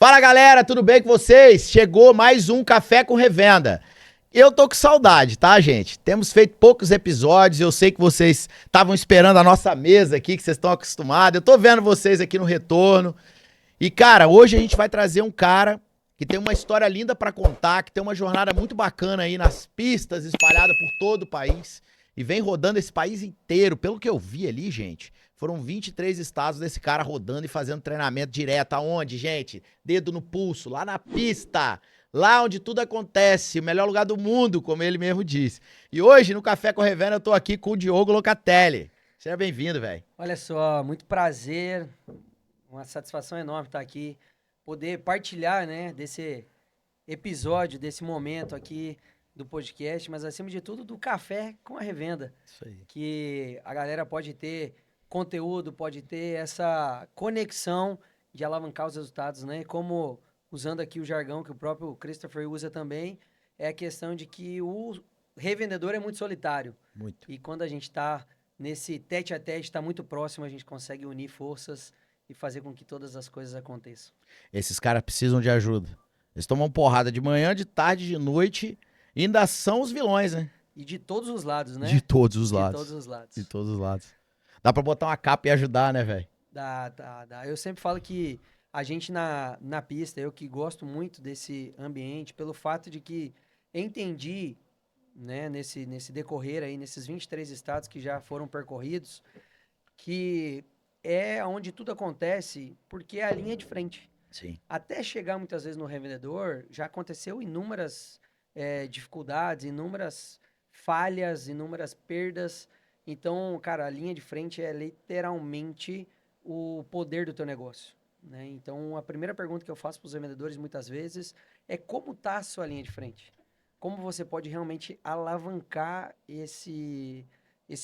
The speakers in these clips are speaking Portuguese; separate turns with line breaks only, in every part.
Fala galera, tudo bem com vocês? Chegou mais um Café com Revenda. Eu tô com saudade, tá, gente? Temos feito poucos episódios, eu sei que vocês estavam esperando a nossa mesa aqui, que vocês estão acostumados. Eu tô vendo vocês aqui no retorno. E, cara, hoje a gente vai trazer um cara que tem uma história linda pra contar, que tem uma jornada muito bacana aí nas pistas, espalhada por todo o país. E vem rodando esse país inteiro. Pelo que eu vi ali, gente, foram 23 estados desse cara rodando e fazendo treinamento direto. Aonde, gente? Dedo no pulso, lá na pista. Lá onde tudo acontece, o melhor lugar do mundo, como ele mesmo disse. E hoje, no Café com Revenda, eu tô aqui com o Diogo Locatelli. Seja bem-vindo, velho.
Olha só, muito prazer, uma satisfação enorme estar aqui, poder partilhar, né, desse episódio, desse momento aqui do podcast, mas acima de tudo do café com a revenda,
Isso aí.
que a galera pode ter conteúdo, pode ter essa conexão de alavancar os resultados, né? Como usando aqui o jargão que o próprio Christopher usa também, é a questão de que o revendedor é muito solitário.
Muito.
E quando a gente está nesse tete a tete, está muito próximo, a gente consegue unir forças e fazer com que todas as coisas aconteçam.
Esses caras precisam de ajuda. Eles tomam porrada de manhã, de tarde, de noite. E ainda são os vilões, né?
E de todos os lados, né?
De todos os
De
lados.
todos os lados.
De todos os lados. Dá pra botar uma capa e ajudar, né, velho?
Dá. Eu sempre falo que a gente na pista, eu que gosto muito desse ambiente, pelo fato de que entendi, né, nesse decorrer aí, nesses 23 estados que já foram percorridos, que é onde tudo acontece porque é a linha de frente.
Sim.
Até chegar muitas vezes no revendedor, já aconteceu inúmeras dificuldades, inúmeras falhas, inúmeras perdas. Então, cara, a linha de frente é literalmente o poder do teu negócio, né? Então, a primeira pergunta que eu faço para os revendedores muitas vezes é como está a sua linha de frente? Como você pode realmente alavancar esse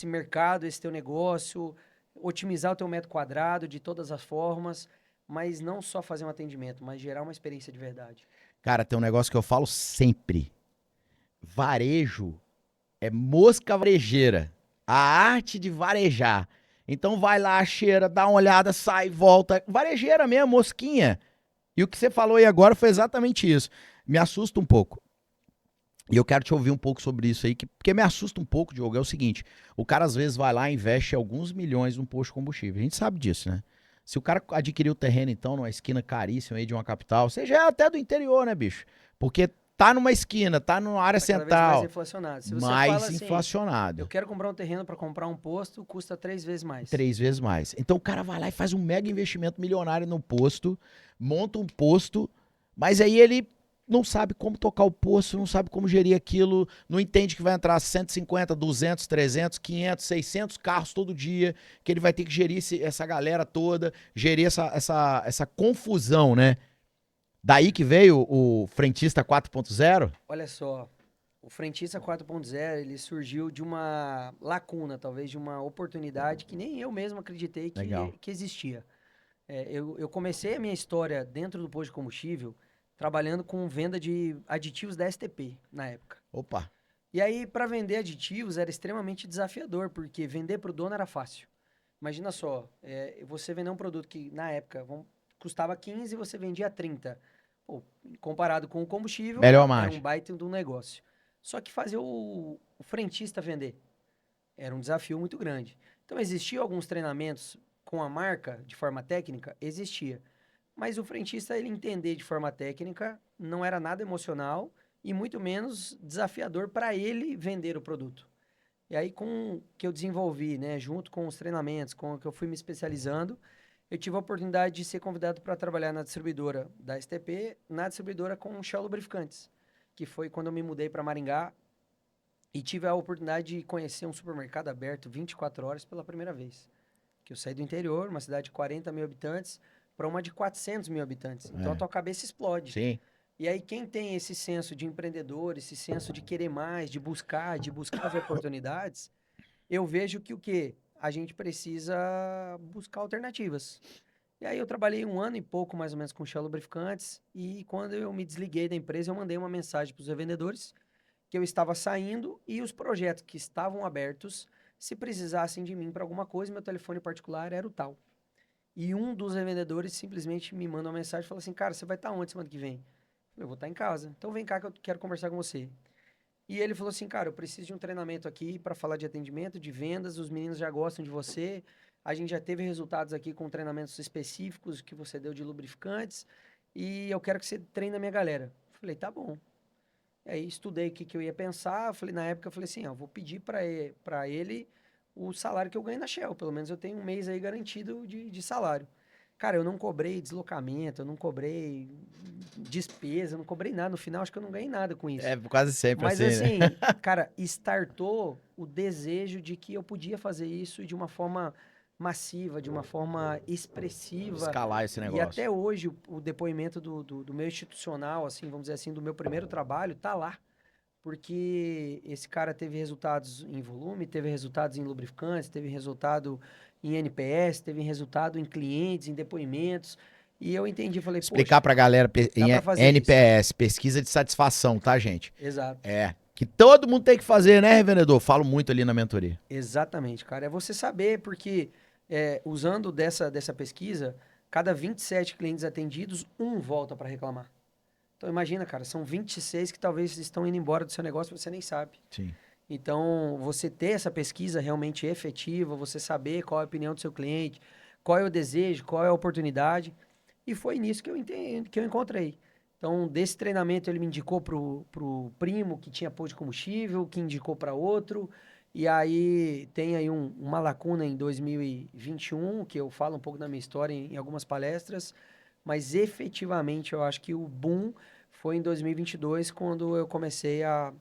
mercado, esse teu negócio, otimizar o teu metro quadrado de todas as formas, mas não só fazer um atendimento, mas gerar uma experiência de verdade.
Cara, tem um negócio que eu falo sempre. Varejo é mosca varejeira. A arte de varejar. Então vai lá, cheira, dá uma olhada, sai, volta. Varejeira mesmo, mosquinha. E o que você falou aí agora foi exatamente isso. Me assusta um pouco. E eu quero te ouvir um pouco sobre isso aí, porque me assusta um pouco, Diogo, é o seguinte, o cara às vezes vai lá e investe alguns milhões num posto de combustível. A gente sabe disso, né? Se o cara adquirir o terreno, então, numa esquina caríssima aí de uma capital, seja até do interior, né, bicho? Porque tá numa esquina, tá numa área
Tá cada vez mais
central,
inflacionado. Se você fala
mais
assim, eu
inflacionado.
quero comprar um terreno para comprar um posto, custa 3 vezes mais.
3 vezes mais. Então o cara vai lá e faz um mega investimento milionário no posto, monta um posto, mas aí ele não sabe como tocar o posto, não sabe como gerir aquilo, não entende que vai entrar 150, 200, 300, 500, 600 carros todo dia, que ele vai ter que gerir essa galera toda, gerir essa confusão, né? Daí que veio o frentista 4.0?
Olha só, o Frentista 4.0, ele surgiu de uma lacuna, talvez de uma oportunidade que nem eu mesmo acreditei
Legal.
que existia. Eu comecei a minha história dentro do posto de combustível trabalhando com venda de aditivos da STP na época.
Opa,
E aí, para vender aditivos era extremamente desafiador, porque vender para o dono era fácil. Imagina só, você vender um produto que na época custava 15 e você vendia 30. Pô, comparado com o combustível,
melhor
era um
margem.
baita de um negócio. Só que fazer o frentista vender era um desafio muito grande. Então, existiam alguns treinamentos com a marca de forma técnica? Existia. Mas o frentista, ele entender de forma técnica, não era nada emocional e muito menos desafiador para ele vender o produto. E aí, com o que eu desenvolvi, né, junto com os treinamentos, com o que eu fui me especializando, eu tive a oportunidade de ser convidado para trabalhar na distribuidora da STP, na distribuidora com Shell Lubrificantes, que foi quando eu me mudei para Maringá e tive a oportunidade de conhecer um supermercado aberto 24 horas pela primeira vez. Que eu saí do interior, uma cidade de 40 mil habitantes, para uma de 400 mil habitantes. Então a
É.
tua cabeça explode.
Sim.
E aí, quem tem esse senso de empreendedor, esse senso de querer mais, de buscar as oportunidades, eu vejo que o quê? A gente precisa buscar alternativas. E aí eu trabalhei um ano e pouco, mais ou menos, com Shell Lubrificantes, e quando eu me desliguei da empresa, eu mandei uma mensagem para os revendedores que eu estava saindo e os projetos que estavam abertos, se precisassem de mim para alguma coisa, meu telefone particular era o tal. E um dos revendedores simplesmente me manda uma mensagem e fala assim, cara, você vai estar onde semana que vem? Eu vou estar em casa. Então vem cá que eu quero conversar com você. E ele falou assim, cara, eu preciso de um treinamento aqui para falar de atendimento, de vendas, os meninos já gostam de você. A gente já teve resultados aqui com treinamentos específicos que você deu de lubrificantes e eu quero que você treine a minha galera. Falei, tá bom. Aí estudei o que, que eu ia pensar. Falei, na época eu falei assim, ó, vou pedir para ele o salário que eu ganho na Shell. Pelo menos eu tenho um mês aí garantido de salário. Cara, eu não cobrei deslocamento, eu não cobrei despesa, eu não cobrei nada. No final, acho que eu não ganhei nada com isso.
É quase sempre
Mas
assim, né?
assim, cara, startou o desejo de que eu podia fazer isso de uma forma massiva, de uma forma expressiva.
Escalar esse
E
negócio.
até hoje, o depoimento do meu institucional, assim, vamos dizer assim, do meu primeiro trabalho, tá lá. Porque esse cara teve resultados em volume, teve resultados em lubrificantes, teve resultado em NPS, teve resultado em clientes, em depoimentos. E eu entendi, falei,
Explicar
poxa,
pra galera
dá
em
pra fazer isso.
NPS, pesquisa de satisfação, tá, gente?
Exato.
É. Que todo mundo tem que fazer, né, revendedor? Falo muito ali na mentoria.
Exatamente, cara. É você saber, porque usando dessa pesquisa, cada 27 clientes atendidos, um volta para reclamar. Então imagina, cara, são 26 que talvez estão indo embora do seu negócio e você nem sabe.
Sim.
Então, você ter essa pesquisa realmente efetiva, você saber qual é a opinião do seu cliente, qual é o desejo, qual é a oportunidade. E foi nisso que eu entendi, que eu encontrei. Então, desse treinamento, ele me indicou pro primo que tinha posto de combustível, que indicou para outro. E aí tem aí uma lacuna em 2021, que eu falo um pouco da minha história em algumas palestras, mas efetivamente eu acho que o boom foi em 2022, quando eu comecei a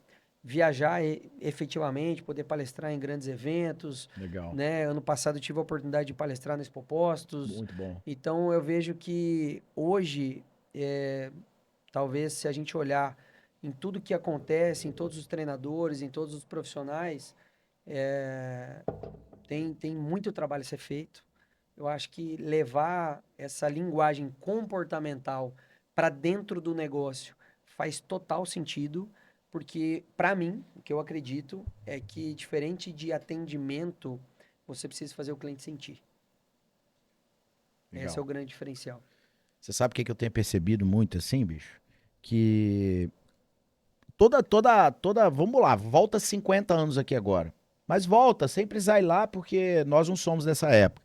viajar efetivamente, poder palestrar em grandes eventos,
Legal.
né? Ano passado eu tive a oportunidade de palestrar na Expopostos.
Muito bom.
Então eu vejo que hoje, talvez se a gente olhar em tudo que acontece, em todos os treinadores, em todos os profissionais, é, tem muito trabalho a ser feito. Eu acho que levar essa linguagem comportamental para dentro do negócio faz total sentido, porque, para mim, o que eu acredito é que, diferente de atendimento, você precisa fazer o cliente sentir. Esse é o
Legal.
grande diferencial.
Você sabe o que eu tenho percebido muito assim, bicho? Que vamos lá, volta 50 anos aqui agora. Mas volta, sem precisar ir lá, porque nós não somos dessa época.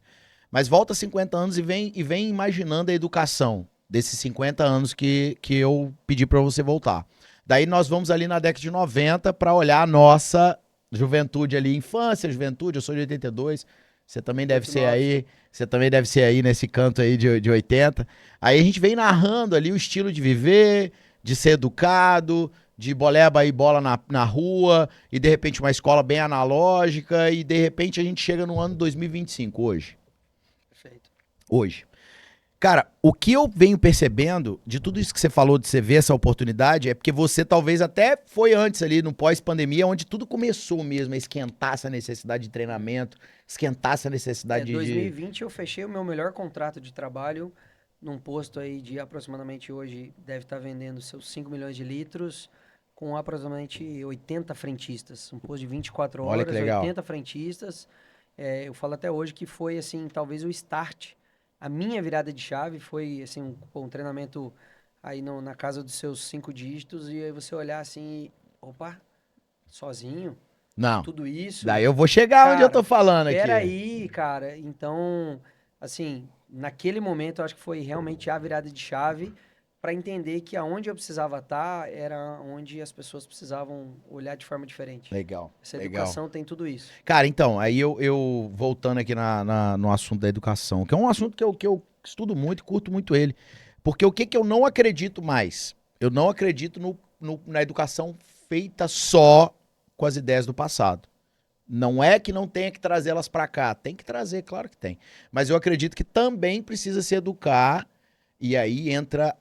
Mas volta 50 anos e vem imaginando a educação desses 50 anos que eu pedi para você voltar. Daí nós vamos ali na década de 90 para olhar a nossa juventude ali, infância, juventude, eu sou de 82, você também deve
Muito
ser
nove.
aí, você também deve ser aí nesse canto aí de 80. Aí a gente vem narrando ali o estilo de viver, de ser educado, de boleba e bola na rua, e de repente uma escola bem analógica, e de repente a gente chega no ano 2025, hoje.
Perfeito.
Hoje. Cara, o que eu venho percebendo de tudo isso que você falou, de você ver essa oportunidade, é porque você talvez até foi antes ali, no pós-pandemia, onde tudo começou mesmo a esquentar essa necessidade de treinamento, esquentar essa necessidade de...
2020 eu fechei o meu melhor contrato de trabalho num posto aí de aproximadamente hoje deve estar vendendo seus 5 milhões de litros com aproximadamente 80 frentistas. Um posto de 24
Olha que
horas,
legal.
80 frentistas. Eu falo até hoje que foi assim, talvez o start. A minha virada de chave foi assim um treinamento aí na casa dos seus 5 dígitos e aí você olhar assim, opa, sozinho,
Não,
tudo isso.
daí eu vou chegar onde eu tô
Cara,
falando aqui.
peraí, cara. Então, assim, naquele momento eu acho que foi realmente a virada de chave para entender que aonde eu precisava estar era onde as pessoas precisavam olhar de forma diferente.
Legal,
Essa
legal.
educação tem tudo isso.
Cara, então, aí eu voltando aqui no assunto da educação, que é um assunto que eu estudo muito e curto muito ele. Porque o que, que eu não acredito mais? Eu não acredito na educação feita só com as ideias do passado. Não é que não tenha que trazê-las para cá. Tem que trazer, claro que tem. Mas eu acredito que também precisa se educar e aí entra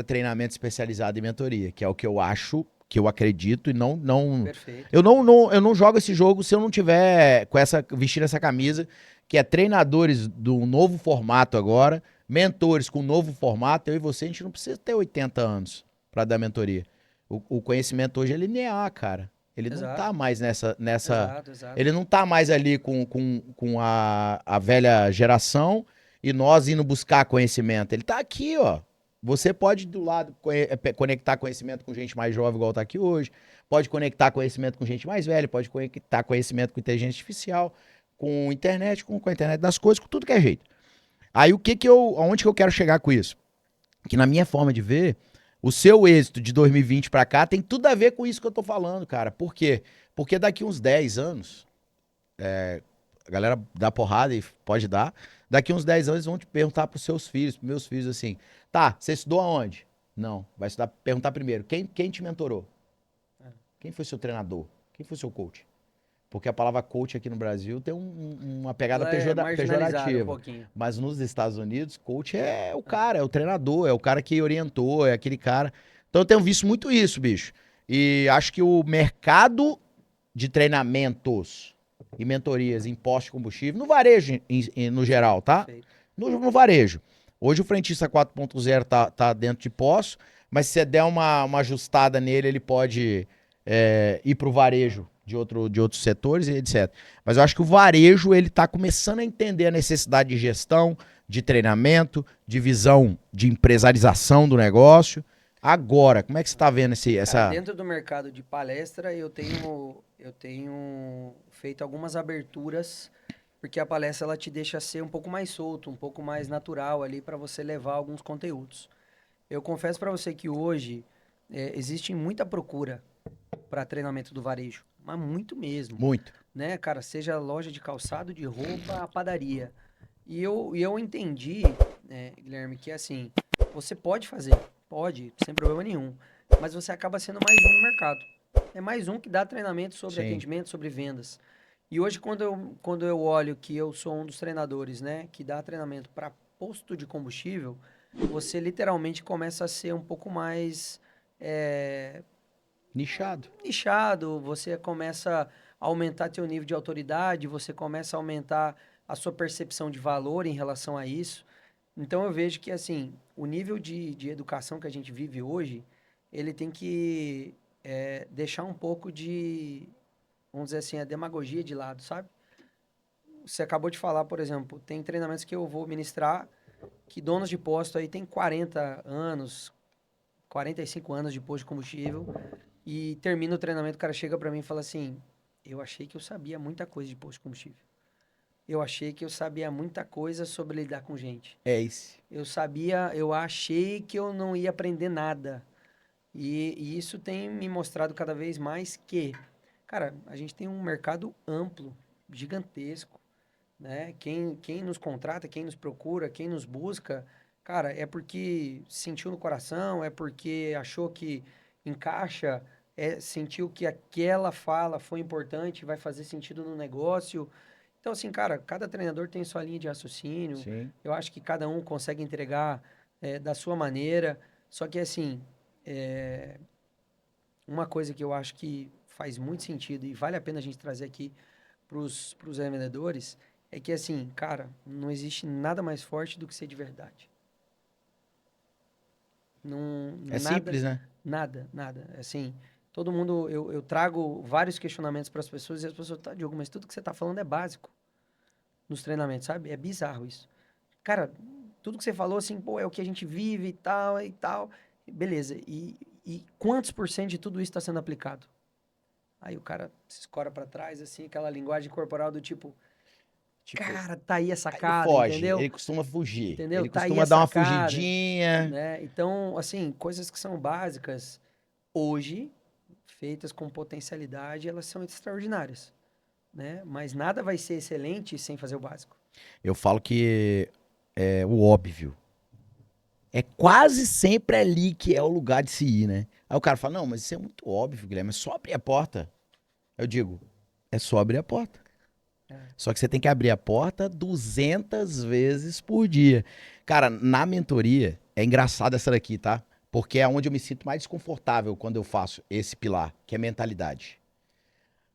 treinamento especializado e mentoria, que é o que eu acho, que eu acredito e não
Perfeito.
eu não jogo esse jogo se eu não tiver vestindo essa camisa, que é treinadores do novo formato agora, mentores com novo formato. Eu e você, a gente não precisa ter 80 anos para dar mentoria. O conhecimento hoje é linear, cara. Ele não tá
Exato,
mais nessa
exato, exato.
ele não tá mais ali com a velha geração e nós indo buscar conhecimento. Ele tá aqui, ó. Você pode, do lado, conectar conhecimento com gente mais jovem, igual tá aqui hoje. Pode conectar conhecimento com gente mais velha. Pode conectar conhecimento com inteligência artificial, com internet, com a internet das coisas, com tudo que é jeito. Aí, aonde que eu quero chegar com isso? Que na minha forma de ver, o seu êxito de 2020 pra cá tem tudo a ver com isso que eu tô falando, cara. Por quê? Porque daqui uns 10 anos, a galera dá porrada e pode dar. Daqui uns 10 anos eles vão te perguntar pros seus filhos, pros meus filhos assim, tá, você estudou aonde? Não, vai estudar, perguntar primeiro, quem te mentorou? Quem foi seu treinador? Quem foi seu coach? Porque a palavra coach aqui no Brasil tem uma pegada pejorativa.
pouquinho.
Mas nos Estados Unidos, coach é o cara, é o treinador, é o cara que orientou, é aquele cara. Então eu tenho visto muito isso, bicho. E acho que o mercado de treinamentos e mentorias em posto de combustível, no varejo no geral, tá? No varejo. Hoje o frentista 4.0 tá dentro de posto, mas se você der uma ajustada nele, ele pode ir pro varejo de outros setores e etc. Mas eu acho que o varejo, ele tá começando a entender a necessidade de gestão, de treinamento, de visão de empresarização do negócio. Agora, como é que você tá vendo essa...
Cara, dentro do mercado de palestra, eu tenho feito algumas aberturas, porque a palestra ela te deixa ser um pouco mais solto, um pouco mais natural ali para você levar alguns conteúdos. Eu confesso para você que hoje existe muita procura para treinamento do varejo, mas muito mesmo.
Muito.
Né, cara, seja loja de calçado, de roupa, a padaria. E eu entendi, Guilherme, que assim, você pode fazer, pode, sem problema nenhum, mas você acaba sendo mais um no mercado. É mais um que dá treinamento sobre
Sim.
atendimento, sobre vendas. E hoje, quando eu olho que eu sou um dos treinadores, né, que dá treinamento para posto de combustível, você literalmente começa a ser um pouco mais
nichado.
Você começa a aumentar teu nível de autoridade, você começa a aumentar a sua percepção de valor em relação a isso. Então eu vejo que assim, o nível de educação que a gente vive hoje, ele tem que deixar um pouco de, vamos dizer assim, a demagogia de lado, sabe? Você acabou de falar, por exemplo, tem treinamentos que eu vou ministrar que donos de posto aí tem 40 anos, 45 anos de posto de combustível e termina o treinamento, o cara chega pra mim e fala assim, eu achei que eu sabia muita coisa de posto de combustível. Eu achei que eu sabia muita coisa sobre lidar com gente.
É isso.
Eu achei que eu não ia aprender nada. E isso tem me mostrado cada vez mais que, cara, a gente tem um mercado amplo, gigantesco, né? Quem nos contrata, quem nos procura, quem nos busca, cara, é porque sentiu no coração, é porque achou que encaixa, sentiu que aquela fala foi importante, vai fazer sentido no negócio. Então, assim, cara, cada treinador tem sua linha de raciocínio.
Sim.
Eu acho que cada um consegue entregar da sua maneira. Só que, assim, uma coisa que eu acho que faz muito sentido e vale a pena a gente trazer aqui para os revendedores é que, assim, cara, não existe nada mais forte do que ser de verdade. Não,
Simples, né?
Nada. Assim, todo mundo, eu trago vários questionamentos para as pessoas e as pessoas, tá, Diogo, mas tudo que você está falando é básico nos treinamentos, sabe? É bizarro isso. Cara, tudo que você falou, assim, pô, é o que a gente vive e tal, e tal. Beleza. E quantos por cento de tudo isso está sendo aplicado? Aí o cara se escora para trás, assim, aquela linguagem corporal do tipo, cara, tá aí a sacada,
ele foge,
entendeu?
ele costuma fugir.
Entendeu?
Ele
Tá aí
costuma
a
dar uma
sacada,
fugidinha.
né? Então, assim, coisas que são básicas, hoje, feitas com potencialidade, elas são extraordinárias, né? Mas nada vai ser excelente sem fazer o básico.
Eu falo que é o óbvio. É quase sempre ali que é o lugar de se ir, né? Aí o cara fala, não, mas isso é muito óbvio, Guilherme, é só abrir a porta. Eu digo, é só abrir a porta. Só que você tem que abrir a porta 200 vezes por dia. Cara, na mentoria, é engraçado essa daqui, tá? Porque é onde eu me sinto mais desconfortável quando eu faço esse pilar, que é mentalidade.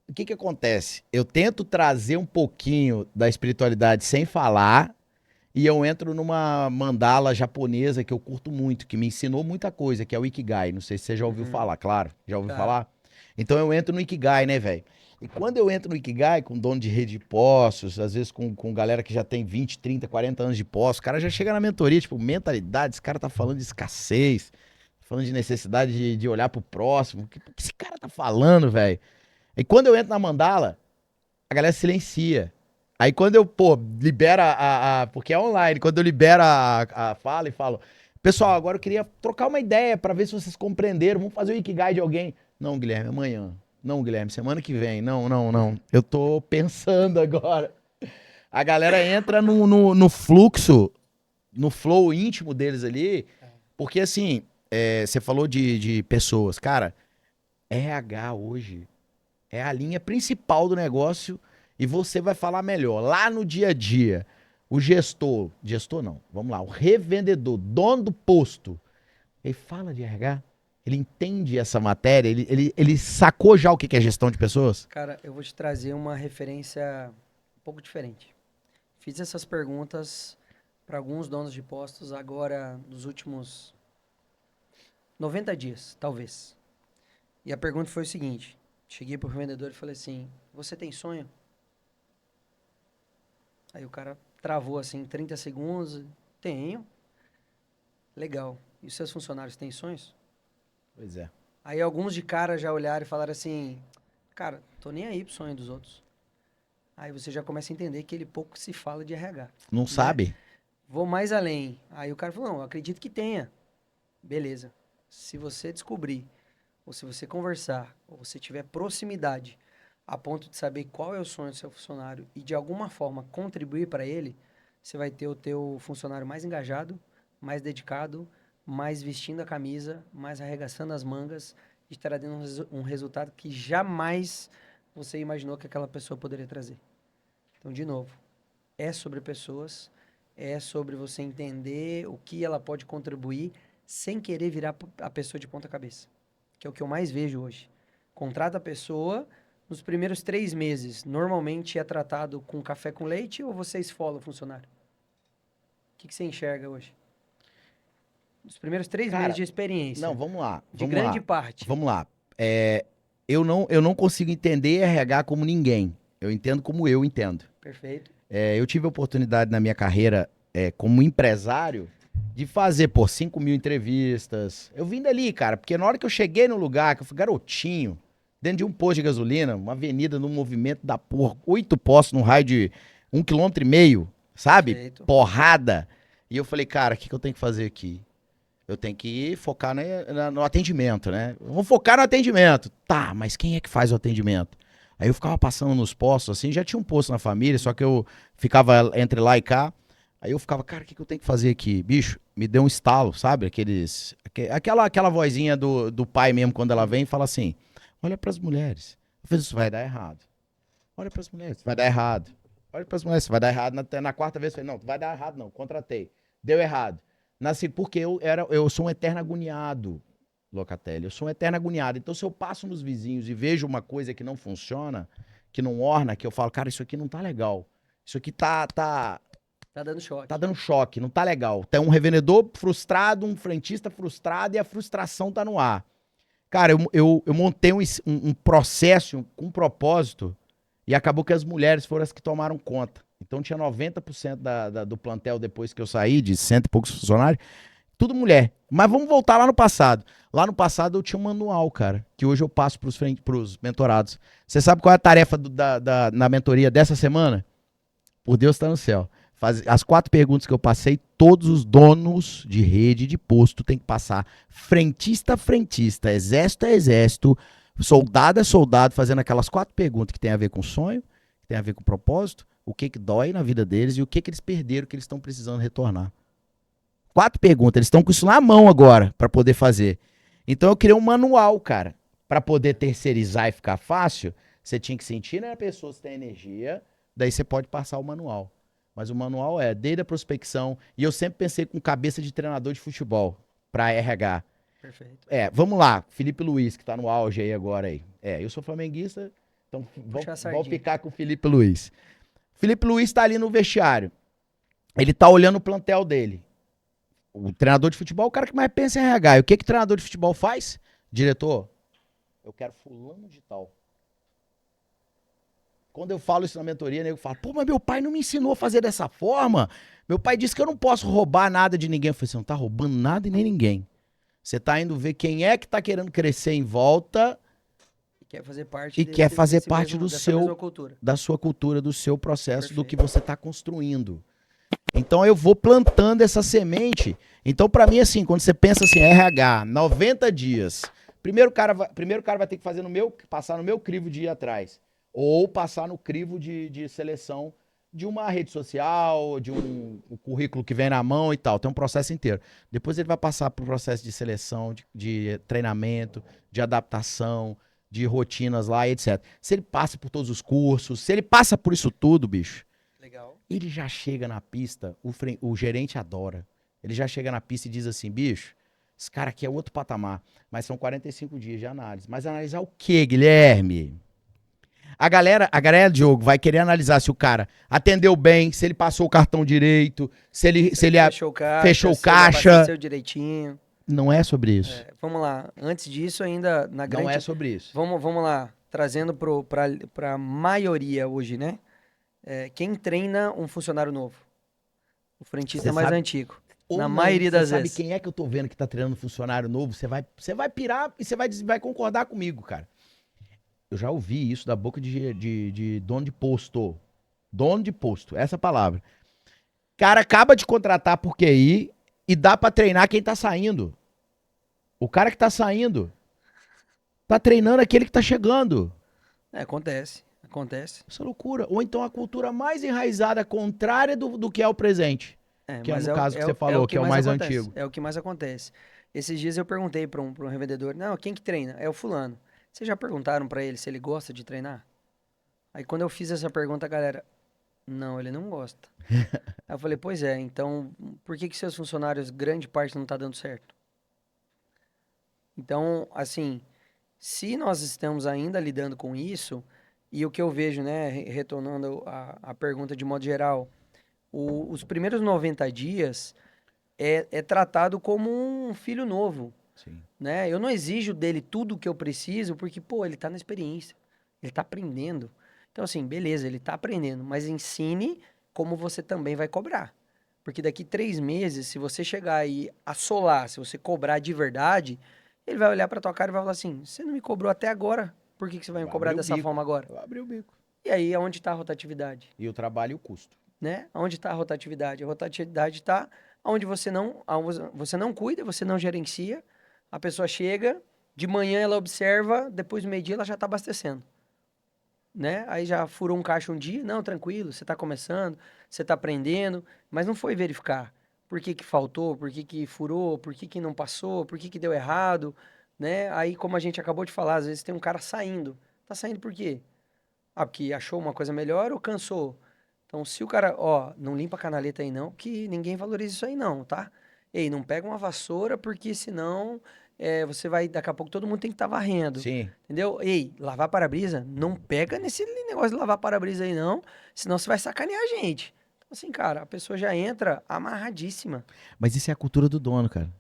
O que que acontece? Eu tento trazer um pouquinho da espiritualidade sem falar, e eu entro numa mandala japonesa que eu curto muito, que me ensinou muita coisa, que é o Ikigai. Não sei se você já ouviu falar, claro. Já ouviu falar? Então eu entro no Ikigai, né, velho? E quando eu entro no Ikigai, com dono de rede de postos, às vezes com galera que já tem 20, 30, 40 anos de postos, o cara já chega na mentoria, tipo, mentalidade, esse cara tá falando de escassez, falando de necessidade de olhar pro próximo. O que esse cara tá falando, velho? E quando eu entro na mandala, a galera silencia. Aí quando eu, pô, libera porque é online, quando eu libero a fala e falo, pessoal, agora eu queria trocar uma ideia pra ver se vocês compreenderam, vamos fazer o Ikigai de alguém. Não, Guilherme, amanhã. Não, Guilherme, semana que vem. Não, não, não. Eu tô pensando agora. A galera entra no fluxo, no flow íntimo deles ali, porque assim, você falou de pessoas. Cara, RH hoje é a linha principal do negócio e você vai falar melhor. Lá no dia a dia, o gestor não, vamos lá, o revendedor, dono do posto, ele fala de RH? Ele entende essa matéria? Ele sacou já o que é gestão de pessoas?
Cara, eu vou te trazer uma referência um pouco diferente. Fiz essas perguntas para alguns donos de postos agora nos últimos 90 dias, talvez. E a pergunta foi o seguinte: cheguei pro vendedor e falei assim: você tem sonho? Aí o cara travou assim 30 segundos. Tenho. Legal. E os seus funcionários têm sonhos?
Pois é.
Aí alguns de cara já olharam e falaram assim: cara, tô nem aí pro sonho dos outros. Aí você já começa a entender que ele pouco se fala de RH.
Não
Né?
sabe?
Vou mais além. Aí o cara falou: não, eu acredito que tenha. Beleza. Se você descobrir, ou se você conversar, ou você tiver proximidade a ponto de saber qual é o sonho do seu funcionário e de alguma forma contribuir para ele, você vai ter o teu funcionário mais engajado, mais dedicado, mais vestindo a camisa, mais arregaçando as mangas e trazendo um resultado que jamais você imaginou que aquela pessoa poderia trazer. Então, de novo, é sobre pessoas, é sobre você entender o que ela pode contribuir sem querer virar a pessoa de ponta cabeça, que é o que eu mais vejo hoje. Contrata a pessoa, nos primeiros 3 meses, normalmente é tratado com café com leite ou você esfola o funcionário? O que você enxerga hoje? Nos primeiros 3
Cara,
meses de experiência,
não, vamos lá.
de
Vamos
grande
lá.
parte.
Vamos lá. Eu não consigo entender RH como ninguém. Eu entendo como eu entendo.
Perfeito.
Eu tive a oportunidade na minha carreira como empresário de fazer, por 5 mil entrevistas. Eu vim dali, cara, porque na hora que eu cheguei no lugar, que eu fui garotinho, dentro de um posto de gasolina, uma avenida num movimento da porra, 8 postos num raio de 1,5 km, sabe?
Perfeito.
Porrada. E eu falei, cara, o que eu tenho que fazer aqui? Eu tenho que focar no atendimento, né? Vamos focar no atendimento. Tá, mas quem é que faz o atendimento? Aí eu ficava passando nos postos, assim, já tinha um posto na família, só que eu ficava entre lá e cá. Aí eu ficava, cara, o que eu tenho que fazer aqui? Bicho, me deu um estalo, sabe? Aquela vozinha do pai mesmo, quando ela vem e fala assim, olha pras mulheres. Eu falei, isso vai dar errado. Olha pras mulheres, vai dar errado. Olha pras mulheres, vai dar errado. Na quarta vez eu falei, não, vai dar errado não, contratei. Deu errado. Nasci porque eu sou um eterno agoniado, Locatelli. Eu sou um eterno agoniado. Então, se eu passo nos vizinhos e vejo uma coisa que não funciona, que não orna, que eu falo, cara, isso aqui não tá legal. Isso aqui tá
dando choque.
tá dando choque, não tá legal. Tem um revendedor frustrado, um frentista frustrado e a frustração tá no ar. Cara, eu montei um processo com um propósito e acabou que as mulheres foram as que tomaram conta. Então tinha 90% do plantel depois que eu saí, de cento e poucos funcionários, tudo mulher. Mas vamos voltar lá no passado. Lá no passado eu tinha um manual, cara, que hoje eu passo pros mentorados. Você sabe qual é a tarefa na mentoria dessa semana? Por Deus tá no céu. As 4 perguntas que eu passei, todos os donos de rede de posto têm que passar. Frentista a frentista, exército a exército, soldado a soldado, fazendo aquelas 4 perguntas que tem a ver com sonho, que tem a ver com propósito, o que dói na vida deles e o que eles perderam, que eles estão precisando retornar. 4 perguntas, eles estão com isso na mão agora para poder fazer. Então eu criei um manual, cara, para poder terceirizar e ficar fácil. Você tinha que sentir na pessoa se tem energia, daí você pode passar o manual. Mas o manual desde a prospecção, e eu sempre pensei com cabeça de treinador de futebol para RH.
Perfeito.
Vamos lá, Felipe Luiz, que tá no auge aí agora aí. Eu sou flamenguista, então vamos ficar com o Felipe Luiz. Felipe Luiz tá ali no vestiário. Ele tá olhando o plantel dele. O treinador de futebol é o cara que mais pensa em RH. E o que o treinador de futebol faz? Diretor, Eu quero fulano de tal. Quando eu falo isso na mentoria, o nego fala, pô, mas meu pai não me ensinou a fazer dessa forma. Meu pai disse que eu não posso roubar nada de ninguém. Eu falei, você não tá roubando nada e nem ninguém. Você tá indo ver quem é que tá querendo crescer em volta
E quer fazer parte
e quer fazer
desse
parte
mesmo,
do
dessa mesma
seu,
cultura.
da sua cultura, do seu processo, do que
Perfeito.
você tá construindo. Então eu vou plantando essa semente. Então pra mim assim, quando você pensa assim, RH, 90 dias. Primeiro o cara vai ter que fazer passar no meu crivo de ir atrás, ou passar no crivo de seleção de uma rede social, de um currículo que vem na mão e tal. Tem um processo inteiro. Depois ele vai passar por processo de seleção, de treinamento, de adaptação, de rotinas lá e etc. Se ele passa por todos os cursos, se ele passa por isso tudo, bicho,
Legal.
ele já chega na pista, o gerente adora. Ele já chega na pista e diz assim, bicho, esse cara aqui é outro patamar, mas são 45 dias de análise. Mas analisar o quê, Guilherme? A galera, Diogo, vai querer analisar se o cara atendeu bem, se ele passou o cartão direito, se ele
Fechou o caixa.
fechou o
se ele
caixa.
abasteceu direitinho.
Não é sobre isso.
Vamos lá. Antes disso, ainda na grande...
Não é sobre isso.
Vamos lá. Trazendo pra maioria hoje, né? Quem treina um funcionário novo? O frentista
Cê
mais
sabe-
antigo.
Ou
Na
não,
maioria das
sabe
vezes.
quem é que eu tô vendo que tá treinando funcionário novo? Você vai pirar e você vai concordar comigo, cara. Eu já ouvi isso da boca de dono de posto. Dono de posto, essa palavra. Cara acaba de contratar por QI e dá pra treinar quem tá saindo. O cara que tá saindo tá treinando aquele que tá chegando.
Acontece.
Isso é loucura. Ou então a cultura mais enraizada, contrária do que é o presente. Que é
Mas
no caso que você
o
falou, que é o mais
acontece.
antigo.
É o que mais acontece. Esses dias eu perguntei pra um revendedor, não, quem que treina? É o fulano. Vocês já perguntaram pra ele se ele gosta de treinar? Aí quando eu fiz essa pergunta, a galera, não, ele não gosta. Aí eu falei, pois é, então por que seus funcionários, grande parte, não tá dando certo? Então, assim, se nós estamos ainda lidando com isso, e o que eu vejo, né, retornando a pergunta de modo geral, os primeiros 90 dias é tratado como um filho novo,
Sim.
né? Eu não exijo dele tudo o que eu preciso, porque, pô, ele tá na experiência, ele tá aprendendo. Então, assim, beleza, ele tá aprendendo, mas ensine como você também vai cobrar. Porque daqui 3 meses, se você chegar e assolar, se você cobrar de verdade, ele vai olhar pra tua cara e vai falar assim, você não me cobrou até agora, por que você vai me cobrar dessa forma agora?
Eu abri o bico.
E aí, aonde tá a rotatividade?
E o trabalho e o custo.
Né? Onde está a rotatividade? A rotatividade está onde onde você não cuida, você não gerencia. A pessoa chega, de manhã ela observa, depois do meio-dia ela já está abastecendo. Né? Aí já furou um caixa um dia, não, tranquilo, você está começando, você está aprendendo, mas não foi verificar por que faltou, por que furou, por que não passou, por que deu errado, né? Aí, como a gente acabou de falar, às vezes tem um cara saindo. Tá saindo por quê? Ah, porque achou uma coisa melhor ou cansou? Então, se o cara, ó, não limpa a canaleta aí não, que ninguém valoriza isso aí não, tá? Ei, não pega uma vassoura, porque senão você vai, daqui a pouco todo mundo tem que estar varrendo,
Sim.
entendeu? Ei, lavar para-brisa, não pega nesse negócio de lavar para-brisa aí não, senão você vai sacanear a gente. Então, assim, cara, a pessoa já entra amarradíssima.
Mas isso é a cultura do dono, cara.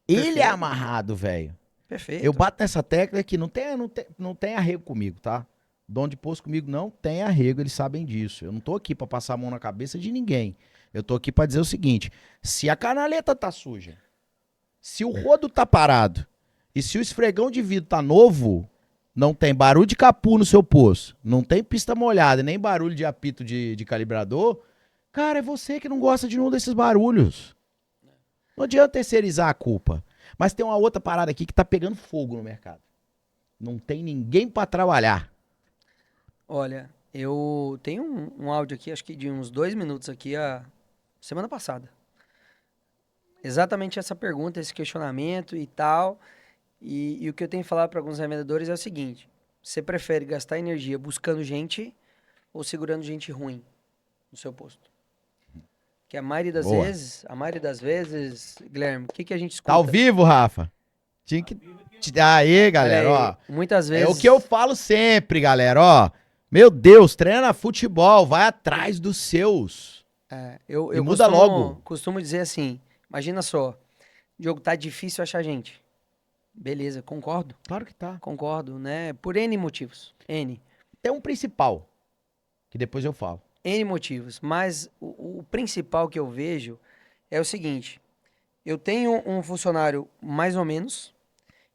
Ele é
Perfeito.
amarrado, velho.
Perfeito.
Eu bato nessa tecla que não tem arrego comigo, tá? Dono de posto comigo não tem arrego, eles sabem disso. Eu não tô aqui pra passar a mão na cabeça de ninguém. Eu tô aqui pra dizer o seguinte: se a canaleta tá suja, se o rodo tá parado e se o esfregão de vidro tá novo, não tem barulho de capu no seu poço, não tem pista molhada, nem barulho de apito de calibrador, cara, é você que não gosta de nenhum desses barulhos. Não adianta terceirizar a culpa. Mas tem uma outra parada aqui que tá pegando fogo no mercado. Não tem ninguém pra trabalhar.
Olha, eu tenho um áudio aqui, acho que de uns 2 minutos aqui, a semana passada. Exatamente essa pergunta, esse questionamento e tal. E o que eu tenho falado para alguns revendedores é o seguinte: você prefere gastar energia buscando gente ou segurando gente ruim no seu posto? Que a maioria
Boa.
a maioria das vezes, Guilherme, o que a gente escuta?
Tá ao vivo, Rafa? Tinha que. Aí, galera,
Olha aí,
ó.
muitas
É
vezes.
o que eu falo sempre, galera, ó. Meu Deus, treina futebol, vai atrás dos seus.
Eu
E muda logo.
costumo dizer assim: imagina só, Diogo, tá difícil achar gente. Beleza, concordo.
Claro que tá.
Concordo, né? Por N motivos. N.
Tem um principal, que depois eu falo.
N motivos. Mas o principal que eu vejo é o seguinte: eu tenho um funcionário mais ou menos,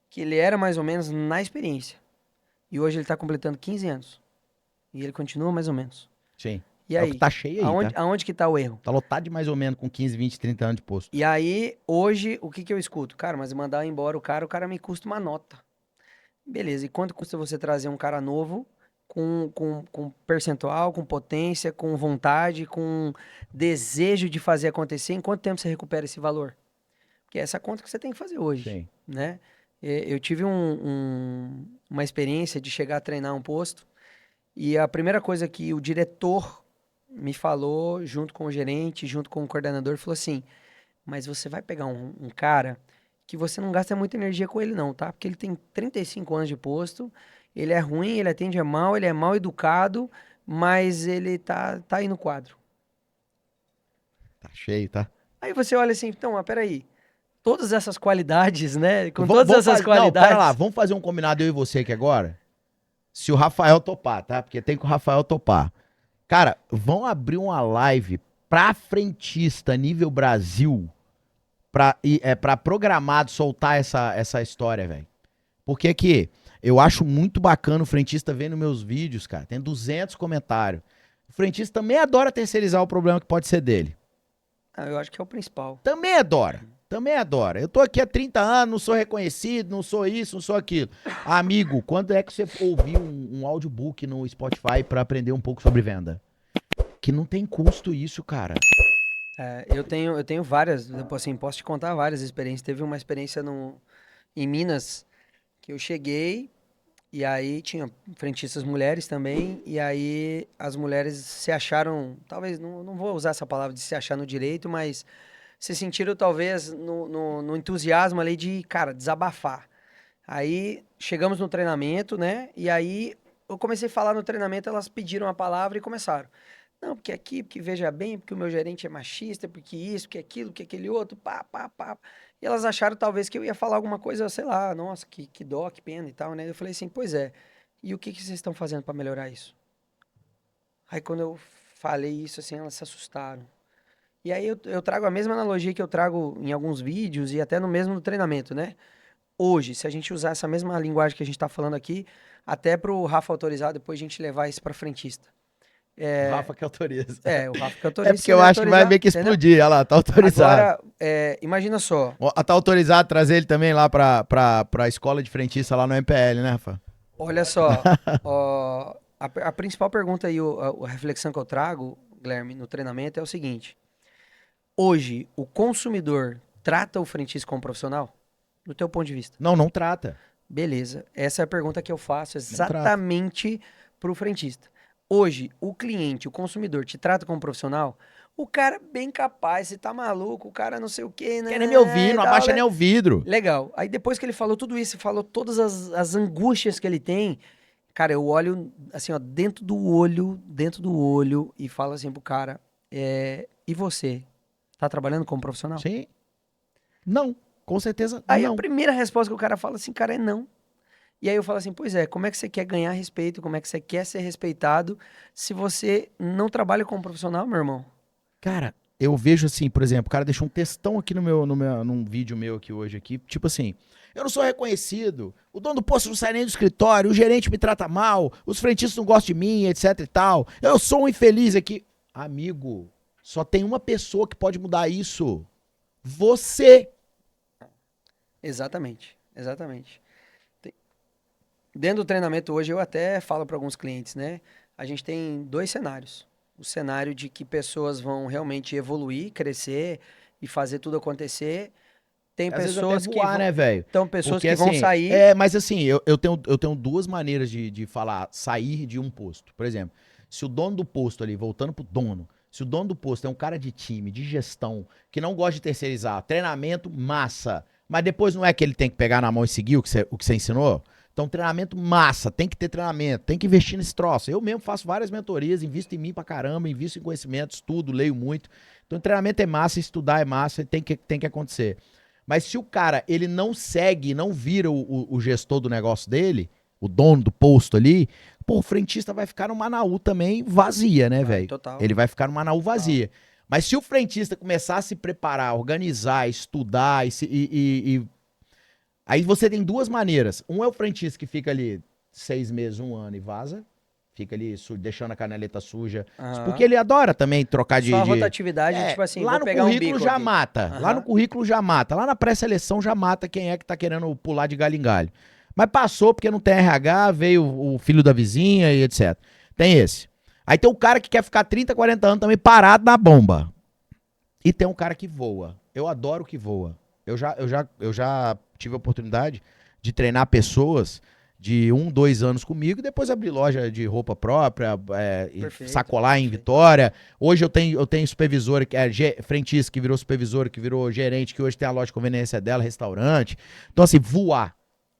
que ele era mais ou menos na experiência. E hoje ele está completando 15 anos. E ele continua mais ou menos.
Sim.
E
É o que
aí?
tá cheio aí, tá?
Aonde que tá o erro?
Tá lotado de mais ou menos com 15, 20, 30 anos de posto.
E aí, hoje, o que que eu escuto? Cara, mas mandar embora o cara me custa uma nota. Beleza, e quanto custa você trazer um cara novo com percentual, com potência, com vontade, com desejo de fazer acontecer? Em quanto tempo você recupera esse valor? Que é essa conta que você tem que fazer hoje,
Sim.
né? Eu tive uma experiência de chegar a treinar um posto e a primeira coisa que o diretor me falou, junto com o gerente, junto com o coordenador, falou assim: mas você vai pegar um cara que você não gasta muita energia com ele, não, tá? Porque ele tem 35 anos de posto, ele é ruim, ele atende mal, ele é mal educado, mas ele tá aí no quadro.
Tá cheio, tá?
Aí você olha assim, então, mas peraí, todas essas qualidades, né? Com
Vamos-
todas
vamos
essas
fazer- Não, pera lá,
qualidades.
vamos fazer um combinado eu e você aqui agora? Se o Rafael topar, tá? Porque tem que o Rafael topar. Cara, vão abrir uma live pra frentista nível Brasil pra programado soltar essa história, velho. Porque aqui, eu acho muito bacana o frentista vendo meus vídeos, cara. Tem 200 comentários. O frentista também adora terceirizar o problema que pode ser dele.
Ah, eu acho que é o principal.
Também adora. Também adora. Eu tô aqui há 30 anos, não sou reconhecido, não sou isso, não sou aquilo. Amigo, quando é que você ouviu um audiobook no Spotify pra aprender um pouco sobre venda? Que não tem custo isso, cara.
É, eu tenho várias, assim, posso te contar várias experiências. Teve uma experiência em Minas que eu cheguei e aí tinha frentistas mulheres também, e aí as mulheres se acharam, talvez, não vou usar essa palavra de se achar no direito, mas se sentiram talvez no entusiasmo ali de, cara, desabafar. Aí chegamos no treinamento, né? E aí eu comecei a falar no treinamento, elas pediram a palavra e começaram. Não, porque aqui, porque veja bem, porque o meu gerente é machista, porque isso, porque aquilo, porque aquele outro, pá, pá, pá. E elas acharam talvez que eu ia falar alguma coisa, sei lá, nossa, que dó, que pena e tal, né? Eu falei assim, pois é. E o que que vocês estão fazendo para melhorar isso? Aí quando eu falei isso, assim, elas se assustaram. E aí eu trago a mesma analogia que eu trago em alguns vídeos e até no mesmo treinamento, né? Hoje, se a gente usar essa mesma linguagem que a gente está falando aqui, até para o Rafa autorizar, depois a gente levar isso para frentista.
O Rafa que autoriza.
O Rafa que
É
autoriza.
porque
Se
eu
ele
acho que vai
autorizar,
meio que
entendeu?
explodir. Olha lá, tá autorizado.
Agora, imagina só.
Ó, tá autorizado trazer ele também lá pra escola de frentista lá no MPL, né, Rafa?
Olha só. Ó, a principal pergunta e a reflexão que eu trago, Guilherme, no treinamento é o seguinte. Hoje, o consumidor trata o frentista como profissional? Do teu ponto de vista.
Não, não trata.
Beleza. Essa é a pergunta que eu faço
Não trata.
exatamente para o frentista. Hoje, o cliente, o consumidor, te trata como profissional? O cara bem capaz, você tá maluco, o cara não sei o quê, né?
Quer nem me ouvir, não abaixa nem o vidro.
Legal. Aí depois que ele falou tudo isso, falou todas as angústias que ele tem, cara, eu olho assim, ó, dentro do olho e falo assim pro cara, e você? Tá trabalhando como profissional?
Sim. Não, com certeza
Aí a
não.
primeira resposta que o cara fala assim, cara, é não. E aí eu falo assim, pois é, como é que você quer ganhar respeito, como é que você quer ser respeitado se você não trabalha como profissional, meu irmão?
Cara, eu vejo assim, por exemplo, o cara deixou um textão aqui num vídeo meu aqui hoje aqui, tipo assim, eu não sou reconhecido, o dono do posto não sai nem do escritório, o gerente me trata mal, os frentistas não gostam de mim, etc e tal, eu sou um infeliz aqui. Amigo, só tem uma pessoa que pode mudar isso. Você.
Exatamente, exatamente. Dentro do treinamento hoje eu até falo para alguns clientes, né? A gente tem dois cenários. O cenário de que pessoas vão realmente evoluir, crescer e fazer tudo acontecer. Tem
Às vezes
pessoas
até
que
voar,
vão,
né, velho?
então pessoas
Porque
que vão
assim,
sair.
mas assim, eu tenho duas maneiras de falar sair de um posto. Por exemplo, se o dono do posto ali, voltando pro dono, se o dono do posto é um cara de time, de gestão, que não gosta de terceirizar, treinamento, massa, mas depois não é que ele tem que pegar na mão e seguir o que você ensinou? Então, treinamento massa, tem que ter treinamento, tem que investir nesse troço. Eu mesmo faço várias mentorias, invisto em mim pra caramba, invisto em conhecimento, estudo, leio muito. Então, treinamento é massa, estudar é massa, tem que acontecer. Mas se o cara, ele não segue, não vira o gestor do negócio dele, o dono do posto ali, pô, o frentista vai ficar no Manaú também vazia, né, velho?
Total.
Ele vai ficar no Manaú vazia. Mas se o frentista começar a se preparar, organizar, estudar aí você tem duas maneiras. Um é o frentista que fica ali 6 meses, 1 ano e vaza. Fica ali deixando a canaleta suja. Porque ele adora também trocar
Só a rotatividade, tipo assim,
lá
vou
no
pegar um
currículo
bico
já
aqui.
mata. Lá no currículo já mata. Lá na pré-seleção já mata quem é que tá querendo pular de galho em galho. Mas passou porque não tem RH, veio o filho da vizinha e etc. Tem esse. Aí tem o cara que quer ficar 30, 40 anos também parado na bomba. E tem um cara que voa. Eu adoro que voa. Eu já tive a oportunidade de treinar pessoas de 1, 2 anos comigo, e depois abrir loja de roupa própria, sacolar em Vitória. Hoje eu tenho supervisora, que é frentista, que virou supervisora, que virou gerente, que hoje tem a loja de conveniência dela, restaurante. Então, assim, voar.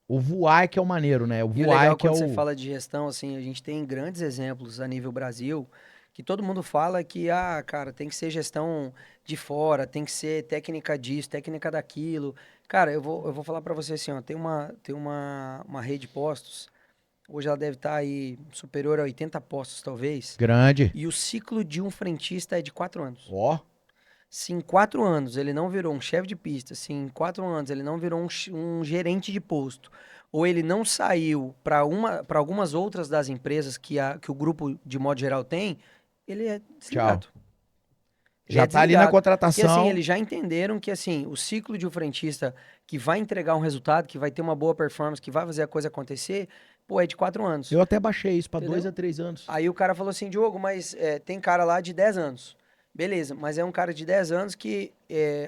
O voar é que é o maneiro, né? O voar
e o legal
é que é
quando
o...
você fala de gestão, assim, a gente tem grandes exemplos a nível Brasil, que todo mundo fala que, ah, cara, tem que ser gestão de fora, tem que ser técnica disso, técnica daquilo. Cara, eu vou falar pra você assim, ó, tem uma rede de postos, hoje ela deve estar aí superior a 80 postos, talvez,
Grande.
e o ciclo de um frentista é de 4 anos.
Ó.
Se em 4 anos ele não virou um chefe de pista, se em 4 anos ele não virou um gerente de posto, ou ele não saiu para algumas outras das empresas que o grupo, de modo geral, tem, ele é
Tchau.
desligado. Ele
Já
é
tá ali na
desligado. Porque assim,
contratação.
eles já entenderam que assim, o ciclo de um frentista que vai entregar um resultado, que vai ter uma boa performance, que vai fazer a coisa acontecer, pô, é de 4 anos.
Eu até baixei isso pra
Entendeu?
2 a 3 anos.
Aí o cara falou assim, Diogo, mas tem cara lá de 10 anos. Beleza, mas é um cara de 10 anos que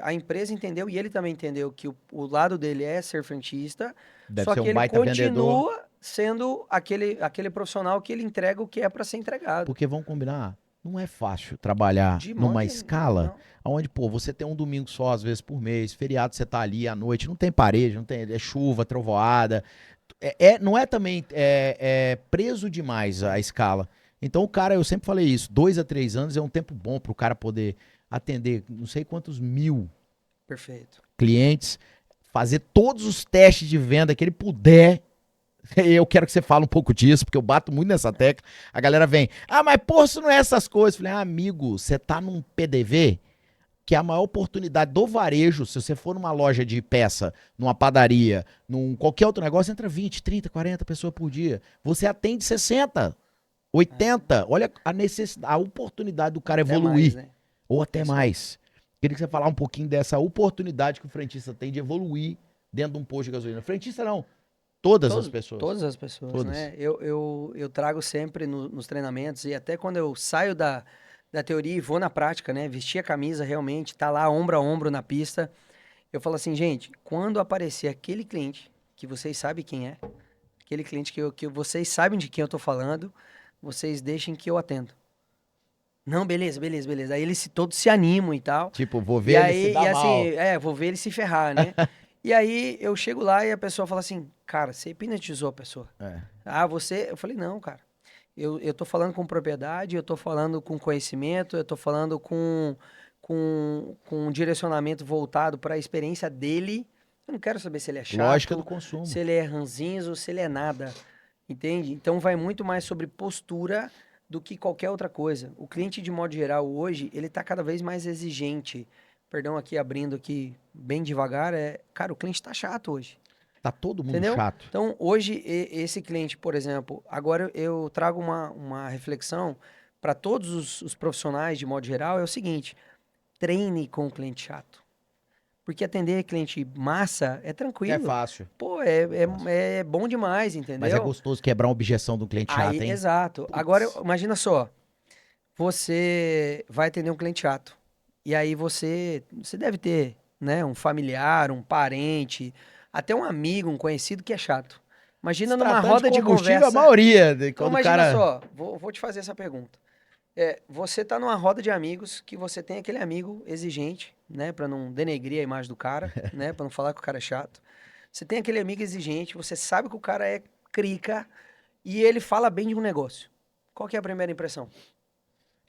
a empresa entendeu e ele também entendeu que o lado dele é ser frentista,
Deve
só
ser
que
um
ele
baita vendedor.
continua sendo aquele profissional que ele entrega o que é para ser entregado.
Porque vamos combinar, não é fácil trabalhar
De
numa
modo
escala
não.
onde, pô, você tem um domingo só, às vezes por mês, feriado você tá ali à noite, não tem parede, não tem, é chuva, trovoada. Não é também preso demais a escala. Então o cara, eu sempre falei isso, 2 a 3 anos é um tempo bom pro cara poder atender não sei quantos mil
Perfeito.
clientes, fazer todos os testes de venda que ele puder. Eu quero que você fale um pouco disso, porque eu bato muito nessa tecla. A galera vem, mas pô, isso não é essas coisas. Eu falei, amigo, você tá num PDV, que é a maior oportunidade do varejo. Se você for numa loja de peça, numa padaria, num qualquer outro negócio, entra 20, 30, 40 pessoas por dia. Você atende 60, 80. Olha a necessidade, a oportunidade do cara
Até
evoluir.
mais, né?
Ou até mais. Queria que você falasse um pouquinho dessa oportunidade que o frentista tem de evoluir dentro de um posto de gasolina. Frentista não, todas as pessoas.
Todas as pessoas,
Todas.
né? Eu trago sempre nos treinamentos e até quando eu saio da teoria e vou na prática, né? Vestir a camisa realmente, tá lá ombro a ombro na pista. Eu falo assim, gente, quando aparecer aquele cliente, que vocês sabem quem é, aquele cliente que vocês sabem de quem eu tô falando, vocês deixem que eu atendo. Não, beleza, beleza, beleza. Aí eles todos se animam e tal.
Tipo, vou ver
E
ele se
aí,
dar mal.
vou ver ele se ferrar, né? E aí eu chego lá e a pessoa fala assim, cara, você hipnotizou a pessoa. Você. Eu falei, não, cara. Eu tô falando com propriedade, eu tô falando com conhecimento, eu tô falando com um direcionamento voltado para a experiência dele. Eu não quero saber se ele é chato,
Lógica do consumo.
se ele é ranzinza ou se ele é nada. Entende? Então vai muito mais sobre postura do que qualquer outra coisa. O cliente, de modo geral, hoje, ele tá cada vez mais exigente. Perdão aqui, abrindo aqui bem devagar, cara, o cliente tá chato hoje.
Tá todo mundo
Entendeu?
chato.
Então, hoje, esse cliente, por exemplo, agora eu trago uma reflexão para todos os profissionais, de modo geral, é o seguinte: treine com o cliente chato. Porque atender cliente massa é tranquilo.
É fácil.
Pô, é bom demais, entendeu?
Mas é gostoso quebrar uma objeção do cliente chato, hein?
Exato.
Putz.
Agora, imagina só. Você vai atender um cliente chato. E aí você deve ter, né, um familiar, um parente, até um amigo, um conhecido que é chato. Imagina numa roda de conversa.
A maioria,
Então
quando o
imagina
cara...
só, vou te fazer essa pergunta. Você tá numa roda de amigos que você tem aquele amigo exigente, né, para não denegrir a imagem do cara, né, para não falar que o cara é chato. Você tem aquele amigo exigente, você sabe que o cara é crica e ele fala bem de um negócio. Qual que é a primeira impressão?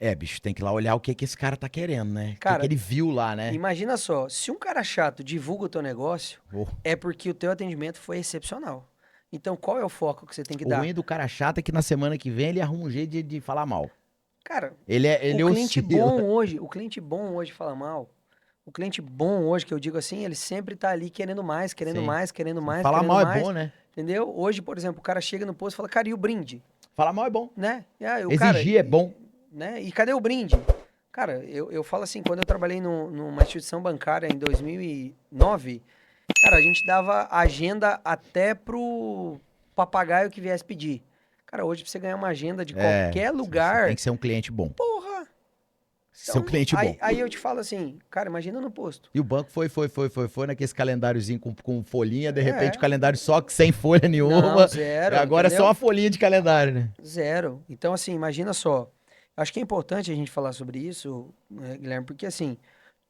É, bicho, tem que ir lá olhar o que que esse cara tá querendo, né? O que
Cara,
ele viu lá, né?
imagina só, se um cara chato divulga o teu negócio,
Oh.
é porque o teu atendimento foi excepcional. Então, qual é o foco que você tem que
O
dar?
ruim do cara chato é que na semana que vem ele arruma um jeito de falar mal.
Cara,
Ele oscila.
o cliente bom hoje fala mal. O cliente bom hoje, que eu digo assim, ele sempre tá ali querendo mais, querendo
Sim.
mais, querendo mais,
Falar
querendo
mal é
mais.
bom, né?
Entendeu? Hoje, por exemplo, o cara chega no posto e fala, cara, e o brinde?
Falar mal é bom.
Né? E aí, o cara,
Exigir é bom.
né? E cadê o brinde? Cara, eu falo assim, quando eu trabalhei numa instituição bancária em 2009, cara, a gente dava agenda até pro papagaio que viesse pedir. Cara, hoje pra você ganhar uma agenda de
É,
qualquer
você tem
lugar,
que ser um cliente bom.
porra!
Ser um
Então,
cliente bom.
aí eu te falo assim, cara, imagina no posto.
E o banco foi naquele calendáriozinho com folhinha, de repente o
É,
calendário só que sem folha
não,
nenhuma. E
zero,
agora é só
entendeu?
uma folhinha de calendário, né?
Zero. Então, assim, imagina só. Acho que é importante a gente falar sobre isso, né, Guilherme, porque assim,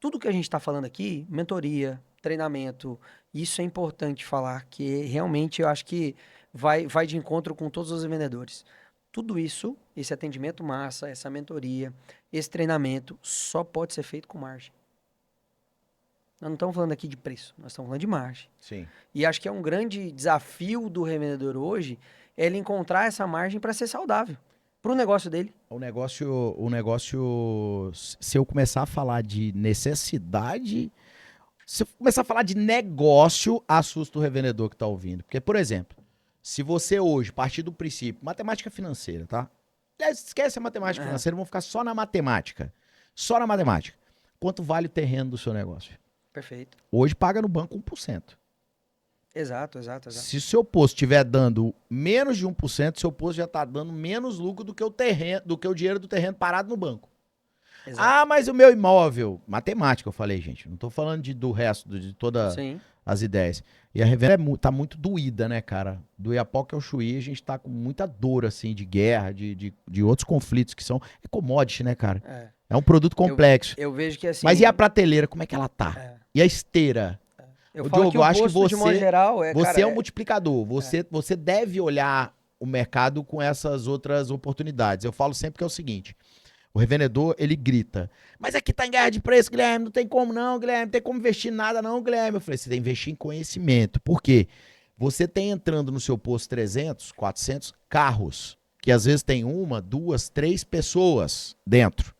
tudo que a gente está falando aqui, mentoria, treinamento, isso é importante falar, que realmente eu acho que vai de encontro com todos os vendedores. Tudo isso, esse atendimento massa, essa mentoria, esse treinamento, só pode ser feito com margem. Nós não estamos falando aqui de preço, nós estamos falando de margem.
Sim.
E acho que é um grande desafio do revendedor hoje, é ele encontrar essa margem para ser saudável, para o negócio dele.
Se eu começar a falar de necessidade, se eu começar a falar de negócio, assusta o revendedor que tá ouvindo. Porque, por exemplo, se você hoje partir do princípio, matemática financeira, tá? Esquece a matemática
É,
financeira, vamos ficar só na matemática. Só na matemática. Quanto vale o terreno do seu negócio?
perfeito.
Hoje paga no banco 1%.
Exato, exato, exato.
Se o seu posto estiver dando menos de 1%, seu posto já está dando menos lucro do que o terreno, do que o dinheiro do terreno parado no banco.
Exato.
Ah, mas o meu imóvel. Matemática, eu falei, gente. Não tô falando do resto, de todas
Sim.
as ideias. E a revenda tá muito doída, né, cara? Do Iapoque ao Chuí, a gente tá com muita dor, assim, de guerra, de outros conflitos que são. É commodity, né, cara?
É.
É um produto complexo.
Eu vejo que assim.
Mas e a prateleira, como é que ela tá?
É,
E a esteira?
eu
Ô,
falo
Diogo,
que
eu
o
acho que
posto, de modo geral,
você é um
cara,
multiplicador. Você deve olhar o mercado com essas outras oportunidades. Eu falo sempre que é o seguinte: o revendedor, ele grita, mas aqui tá em guerra de preço, Guilherme, não tem como não, Guilherme, não tem como investir em nada não, Guilherme. Eu falei, você tem que investir em conhecimento. Por quê? Você tem entrando no seu posto 300, 400 carros, que às vezes tem uma, duas, três pessoas dentro.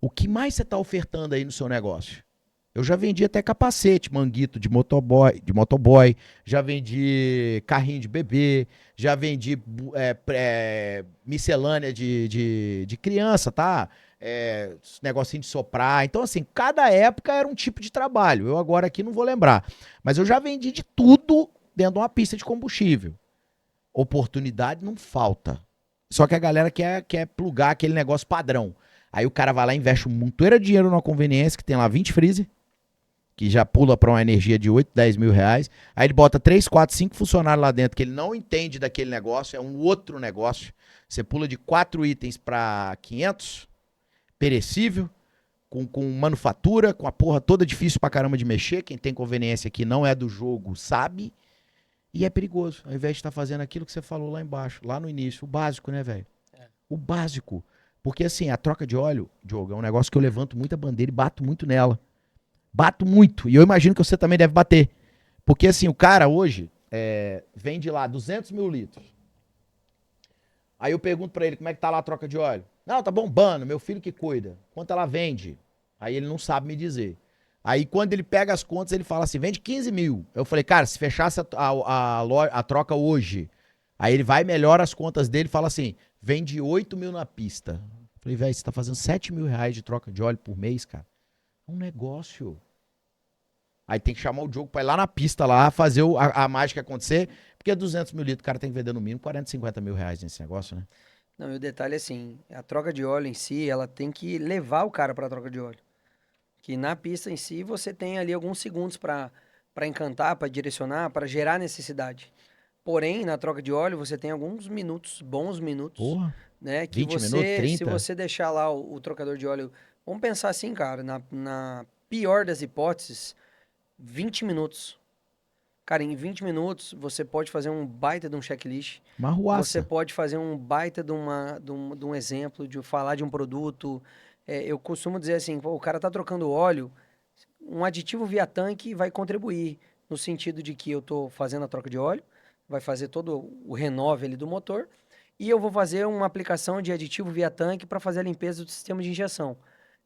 O que mais você está ofertando aí no seu negócio? Eu já vendi até capacete, manguito de motoboy, já vendi carrinho de bebê, já vendi miscelânea de criança, tá? Negocinho de soprar. Então, assim, cada época era um tipo de trabalho. Eu agora aqui não vou lembrar. Mas eu já vendi de tudo dentro de uma pista de combustível. Oportunidade não falta. Só que a galera quer plugar aquele negócio padrão. Aí o cara vai lá e investe um montoeira de dinheiro numa conveniência que tem lá 20 freezer, que já pula para uma energia de 8, 10 mil reais. Aí ele bota 3, 4, 5 funcionários lá dentro que ele não entende daquele negócio, é um outro negócio. Você pula de 4 itens para 500, perecível, com manufatura, com a porra toda difícil pra caramba de mexer. Quem tem conveniência aqui não é do jogo, sabe? E é perigoso, ao invés de estar fazendo aquilo que você falou lá embaixo, lá no início, o básico, né, velho? O básico. Porque assim, a troca de óleo, Diogo, é um negócio que eu levanto muita bandeira e bato muito nela. Bato muito. E eu imagino que você também deve bater. Porque assim, o cara hoje vende lá 200 mil litros. Aí eu pergunto pra ele como é que tá lá a troca de óleo. Não, tá bombando, meu filho que cuida. Quanto ela vende? Aí ele não sabe me dizer. Aí quando ele pega as contas, ele fala assim, vende 15 mil. Eu falei, cara, se fechasse a troca hoje, aí ele vai, melhora as contas dele e fala assim, vende 8 mil na pista. Eu falei, velho, você tá fazendo 7 mil reais de troca de óleo por mês, cara. É um negócio. Aí tem que chamar o Diogo pra ir lá na pista lá, fazer a mágica acontecer, porque 200 mil litros o cara tem que vender no mínimo 40, 50 mil reais nesse negócio, né?
não, e o detalhe é assim, a troca de óleo em si, ela tem que levar o cara para a troca de óleo. Que na pista em si você tem ali alguns segundos para encantar, para direcionar, para gerar necessidade. Porém, na troca de óleo você tem alguns minutos, bons minutos,
Porra,
né, que
20 minutos,
se
30.
você deixar lá o trocador de óleo, vamos pensar assim, cara, na pior das hipóteses, 20 minutos. Cara, em 20 minutos você pode fazer um baita de um checklist.
Uma
Você
arruaça.
pode fazer um baita de um exemplo, de falar de um produto. Eu costumo dizer assim, pô, o cara tá trocando óleo, um aditivo via tanque vai contribuir, no sentido de que eu tô fazendo a troca de óleo, vai fazer todo o renove ali do motor, e eu vou fazer uma aplicação de aditivo via tanque para fazer a limpeza do sistema de injeção.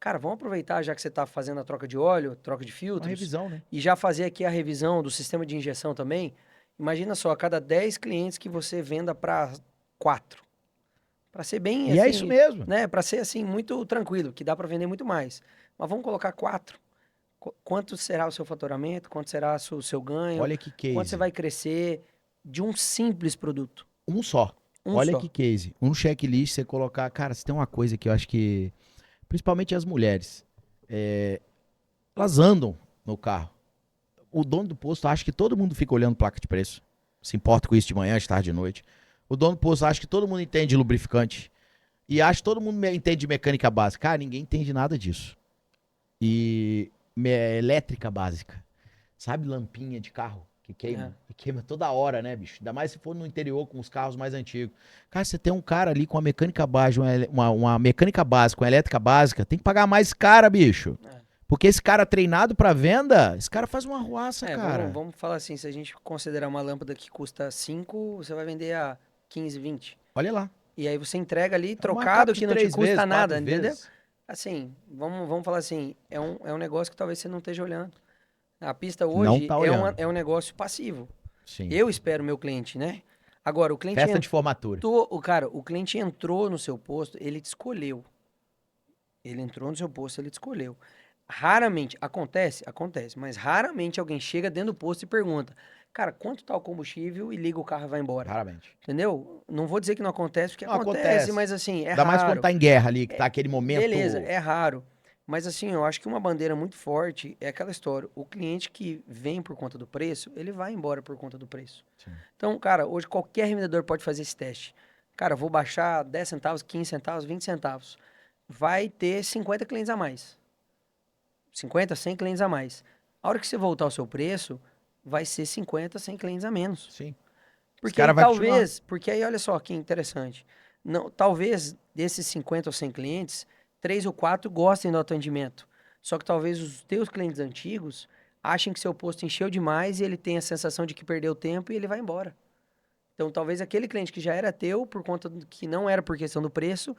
Cara, vamos aproveitar, já que você está fazendo a troca de óleo, troca de
Uma
filtros,
revisão, né?
e já fazer aqui a revisão do sistema de injeção também. Imagina só, a cada 10 clientes que você venda para 4. Para ser bem
E é isso
assim,
mesmo.
né? Para ser assim, muito tranquilo, que dá para vender muito mais. Mas vamos colocar 4. Quanto será o seu faturamento? Quanto será o seu ganho?
Olha que
Quanto você
case.
vai crescer de um simples produto?
Um só.
Um
Olha que
só.
case. Um checklist, você colocar. Cara, se tem uma coisa que eu acho que. Principalmente as mulheres. Elas andam no carro. O dono do posto acha que todo mundo fica olhando placa de preço. Se importa com isso de manhã, de tarde, de noite. O dono do posto acha que todo mundo entende de lubrificante. E acha que todo mundo entende de mecânica básica. Cara, ninguém entende nada disso. E elétrica básica. Sabe lampinha de carro que queima?
É.
E queima toda hora, né, bicho? Ainda mais se for no interior com os carros mais antigos. Cara, você tem um cara ali com a mecânica básica, uma mecânica básica, uma elétrica básica, tem que pagar mais cara, bicho.
É.
Porque esse cara treinado pra venda, esse cara faz uma arruaça, cara.
Vamos falar assim, se a gente considerar uma lâmpada que custa 5, você vai vender a 15, 20.
Olha lá.
E aí você entrega ali
É um
trocado
markup
que
de
não te
3
custa
vezes,
nada,
4
entendeu?
vezes.
Assim, vamos falar assim, é um negócio que talvez você não esteja olhando. A pista
Não
hoje
tá olhando.
é um negócio passivo.
Sim.
Eu espero o meu cliente, né? Agora, o cliente
Festa de formatura.
o cliente entrou no seu posto, ele te escolheu. Ele entrou no seu posto, ele te escolheu. Raramente, acontece, mas raramente alguém chega dentro do posto e pergunta, cara, quanto tá o combustível e liga o carro e vai embora.
Raramente.
Entendeu? Não vou dizer que não acontece, porque
Não
acontece,
acontece.
mas assim, é
Ainda mais quando
raro.
tá em guerra ali, que tá aquele momento.
Beleza, é raro. Mas assim, eu acho que uma bandeira muito forte é aquela história. O cliente que vem por conta do preço, ele vai embora por conta do preço.
Sim.
Então, cara, hoje qualquer revendedor pode fazer esse teste. Cara, vou baixar 10 centavos, 15 centavos, 20 centavos. Vai ter 50 clientes a mais. 50, 100 clientes a mais. A hora que você voltar ao seu preço, vai ser 50, 100 clientes a menos.
Sim. Esse
Porque
cara
aí
vai continuar.
talvez, porque aí olha só que interessante. Não, talvez desses 50 ou 100 clientes, 3 ou 4 gostem do atendimento. Só que talvez os teus clientes antigos achem que seu posto encheu demais e ele tem a sensação de que perdeu tempo e ele vai embora. Então talvez aquele cliente que já era teu, por conta que não era por questão do preço,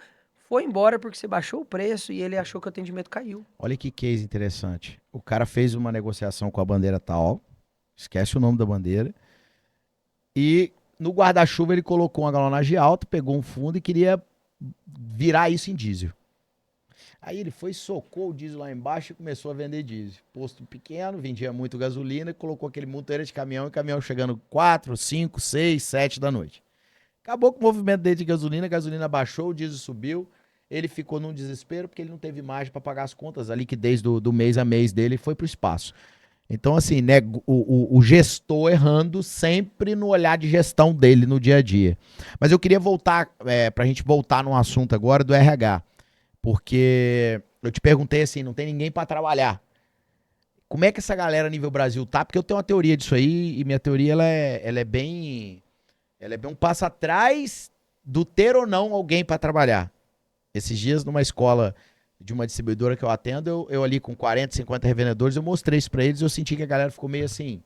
foi embora porque você baixou o preço e ele achou que o atendimento caiu.
Olha que case interessante. O cara fez uma negociação com a bandeira tal, esquece o nome da bandeira, e no guarda-chuva ele colocou uma galonagem alta, pegou um fundo e queria virar isso em diesel. Aí ele foi, socou o diesel lá embaixo e começou a vender diesel. Posto pequeno, vendia muito gasolina, colocou aquele monteiro de caminhão e caminhão chegando 4, 5, 6, 7 da noite. Acabou com o movimento dele de gasolina, a gasolina baixou, o diesel subiu, ele ficou num desespero porque ele não teve margem para pagar as contas, a liquidez do mês a mês dele foi pro espaço. Então, assim, né, o gestor errando sempre no olhar de gestão dele no dia a dia. Mas eu queria voltar, pra gente voltar num assunto agora do RH. Porque eu te perguntei assim, não tem ninguém para trabalhar. Como é que essa galera nível Brasil tá? Porque eu tenho uma teoria disso aí e minha teoria ela é bem um passo atrás do ter ou não alguém para trabalhar. Esses dias numa escola de uma distribuidora que eu atendo, eu ali com 40, 50 revendedores, eu mostrei isso para eles e eu senti que a galera ficou meio assim,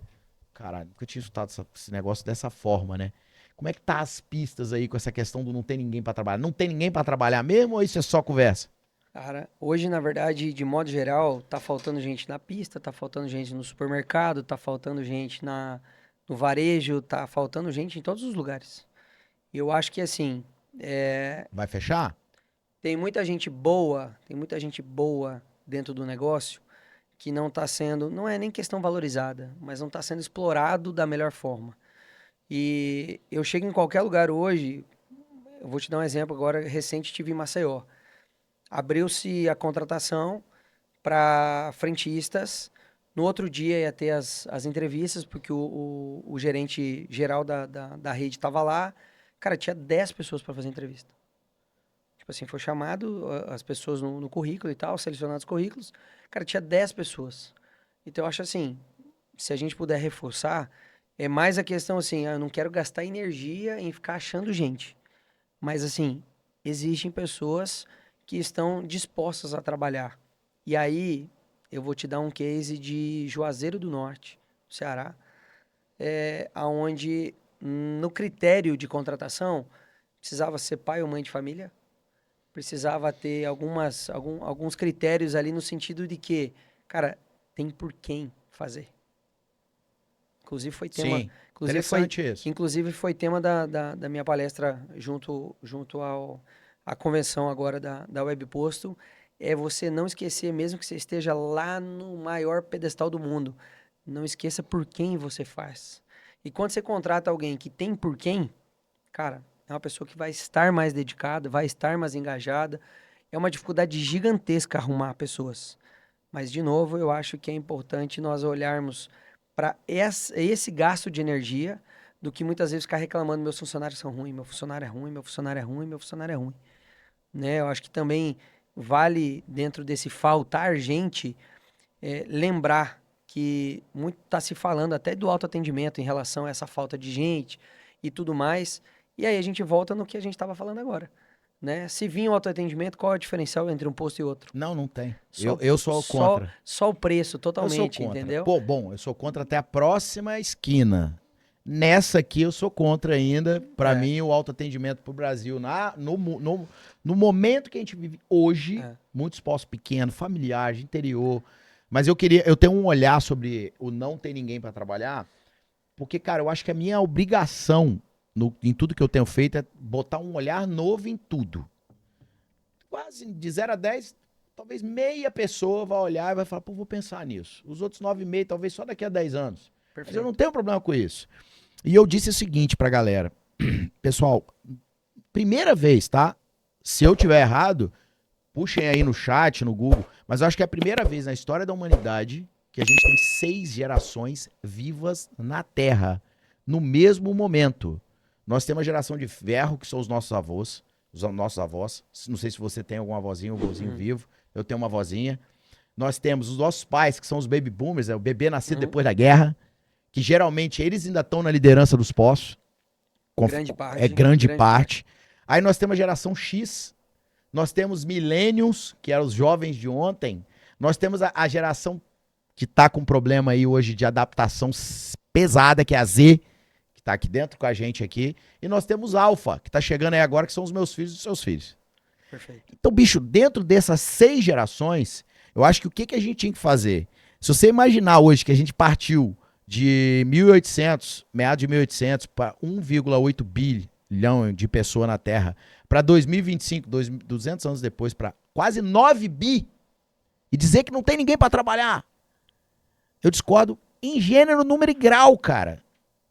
caralho, nunca tinha escutado esse negócio dessa forma, né? Como é que tá as pistas aí com essa questão do não ter ninguém para trabalhar? Não tem ninguém para trabalhar mesmo ou isso é só conversa?
Cara, hoje, na verdade, de modo geral, tá faltando gente na pista, tá faltando gente no supermercado, tá faltando gente no varejo, tá faltando gente em todos os lugares. E eu acho que, assim,
Vai fechar?
tem muita gente boa dentro do negócio que não tá sendo, não é nem questão valorizada, mas não tá sendo explorado da melhor forma. E eu chego em qualquer lugar hoje, eu vou te dar um exemplo agora, recente tive em Maceió. Abriu-se a contratação para frentistas. No outro dia ia ter as entrevistas, porque o gerente geral da rede estava lá. Cara, tinha 10 pessoas para fazer entrevista. Tipo assim, foi chamado as pessoas no currículo e tal, selecionados os currículos. Cara, tinha 10 pessoas. Então eu acho assim, se a gente puder reforçar, É mais a questão assim, eu não quero gastar energia em ficar achando gente. Mas assim, existem pessoas que estão dispostas a trabalhar. E aí, eu vou te dar um case de Juazeiro do Norte, Ceará, aonde no critério de contratação precisava ser pai ou mãe de família, precisava ter alguns critérios ali no sentido de que, cara, tem por quem fazer. Inclusive foi tema,
Sim, interessante isso.
inclusive foi tema da minha palestra junto à convenção agora da Webposto, é você não esquecer, mesmo que você esteja lá no maior pedestal do mundo, não esqueça por quem você faz. E quando você contrata alguém que tem por quem, cara, é uma pessoa que vai estar mais dedicada, vai estar mais engajada. É uma dificuldade gigantesca arrumar pessoas. Mas, de novo, eu acho que é importante nós olharmos para esse gasto de energia do que muitas vezes ficar reclamando: meus funcionários são ruins, meu funcionário é ruim, meu funcionário é ruim, meu funcionário é ruim. Né? Eu acho que também vale, dentro desse faltar gente, lembrar que muito está se falando até do autoatendimento em relação a essa falta de gente e tudo mais. E aí a gente volta no que a gente estava falando agora. Né? Se vir o autoatendimento, qual é o diferencial entre um posto e outro?
Não, não tem.
Só,
Eu sou contra.
só o preço,
Eu sou
totalmente,
contra.
entendeu?
Pô, bom, eu sou contra até a próxima esquina. Nessa aqui eu sou contra ainda. Pra
É,
mim, o autoatendimento pro Brasil, no momento que a gente vive hoje,
é.
muitos postos pequenos, familiares, de interior. Mas eu tenho um olhar sobre o não ter ninguém pra trabalhar, porque, cara, eu acho que a minha obrigação em tudo que eu tenho feito é botar um olhar novo em tudo. Quase de 0 a 10, talvez meia pessoa vai olhar e vai falar, pô, vou pensar nisso. Os outros 9,5, talvez só daqui a 10 anos. Mas eu não
Perfeito.
tenho problema com isso. E eu disse o seguinte pra galera, pessoal, primeira vez, tá? Se eu tiver errado, puxem aí no chat, no Google, mas eu acho que é a primeira vez na história da humanidade que a gente tem 6 gerações vivas na Terra, no mesmo momento. Nós temos a geração de ferro, que são os nossos avós, os nossos avós. Não sei se você tem alguma avózinha ou avôzinho vivo. Eu tenho uma avózinha. Nós temos os nossos pais, que são os baby boomers, o bebê nascido depois da guerra, que geralmente eles ainda estão na liderança dos postos.
Grande
É
parte.
grande
Grande parte.
parte. Aí nós temos a geração X, nós temos millennials, que eram os jovens de ontem. Nós temos a geração que está com problema aí hoje de adaptação pesada, que é a Z, que está aqui dentro com a gente aqui. E nós temos Alpha, que está chegando aí agora, que são os meus filhos e os seus filhos.
Perfeito.
Então, bicho, dentro dessas 6 gerações, eu acho que o que a gente tinha que fazer? Se você imaginar hoje que a gente partiu de 1800, meados de 1800, para 1,8 bilhão de pessoas na Terra, para 2025, 200 anos depois, para quase 9 bi, e dizer que não tem ninguém para trabalhar, eu discordo em gênero, número e grau, cara.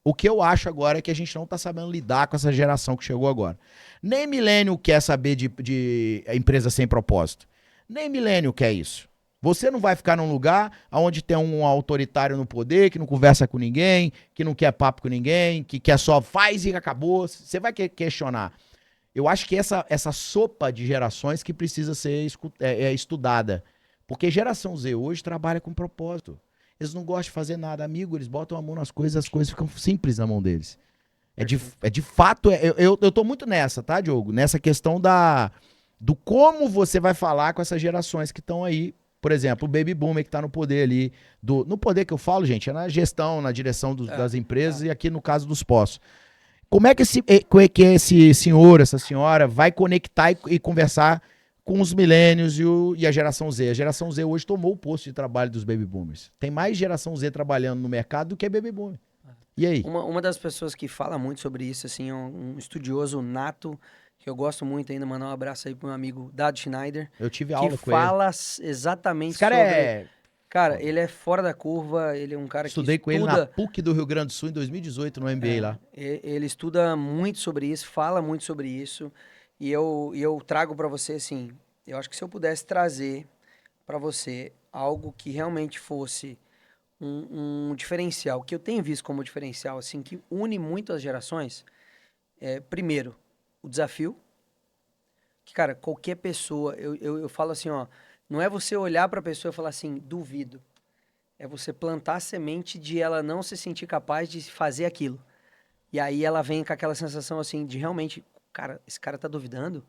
O que eu acho agora é que a gente não tá sabendo lidar com essa geração que chegou agora. Nem milênio quer saber de empresa sem propósito. Nem milênio quer isso. Você não vai ficar num lugar onde tem um autoritário no poder, que não conversa com ninguém, que não quer papo com ninguém, que quer só faz e acabou. Você vai questionar. Eu acho que essa sopa de gerações que precisa ser estudada. Porque geração Z hoje trabalha com propósito. Eles não gostam de fazer nada, amigo, eles botam a mão nas coisas, as coisas ficam simples na mão deles. De fato, eu tô muito nessa, tá, Diogo? Nessa questão do como você vai falar com essas gerações que estão aí. Por exemplo, o Baby Boomer que tá no poder ali. No poder que eu falo, gente, é na gestão, na direção das empresas e aqui no caso dos postos. Como é que esse senhor, essa senhora vai conectar e conversar com os milênios e a geração Z? A geração Z hoje tomou o posto de trabalho dos baby boomers. Tem mais geração Z trabalhando no mercado do que baby boomer. E aí?
Uma das pessoas que fala muito sobre isso, assim, é um estudioso nato, que eu gosto muito ainda, mandar um abraço aí pro meu amigo Dado Schneider,
Eu tive
que
aula com ele.
fala
Esse
exatamente
cara
sobre...
é...
Cara, ele é fora da curva, ele é um cara que
Estudei com ele na
estuda...
PUC do Rio Grande do Sul em 2018, no MBA lá.
Ele estuda muito sobre isso, fala muito sobre isso, e eu trago para você, assim, eu acho que se eu pudesse trazer para você algo que realmente fosse um diferencial, que eu tenho visto como diferencial, assim, que une muito as gerações, primeiro, o desafio, que, cara, qualquer pessoa, eu falo assim, ó, não é você olhar para a pessoa e falar assim, duvido. É você plantar a semente de ela não se sentir capaz de fazer aquilo. E aí ela vem com aquela sensação assim de realmente, cara, esse cara tá duvidando.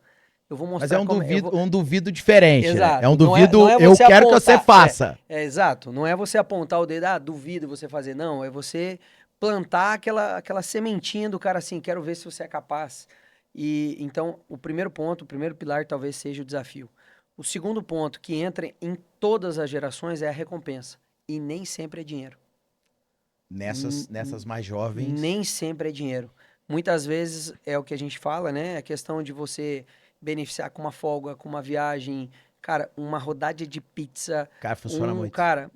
Eu vou
Mas é
mostrar como eu vou.
um duvido diferente, né? É um
Exato. Não
duvido,
é
eu
você
quero que você faça.
exato. Não é você apontar o dedo, duvido você fazer. Não, é você plantar aquela sementinha do cara assim, quero ver se você é capaz. E então, o primeiro ponto, o primeiro pilar talvez seja o desafio. O segundo ponto que entra em todas as gerações é a recompensa. E nem sempre é dinheiro.
Nessas mais jovens.
Nem sempre é dinheiro. Muitas vezes é o que a gente fala, né? A questão de você beneficiar com uma folga, com uma viagem, cara, uma rodada de pizza,
Cara, funciona muito.
cara,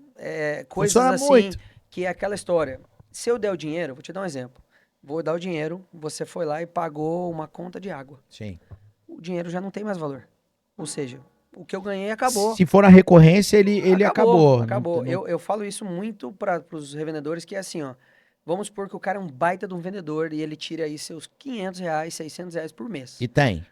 coisas
Funciona
assim
muito.
que é aquela história. Se eu der o dinheiro, vou te dar um exemplo. Vou dar o dinheiro, você foi lá e pagou uma conta de água.
Sim.
O dinheiro já não tem mais valor. Ou seja, o que eu ganhei acabou.
Se for na recorrência, ele acabou.
Acabou.
Não-
Eu falo isso muito para os revendedores, que é assim, ó. Vamos supor que o cara é um baita de um vendedor e ele tira aí seus R$ 500, R$ 600 por mês.
E tem.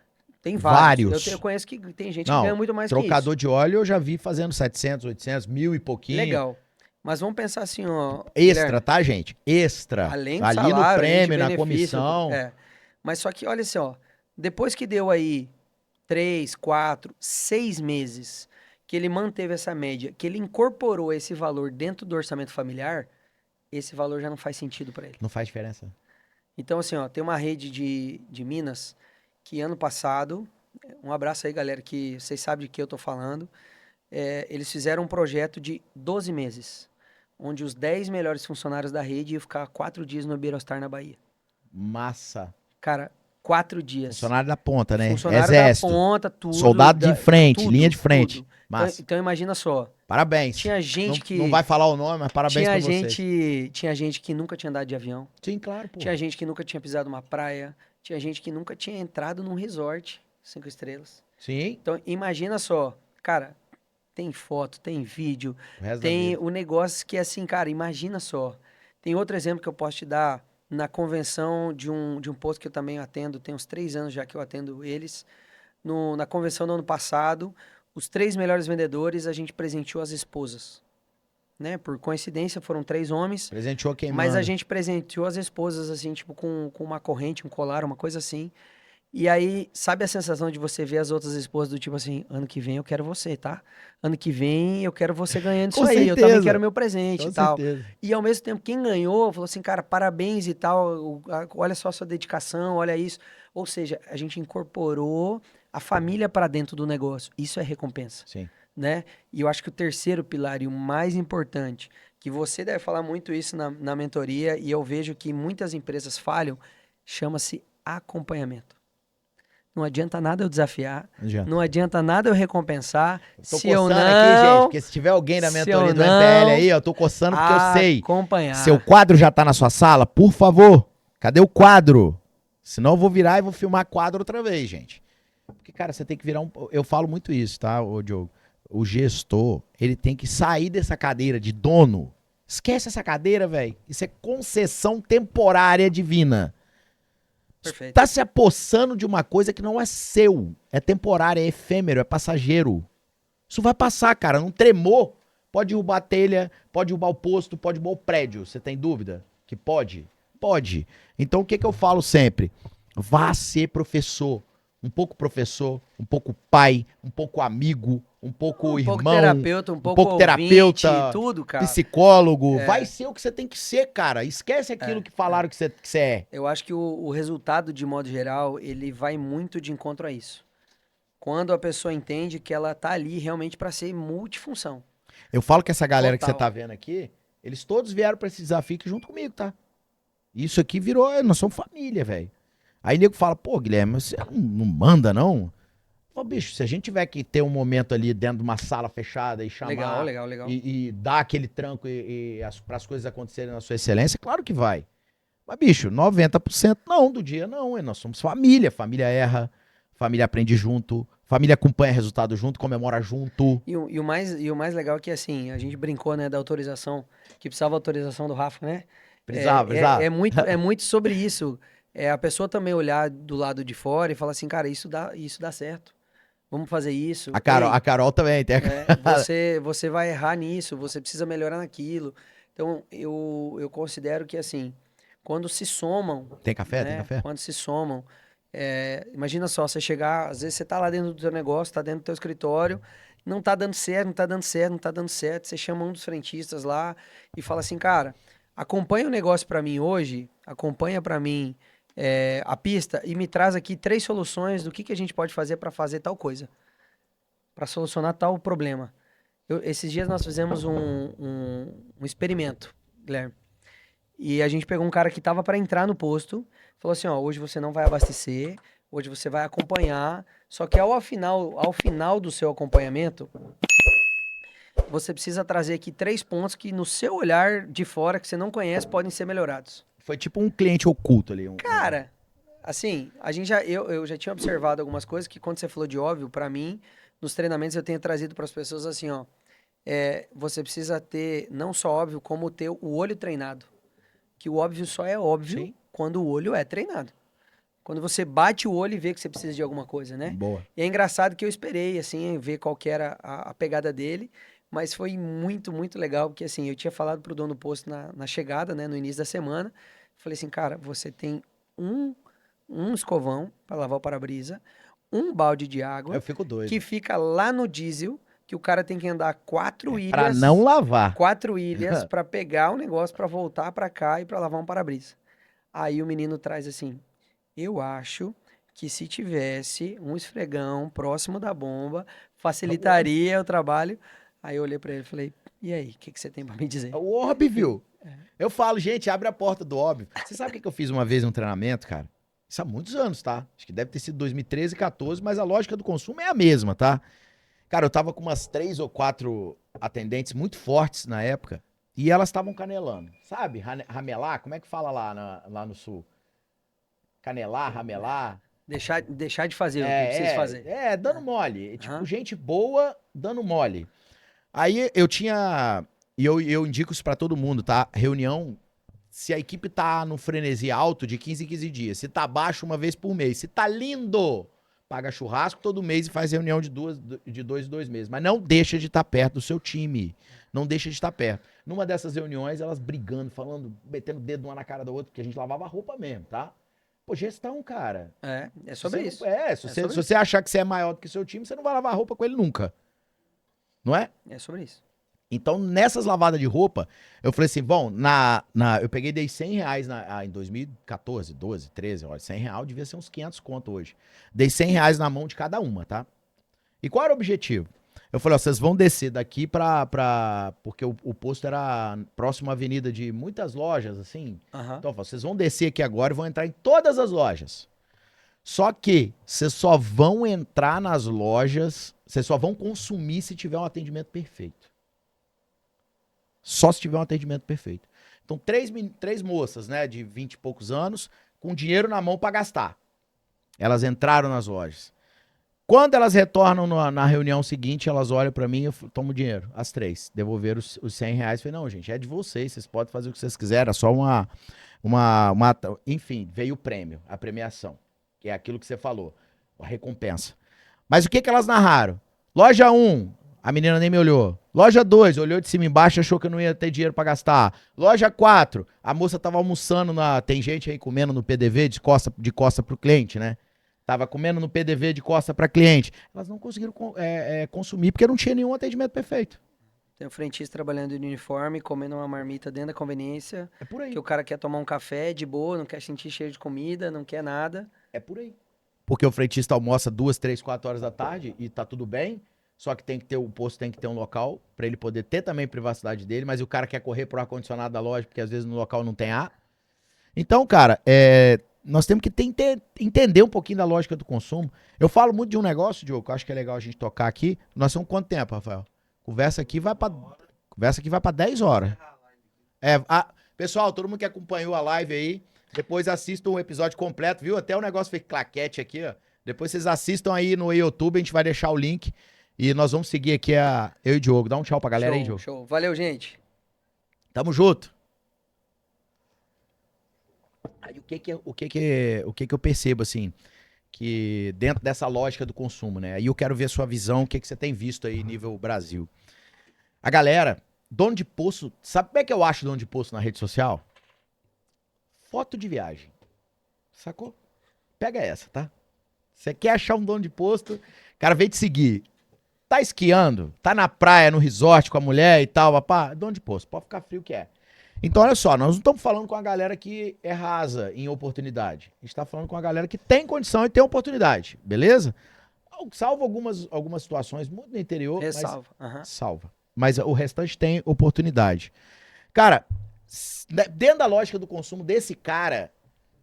Tem vários.
Vários.
Eu conheço que tem gente que
Não,
ganha muito mais que isso.
trocador de óleo eu já vi fazendo 700, 800, 1000 e pouquinho.
Legal. Mas vamos pensar assim, ó.
Extra,
Guilherme,
tá, gente? Extra.
além do
Ali
salário,
no
além de
prêmio, na
benefício,
comissão.
Mas só que, olha assim, ó. Depois que deu aí 3, 4, 6 meses que ele manteve essa média, que ele incorporou esse valor dentro do orçamento familiar, esse valor já não faz sentido para ele.
Não faz diferença.
Então, assim, ó, tem uma rede de Minas que ano passado, um abraço aí, galera, que vocês sabem de que eu tô falando, eles fizeram um projeto de 12 meses, onde os 10 melhores funcionários da rede iam ficar 4 dias no Iberostar, na Bahia.
Massa.
Cara, 4 dias.
Funcionário da ponta, né?
Funcionário
Exército.
da ponta, tudo.
Soldado de frente, linha de frente.
Tudo.
Massa.
Então imagina só,
Parabéns.
tinha gente
não,
que...
não vai falar o nome, mas parabéns pra vocês.
Tinha gente que nunca tinha andado de avião.
Sim, claro, pô.
Tinha gente que nunca tinha pisado numa praia. Tinha gente que nunca tinha entrado num resort 5 estrelas.
Sim.
Então, imagina só, cara, tem foto, tem vídeo,
O resto da
tem
vida.
o negócio que é assim, cara, imagina só. Tem outro exemplo que eu posso te dar na convenção de um posto que eu também atendo, tem uns 3 anos já que eu atendo eles. Na convenção do ano passado, os 3 melhores vendedores, a gente presenteou as esposas. Né? Por coincidência, foram 3 homens.
Presenteou quem
Mas a
manda.
gente presenteou as esposas, assim, tipo, com uma corrente, um colar, uma coisa assim. E aí, sabe a sensação de você ver as outras esposas do tipo assim, ano que vem eu quero você, tá? Ano que vem eu quero você ganhando isso
Com
aí, eu também
certeza.
quero meu presente
Com
e tal.
certeza.
E ao mesmo tempo, quem ganhou falou assim, cara, parabéns e tal, olha só a sua dedicação, olha isso. Ou seja, a gente incorporou a família para dentro do negócio. Isso é recompensa,
Sim.
né? E eu acho que o terceiro pilar e o mais importante, que você deve falar muito isso na mentoria, e eu vejo que muitas empresas falham, chama-se acompanhamento. Não adianta nada eu desafiar, não adianta nada eu recompensar,
Tô
se eu
coçando
não...
aqui, gente, porque se tiver alguém da
se
mentoria
eu
do
não
MPL aí, eu tô coçando porque eu sei.
acompanhar.
Seu quadro já tá na sua sala? Por favor, cadê o quadro? Senão eu vou virar e vou filmar quadro outra vez, gente. Porque, cara, você tem que virar um... Eu falo muito isso, tá, ô Diogo? O gestor, ele tem que sair dessa cadeira de dono. Esquece essa cadeira, velho. Isso é concessão temporária divina.
Perfeito.
Tá se apossando de uma coisa que não é seu. É temporário, é efêmero, é passageiro. Isso vai passar, cara. Não tremor. Pode derrubar a telha, pode derrubar o posto, pode derrubar o prédio. Você tem dúvida? Que pode? Pode. Então o que eu falo sempre? Vá ser professor. Um pouco pai, um pouco amigo, um pouco irmão.
Um pouco terapeuta, um pouco ouvinte,
terapeuta,
tudo, cara.
psicólogo. Vai ser o que você tem que ser, cara. Esquece aquilo que falaram que você é.
Eu acho que o resultado, de modo geral, ele vai muito de encontro a isso. Quando a pessoa entende que ela tá ali realmente para ser multifunção.
Eu falo que essa galera que
Total.
você tá vendo aqui, eles todos vieram pra esse desafio aqui junto comigo, tá? Isso aqui virou, nós somos família, velho. Aí o nego fala, pô, Guilherme, você não manda, não? Pô, bicho, se a gente tiver que ter um momento ali dentro de uma sala fechada e chamar...
Legal.
E dar aquele tranco para as coisas acontecerem na sua excelência, claro que vai. Mas, bicho, 90% não, do dia não. Nós somos família. Família erra, família aprende junto, família acompanha resultado junto, comemora junto.
E o mais legal é que, assim, a gente brincou, né, da autorização, que precisava autorização do Rafa, né?
Precisava.
É muito sobre isso. É a pessoa também olhar do lado de fora e falar assim, cara, isso dá certo. vamos fazer isso.
A Carol também tem.
Você vai errar nisso, você precisa melhorar naquilo. Então, eu considero que, assim, quando se somam,
Tem café? Tem
né?
café?
Quando se somam, imagina só, você chegar, às vezes você tá lá dentro do teu negócio, tá dentro do teu escritório, não tá dando certo, não tá dando certo, não tá dando certo. Você chama um dos frentistas lá e fala assim, cara, acompanha o negócio pra mim hoje, acompanha pra mim a pista e me traz aqui 3 soluções do que a gente pode fazer pra fazer tal coisa, pra solucionar tal problema. Esses dias nós fizemos um experimento, Guilherme. E a gente pegou um cara que tava para entrar no posto, falou assim, ó, hoje você não vai abastecer, hoje você vai acompanhar, só que ao final do seu acompanhamento, você precisa trazer aqui 3 pontos que no seu olhar de fora, que você não conhece, podem ser melhorados.
Foi tipo um cliente oculto ali.
Cara, assim, eu já tinha observado algumas coisas que quando você falou de óbvio, para mim, nos treinamentos eu tenho trazido para as pessoas assim, ó, você precisa ter não só óbvio, como ter o olho treinado. Que o óbvio só é óbvio
Sim.
quando o olho é treinado. Quando você bate o olho e vê que você precisa de alguma coisa, né?
Boa.
E é engraçado que eu esperei, assim, ver qual que era a pegada dele, mas foi muito, muito legal, porque, assim, eu tinha falado pro dono do posto na chegada, né, no início da semana, falei assim, cara, você tem um, um escovão para lavar o para-brisa, um balde de
Eu
água,
fico doido.
que fica lá no diesel, que o cara tem que andar 4
Pra
ilhas,
não lavar.
4 ilhas para pegar o negócio, para voltar para cá e para lavar um para-brisa. Aí o menino traz assim: eu acho que se tivesse um esfregão próximo da bomba, facilitaria o trabalho. Aí eu olhei para ele e falei: e aí, o que você tem para me dizer?
O óbvio. Eu falo, gente, abre a porta do óbvio. Você sabe o que eu fiz uma vez em um treinamento, cara? Isso há muitos anos, tá? Acho que deve ter sido 2013, 14, mas a lógica do consumo é a mesma, tá? Cara, eu tava com umas 3 ou 4 atendentes muito fortes na época e elas estavam canelando. Sabe? Ramelar? Como é que fala lá no sul? Canelar, ramelar?
Deixar de fazer o que precisa fazer.
Dando mole. Tipo,
Aham.
gente boa dando mole. Aí eu tinha. E eu indico isso pra todo mundo, tá? Reunião. Se a equipe tá no frenesi alto de 15 em 15 dias. Se tá baixo, uma vez por mês. Se tá lindo, paga churrasco todo mês e faz reunião de 2 em 2 meses. Mas não deixa de estar perto do seu time. Não deixa de estar perto. Numa dessas reuniões, elas brigando, falando, metendo o dedo uma na cara da outra, porque a gente lavava roupa mesmo, tá? Pô, gestão, cara.
É sobre isso.
Se você achar que você é maior do que o seu time, você não vai lavar roupa com ele nunca. Não é?
É sobre isso.
Então, nessas lavadas de roupa, eu falei assim, bom, eu peguei e dei R$100 em 2014, 12, 13, olha, R$100 devia ser uns 500 conto hoje. Dei R$100 na mão de cada uma, tá? E qual era o objetivo? Eu falei, ó, vocês vão descer daqui porque o posto era próximo à avenida de muitas lojas, assim.
Aham.
Então, eu falei, vocês vão descer aqui agora e vão entrar em todas as lojas. Só que vocês só vão entrar nas lojas, vocês só vão consumir se tiver um atendimento perfeito. Só se tiver um atendimento perfeito. Então, três moças, né, de 20 e poucos anos, com dinheiro na mão para gastar. Elas entraram nas lojas. Quando elas retornam na reunião seguinte, elas olham para mim e eu tomo dinheiro. As 3. Devolveram os R$100. Falei, não, gente, é de vocês. Vocês podem fazer o que vocês quiserem. É só Enfim, veio o prêmio, a premiação. Que é aquilo que você falou. A recompensa. Mas o que elas narraram? Loja 1, a menina nem me olhou. Loja 2, olhou de cima e embaixo, achou que eu não ia ter dinheiro pra gastar. Loja 4, a moça tava almoçando Tem gente aí comendo no PDV de costa pro cliente, né? Tava comendo no PDV de costa pra cliente. Elas não conseguiram consumir porque não tinha nenhum atendimento perfeito.
Tem o frentista trabalhando de uniforme, comendo uma marmita dentro da conveniência,
É por aí.
que o cara quer tomar um café de boa, não quer sentir cheiro de comida, não quer nada.
É por aí. Porque o frentista almoça 2, 3, 4 horas da tarde e tá tudo bem. Só que o posto tem que ter um local pra ele poder ter também privacidade dele, mas o cara quer correr pro ar-condicionado da loja, porque às vezes no local não tem ar. Então, cara, nós temos que entender um pouquinho da lógica do consumo. Eu falo muito de um negócio, Diogo, que eu acho que é legal a gente tocar aqui. Nós temos quanto tempo, Rafael? Conversa aqui vai pra 10 horas. Pessoal, todo mundo que acompanhou a live aí, depois assistam o episódio completo, viu? Até o negócio fez claquete aqui, ó. Depois vocês assistam aí no YouTube, a gente vai deixar o link. E nós vamos seguir aqui eu e o Diogo. Dá um tchau pra galera aí, Diogo.
Show. Valeu, gente.
Tamo junto. Aí o que que eu percebo, assim, que dentro dessa lógica do consumo, né? Aí eu quero ver a sua visão, o que, que você tem visto aí nível Brasil. A galera, dono de posto, sabe como é que eu acho dono de posto na rede social? Foto de viagem. Sacou? Pega essa, tá? Você quer achar um dono de posto, o cara veio te seguir. Tá esquiando, tá na praia, no resort com a mulher e tal, papá, dono de posto, pode ficar frio que é. Então, olha só, nós não estamos falando com a galera que é rasa em oportunidade. A gente está falando com a galera que tem condição e tem oportunidade, beleza? Salvo algumas situações muito no interior,
Ressalva.
mas salva. Mas o restante tem oportunidade. Cara, dentro da lógica do consumo desse cara,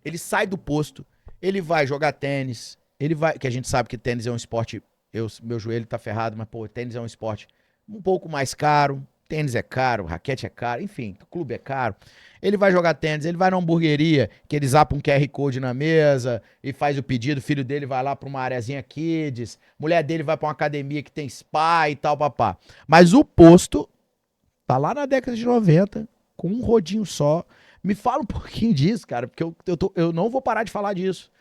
ele sai do posto, ele vai jogar tênis, ele vai, que a gente sabe que tênis é um esporte, meu joelho tá ferrado, mas pô, tênis é um esporte um pouco mais caro, tênis é caro, raquete é caro, enfim, o clube é caro. Ele vai jogar tênis, ele vai na hamburgueria, que eles zapam um QR Code na mesa e faz o pedido, o filho dele vai lá pra uma areazinha kids, mulher dele vai pra uma academia que tem spa e tal, papá. Mas o posto tá lá na década de 90, com um rodinho só. Me fala um pouquinho disso, cara, porque eu não vou parar de falar disso.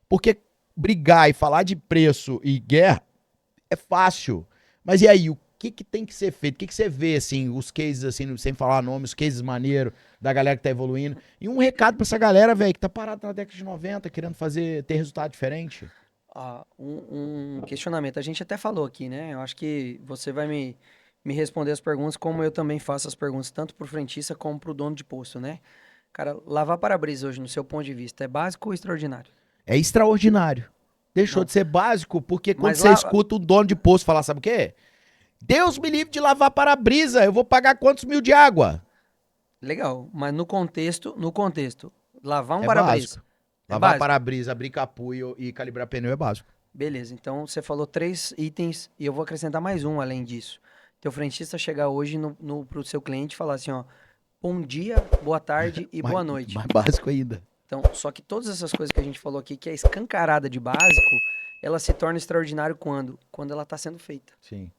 Porque brigar e falar de preço e guerra é fácil. Mas e aí, o que tem que ser feito? O que você vê, assim, os cases, assim, sem falar nomes, os cases maneiros da galera que tá evoluindo? E um recado pra essa galera, velho, que tá parada na década de 90, querendo ter resultado diferente.
Um questionamento. A gente até falou aqui, né? Eu acho que você vai me responder as perguntas, como eu também faço as perguntas, tanto pro frentista como pro dono de posto, né? Cara, lavar para-brisa hoje, no seu ponto de vista, é básico ou extraordinário?
É extraordinário. Deixou
Não.
de ser básico, porque quando
Mas
você
lá,
escuta o dono de posto falar, sabe o quê? Deus me livre de lavar para-brisa, eu vou pagar quantos mil de água?
legal, mas no contexto, lavar um
É
para-brisa
básico.
é
Lavar
básico.
para-brisa, abrir capô e calibrar pneu é básico.
Beleza, então você falou 3 itens e eu vou acrescentar mais um além disso. Teu frentista chegar hoje pro seu cliente e falar assim, ó, bom dia, boa tarde e boa noite.
Mais básico ainda.
Então, só que todas essas coisas que a gente falou aqui, que é escancarada de básico, ela se torna extraordinário quando? Quando ela está sendo feita.
Sim.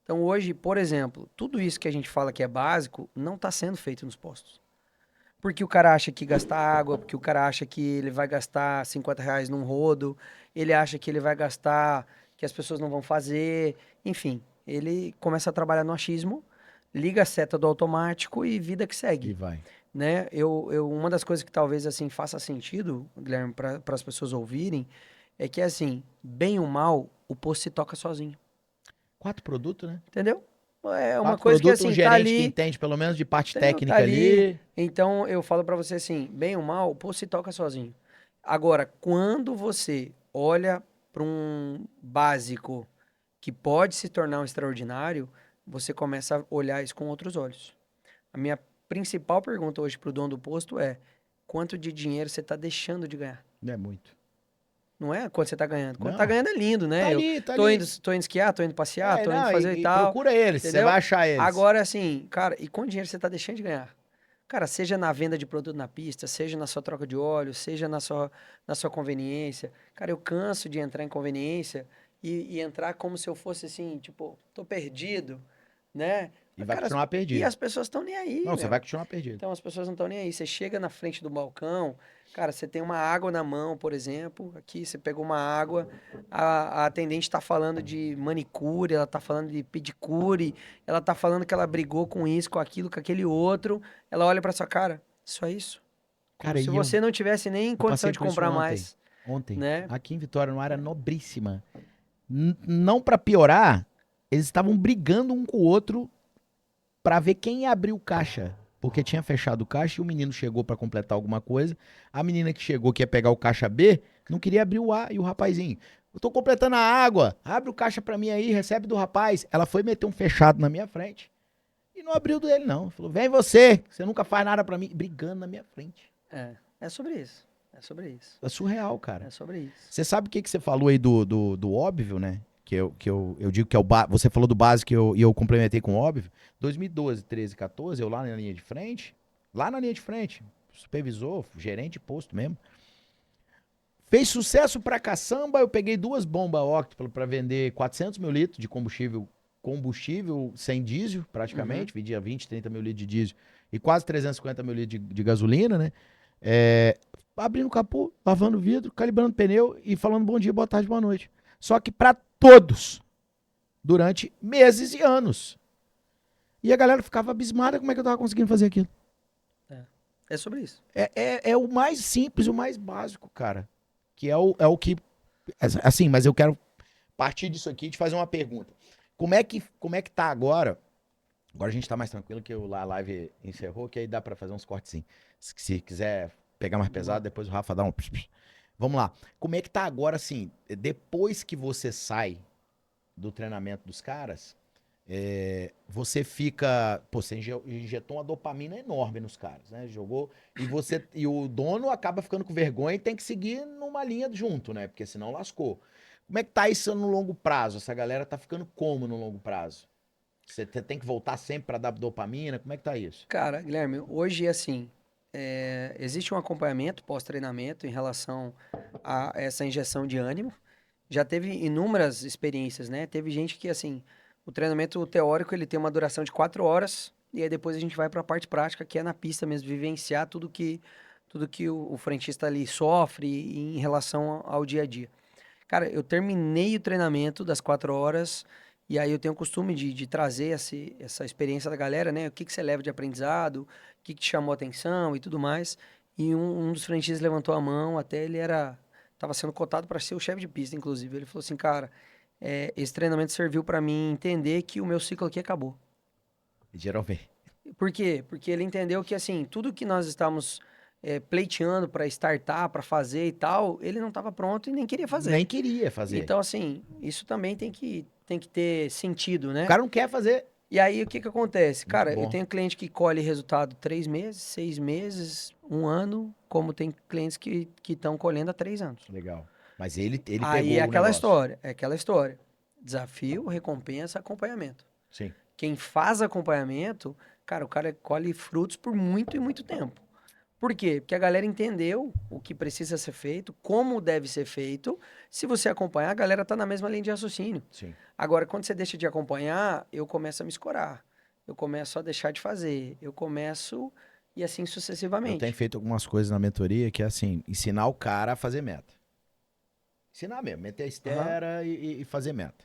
Então, hoje, por exemplo, tudo isso que a gente fala que é básico, não está sendo feito nos postos. Porque o cara acha que gastar água, porque o cara acha que ele vai gastar R$ 50 num rodo, ele acha que ele vai gastar, que as pessoas não vão fazer, enfim, ele começa a trabalhar no achismo, liga a seta do automático e vida que
E
segue,
vai.
né? Uma das coisas que talvez assim faça sentido, Guilherme, para as pessoas ouvirem, é que assim, bem ou mal, o posto se toca sozinho,
4 produtos, né?
entendeu? É uma
4
coisa que
produtos, um
assim, tá
gerente que
ali,
entende pelo menos de parte
entendeu? Tá
técnica
ali.
ali.
Então eu falo pra você assim, bem ou mal, o posto se toca sozinho. Agora, quando você olha para um básico que pode se tornar um extraordinário, você começa a olhar isso com outros olhos. A minha principal pergunta hoje pro dono do posto é: quanto de dinheiro você está deixando de ganhar?
Não é muito.
Não é quanto você está ganhando. Quando tá
Não.
ganhando é lindo,
Tá
né? Eu
ali, tá
tô
ali.
indo, tô indo esquiar, tô indo passear, tô indo
Não,
fazer e
e
tal.
procura eles, você
Entendeu?
vai achar eles.
Agora, assim, cara, e quanto dinheiro você tá deixando de ganhar? Cara, seja na venda de produto na pista, seja na sua troca de óleo, seja na sua conveniência. Cara, eu canso de entrar em conveniência e entrar como se eu fosse assim, tipo, tô perdido, né?
E vai
Cara,
continuar
e
perdido.
as pessoas estão nem aí,
Não, você
meu.
vai continuar perdido.
Então as pessoas não estão nem aí. Você chega na frente do balcão, cara, você tem uma água na mão, por exemplo. Aqui você pegou uma água, a atendente está falando de manicure, ela está falando de pedicure, ela está falando que ela brigou com isso, com aquilo, com aquele outro. Ela olha para sua cara, só isso. Como
Cara,
se
e eu
você não tivesse nem condição
passei
de
por isso
comprar
ontem.
mais,
Ontem,
né?
aqui em Vitória, numa área nobríssima. Não pra piorar, eles estavam brigando um com o outro pra ver quem ia abrir o caixa. Porque tinha fechado o caixa e o menino chegou pra completar alguma coisa. A menina que chegou, que ia pegar o caixa B, não queria abrir o A. E o rapazinho, eu tô completando a água, abre o caixa pra mim aí, recebe do rapaz. Ela foi meter um fechado na minha frente e não abriu dele, não. Falou, vem você nunca faz nada pra mim. Brigando na minha frente.
É sobre isso. É sobre isso.
É surreal, cara.
É sobre isso.
Você sabe o que você falou aí do óbvio, né? Que eu digo que é você falou do básico e eu complementei com o óbvio. 2012, 13, 14, eu lá na linha de frente, supervisor, gerente de posto mesmo. Fez sucesso pra caçamba, eu peguei 2 bombas Octopus pra vender 400 mil litros de combustível sem diesel, praticamente. Vendia 20, 30 mil litros de diesel e quase 350 mil litros de gasolina, né? Abrindo o capô, lavando o vidro, calibrando o pneu e falando bom dia, boa tarde, boa noite. Só que pra todos, durante meses e anos. E a galera ficava abismada como é que eu tava conseguindo fazer aquilo.
É sobre isso.
É o mais simples, o mais básico, cara. Que é o que... Assim, mas eu quero partir disso aqui e te fazer uma pergunta. Como é que tá agora? Agora a gente tá mais tranquilo que a live encerrou, que aí dá pra fazer uns cortes sim. Se quiser pegar mais pesado, depois o Rafa dá um... Vamos lá. Como é que tá agora, assim, depois que você sai do treinamento dos caras, você fica... Pô, você injetou uma dopamina enorme nos caras, né? Jogou... E o dono acaba ficando com vergonha e tem que seguir numa linha junto, né? Porque senão lascou. Como é que tá isso no longo prazo? Essa galera tá ficando como no longo prazo? Você tem que voltar sempre pra dar dopamina? Como é que tá isso?
Cara, Guilherme, hoje, assim, existe um acompanhamento pós-treinamento em relação a essa injeção de ânimo. Já teve inúmeras experiências, né? Teve gente que, assim, o treinamento teórico, ele tem uma duração de 4 horas, e aí depois a gente vai para a parte prática, que é na pista mesmo, vivenciar tudo que o frentista ali sofre em relação ao dia a dia. Cara, eu terminei o treinamento das 4 horas, e aí eu tenho o costume de trazer essa experiência da galera, né? O que você leva de aprendizado, o que te chamou a atenção e tudo mais. E um dos frentistas levantou a mão, até ele tava sendo cotado para ser o chefe de pista, inclusive. Ele falou assim, cara, esse treinamento serviu para mim entender que o meu ciclo aqui acabou.
Geralmente.
Por quê? Porque ele entendeu que, assim, tudo que nós estávamos pleiteando para startar, para fazer e tal, ele não estava pronto e nem queria fazer.
Nem queria fazer.
Então, assim, isso também tem que ter sentido,
O
né?
cara não quer fazer.
E aí, o que que acontece?
Muito
Cara, eu
bom.
tenho cliente que colhe resultado 3 meses, 6 meses, 1 ano, como tem clientes que estão colhendo há 3 anos.
Legal. Mas ele
Aí
pegou o negócio.
é aquela história. Desafio, recompensa, acompanhamento.
Sim.
Quem faz acompanhamento, cara, o cara colhe frutos por muito e muito tempo. Por quê? Porque a galera entendeu o que precisa ser feito, como deve ser feito. Se você acompanhar, a galera tá na mesma linha de raciocínio.
Sim.
Agora, quando você deixa de acompanhar, eu começo a me escorar. Eu começo a deixar de fazer. Eu começo e assim
Eu tenho
sucessivamente.
feito algumas coisas na mentoria que é assim, ensinar o cara a fazer meta. Ensinar mesmo, meter a
Aham.
esteira e fazer meta.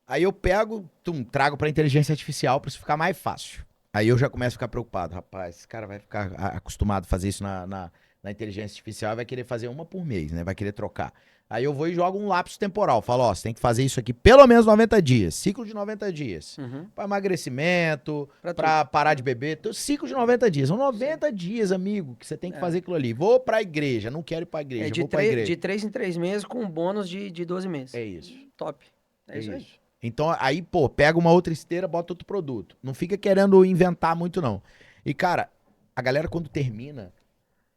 Aí eu pego, trago pra inteligência artificial pra isso ficar mais fácil. Aí eu já começo a ficar preocupado. Rapaz, esse cara vai ficar acostumado a fazer isso na inteligência artificial e vai querer fazer uma por mês, né? Vai querer trocar. Aí eu vou e jogo um lapso temporal. Falo, ó, você tem que fazer isso aqui pelo menos 90 dias. Ciclo de 90 dias.
Uhum.
Pra emagrecimento,
Pra tudo.
pra parar de beber. Ciclo de 90 dias. São 90 dias, amigo, que você tem que
É.
fazer aquilo ali. Vou pra igreja. Não quero ir pra
É
igreja.
de,
Vou pra igreja.
de 3 em 3 meses com um bônus de 12 meses.
É isso.
Top. É
É
isso aí.
isso. Então, aí, pô, pega uma outra esteira, bota outro produto. Não fica querendo inventar muito, não. E, cara, a galera, quando termina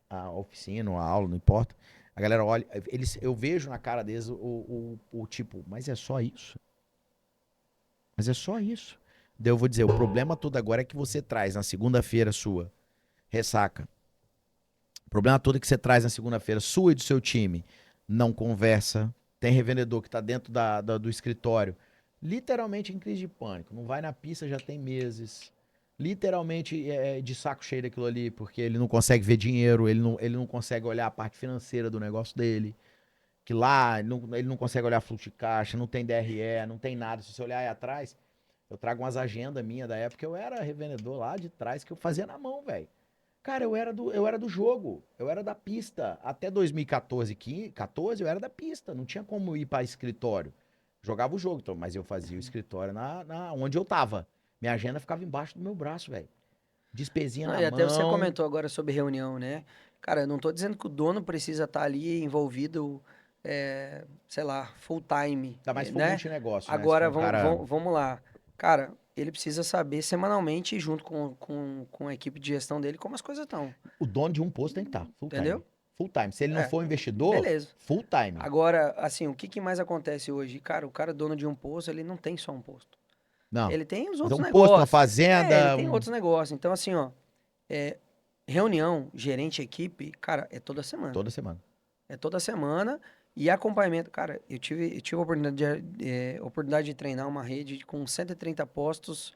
a oficina, ou a aula, não importa, a galera olha, eu vejo na cara deles o tipo, mas é só isso? Mas é só isso? Daí eu vou dizer, o problema todo agora é que você traz na segunda-feira sua ressaca. O problema todo é que você traz na segunda-feira sua e do seu time não conversa. Tem revendedor que tá dentro do escritório, literalmente em crise de pânico. Não vai na pista já tem meses. Literalmente de saco cheio daquilo ali, porque ele não consegue ver dinheiro, ele não consegue olhar a parte financeira do negócio dele. Que lá ele não consegue olhar fluxo de caixa, não tem DRE, não tem nada. Se você olhar aí atrás, eu trago umas agendas minhas da época, eu era revendedor lá de trás, que eu fazia na mão, velho. Cara, eu era do jogo, eu era da pista. Até 2014, 14, eu era da pista. Não tinha como ir para escritório. Jogava o jogo, então, mas eu fazia o escritório onde eu tava. Minha agenda ficava embaixo do meu braço, velho. Despesinha
Não,
na
e até você
mão.
comentou agora sobre reunião, né? Cara, eu não tô dizendo que o dono precisa estar ali envolvido, sei lá, full time,
Ainda mais se for
né?
multinegócio, né? Se for
Agora,
um cara.
vamos lá. Cara, ele precisa saber semanalmente, junto com a equipe de gestão dele, como as coisas estão,
O dono de um posto tem que estar, full time.
entendeu?
Full time. Se ele não
É,
for investidor,
beleza.
full time.
Agora, assim, o que que mais acontece hoje? Cara, o cara dono de um posto, ele não tem só um posto.
Não.
Ele tem os
Mas é
outros
um posto, uma
negócios. Ele
fazenda.
tem outros negócios. Então, assim, ó, é, reunião, gerente, equipe, cara, é toda semana.
Toda semana.
É toda semana. E acompanhamento. Cara, eu tive a oportunidade de treinar uma rede com 130 postos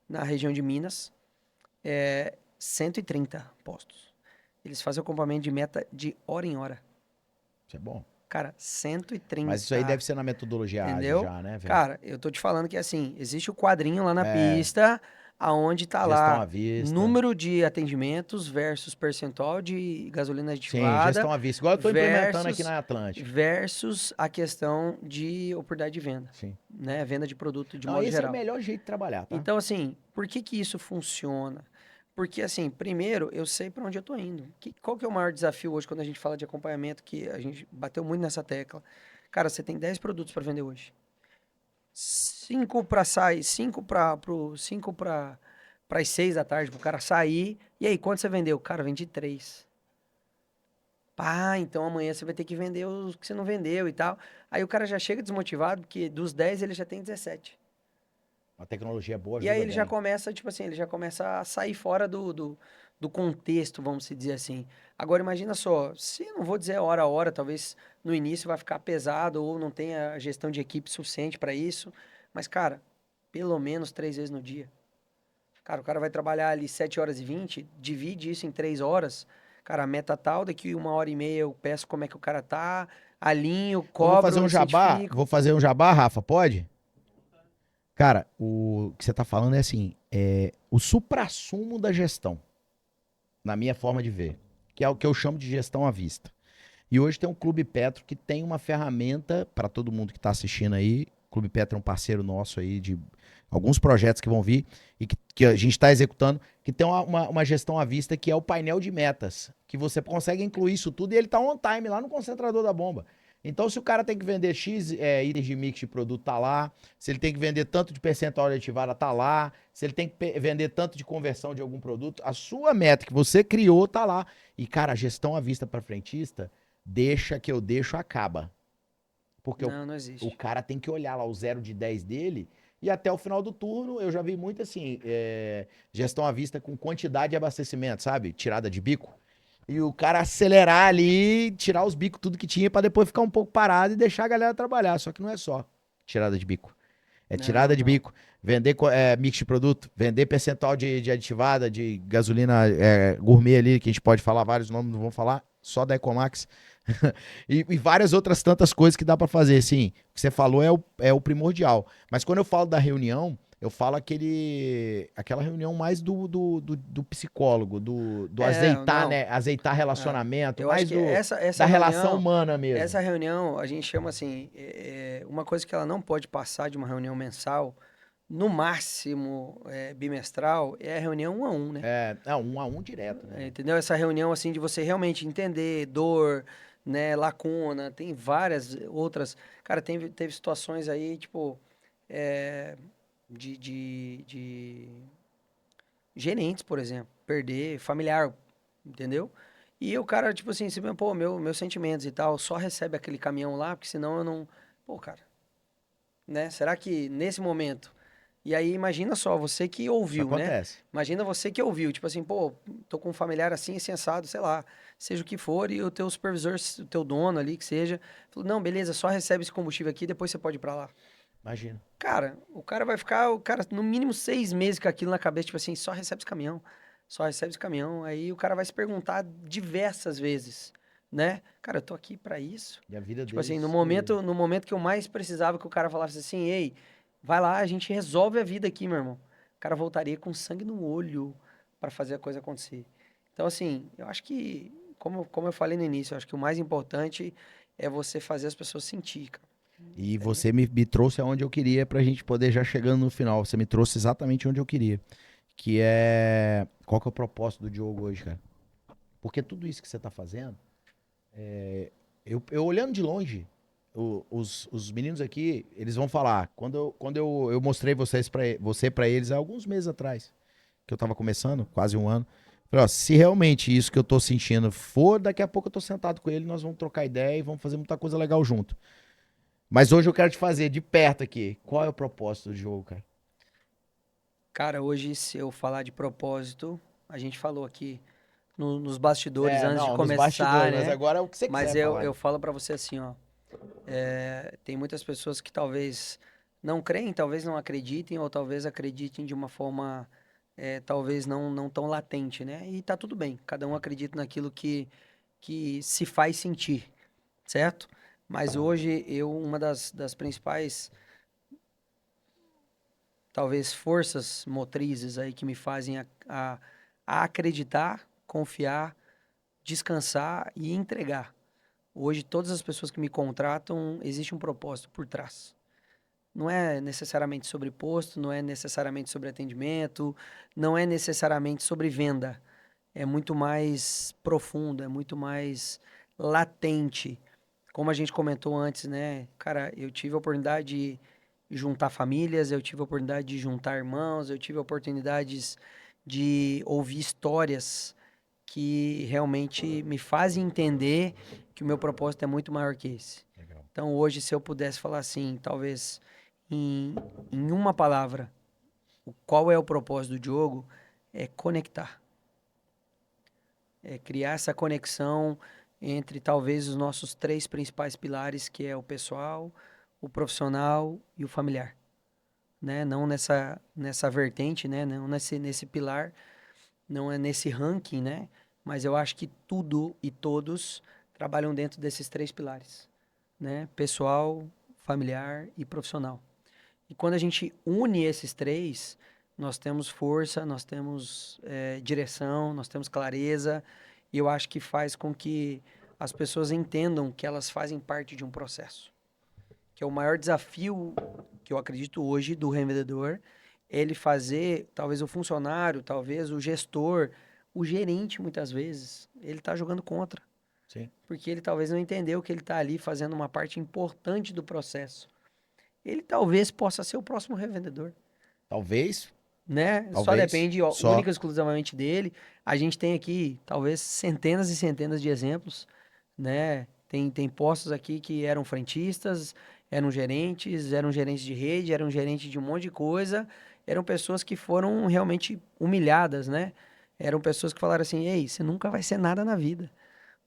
na região de Minas. 130 postos. eles fazem acompanhamento de meta de hora em hora.
Isso é bom.
Cara, 130.
Mas isso aí deve ser na metodologia ágil
Entendeu?
já, né, velho?
Cara, eu tô te falando que assim, existe o quadrinho lá na
É,
pista, aonde tá
gestão
lá
à vista.
número de atendimentos versus percentual de gasolina
Sim,
aditivada
gestão à vista. Igual eu tô implementando aqui
versus
na Atlântica.
versus a questão de oportunidade de venda,
Sim.
né? Venda de produto de
Não,
modo
esse é o
geral.
melhor jeito de trabalhar, tá?
Então, assim, por que que isso funciona? Porque, assim, primeiro, eu sei para onde eu tô indo. Qual que é o maior desafio hoje quando a gente fala de acompanhamento, que a gente bateu muito nessa tecla? Cara, você tem 10 produtos para vender hoje. 5 para sair, 5 para as 6 da tarde, pro cara sair. E aí, quanto você vendeu? Cara, vendi 3. Pá, então amanhã você vai ter que vender os que você não vendeu e tal. Aí o cara já chega desmotivado, porque dos 10 ele já tem 17.
A tecnologia boa
E aí
ajuda
ele já
bem.
começa, tipo assim, ele já começa a sair fora do contexto, vamos se dizer assim. Agora imagina só, se não vou dizer hora a hora, talvez no início vai ficar pesado ou não tenha gestão de equipe suficiente para isso. Mas, cara, pelo menos 3 vezes no dia. Cara, o cara vai trabalhar ali 7h20, divide isso em 3 horas. Cara, a meta tal, daqui 1h30 eu peço como é que o cara tá, alinho,
Eu vou fazer
cobro,
um jabá.
certifico.
Vou fazer um jabá, Rafa, pode? Cara, o que você tá falando é assim, é o suprassumo da gestão, na minha forma de ver, que é o que eu chamo de gestão à vista. E hoje tem um Clube Petro que tem uma ferramenta para todo mundo que está assistindo aí. O Clube Petro é um parceiro nosso aí de alguns projetos que vão vir e que a gente está executando, que tem uma gestão à vista que é o painel de metas, que você consegue incluir isso tudo e ele está on time lá no concentrador da bomba. Então, se o cara tem que vender X itens de mix de produto, tá lá. Se ele tem que vender tanto de percentual de ativada, tá lá. Se ele tem que vender tanto de conversão de algum produto, a sua meta que você criou, tá lá. E, cara, a gestão à vista para frentista, deixa que eu deixo, acaba. Porque
Não, não
o
existe.
cara tem que olhar lá o 0 de 10 dele e até o final do turno eu já vi muito assim, gestão à vista com quantidade de abastecimento, sabe? Tirada de bico. E o cara acelerar ali, tirar os bicos, tudo que tinha, pra depois ficar um pouco parado e deixar a galera trabalhar. Só que não é só tirada de bico. É
Não,
tirada de
não.
bico, vender mix de produto, vender percentual de aditivada, de gasolina gourmet ali, que a gente pode falar vários nomes, não vamos falar, só da Ecomax. E várias outras tantas coisas que dá pra fazer. Sim, o que você falou é o primordial. Mas quando eu falo da reunião, eu falo aquela reunião mais do psicólogo, do azeitar,
Não.
né? Azeitar
Ah,
relacionamento,
eu acho
mais
que
da relação humana mesmo.
essa reunião a gente chama assim, uma coisa que ela não pode passar de uma reunião mensal, no máximo bimestral, é a reunião 1 a 1, né?
Não, 1 a 1 direto, né?
Entendeu? Essa reunião assim de você realmente entender dor, né, lacuna, tem várias outras. Cara, teve situações aí, tipo, é, de gerentes, por exemplo, perder familiar, entendeu? E o cara, tipo assim, se, pô, meus sentimentos e tal, só recebe aquele caminhão lá, porque senão eu não. Pô, cara, né? Será que nesse momento. E aí, imagina só, você que
Isso
ouviu, né?
acontece.
Imagina você que ouviu, tipo assim, pô, tô com um familiar assim, sensado, sei lá, seja o que for, e o teu supervisor, o teu dono ali, que seja, falou, não, beleza, só recebe esse combustível aqui, depois você pode ir pra lá.
Imagina.
Cara, o cara vai ficar, o cara, no mínimo 6 meses com aquilo na cabeça, tipo assim, só recebe esse caminhão, só recebe esse caminhão. Aí o cara vai se perguntar diversas vezes, né? Cara, eu tô aqui pra isso.
E a vida
Tipo assim,
deles.
no momento que eu mais precisava que o cara falasse assim, ei, vai lá, a gente resolve a vida aqui, meu irmão. O cara voltaria com sangue no olho pra fazer a coisa acontecer. Então, assim, eu acho que, como eu falei no início, eu acho que o mais importante é você fazer as pessoas sentir, cara.
E
Entendeu?
você me trouxe aonde eu queria pra gente poder já chegando no final. Você me trouxe exatamente onde eu queria. Que é. Qual que é o propósito do Diogo hoje, cara? Porque tudo isso que você tá fazendo, eu olhando de longe, os meninos aqui, eles vão falar. Quando eu mostrei você pra eles há alguns meses atrás, que eu tava começando, quase um ano. Falei, ó, se realmente isso que eu tô sentindo for, daqui a pouco eu tô sentado com ele, nós vamos trocar ideia e vamos fazer muita coisa legal junto. Mas hoje eu quero te fazer de perto aqui. Qual é o propósito do jogo, cara?
Cara, hoje, se eu falar de propósito, a gente falou aqui nos bastidores antes de
Não, nos
começar,
bastidores, mas
né?
agora é o que você
Mas
quiser
eu
falar.
falo pra você assim, ó. Tem muitas pessoas que talvez não creem, talvez não acreditem, ou talvez acreditem de uma forma talvez não tão latente, né? E tá tudo bem, cada um acredita naquilo que se faz sentir, certo? Mas hoje uma das principais, talvez, forças motrizes aí que me fazem a acreditar, confiar, descansar e entregar. Hoje, todas as pessoas que me contratam, existe um propósito por trás. Não é necessariamente sobre posto, não é necessariamente sobre atendimento, não é necessariamente sobre venda. É muito mais profundo, é muito mais latente. Como a gente comentou antes, né? Cara, eu tive a oportunidade de juntar famílias, eu tive a oportunidade de juntar irmãos, eu tive oportunidades de ouvir histórias que realmente me fazem entender que o meu propósito é muito maior que esse.
Legal.
Então, hoje, se eu pudesse falar assim, talvez em, em uma palavra, qual é o propósito do Diogo? É conectar. É criar essa conexão entre talvez os nossos três principais pilares, que é o pessoal, o profissional e o familiar. Né? Não nessa vertente, né? Não nesse pilar, não é nesse ranking, né? Mas eu acho que tudo e todos trabalham dentro desses três pilares, né? Pessoal, familiar e profissional. E quando a gente une esses três, nós temos força, nós temos direção, nós temos clareza, e eu acho que faz com que as pessoas entendam que elas fazem parte de um processo. Que é o maior desafio que eu acredito hoje do revendedor, ele fazer, talvez o funcionário, talvez o gestor, o gerente muitas vezes, ele está jogando contra.
Sim.
Porque ele talvez não entendeu que ele está ali fazendo uma parte importante do processo. Ele talvez possa ser o próximo revendedor,
Talvez,
né? Só
talvez,
depende, ó,
só.
única e exclusivamente dele. A gente tem aqui, talvez, centenas e centenas de exemplos, né? Tem postos aqui que eram frentistas, eram gerentes de rede, eram gerentes de um monte de coisa, eram pessoas que foram realmente humilhadas, né? Eram pessoas que falaram assim, ei, você nunca vai ser nada na vida.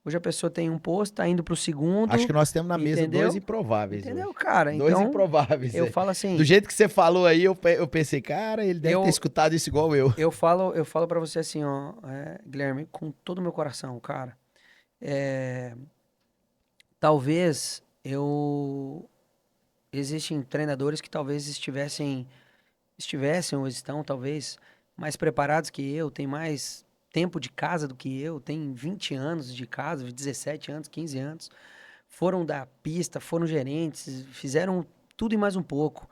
Hoje a pessoa tem um posto, tá indo pro
Acho
segundo,
que nós temos na mesa dois
entendeu?
improváveis hoje.
Entendeu, cara?
Dois
Então,
improváveis.
eu
É.
falo
Do
assim,
jeito que você falou aí, eu pensei, cara, ele deve ter
eu,
escutado isso igual eu.
eu falo para você assim, ó, Guilherme, com todo o meu coração, cara. é, Talvez existem treinadores que talvez estivessem ou estão talvez mais preparados que eu, tem mais tempo de casa do que eu, tem 20 anos de casa, 17 anos, 15 anos, foram da pista, foram gerentes, fizeram tudo e mais um pouco.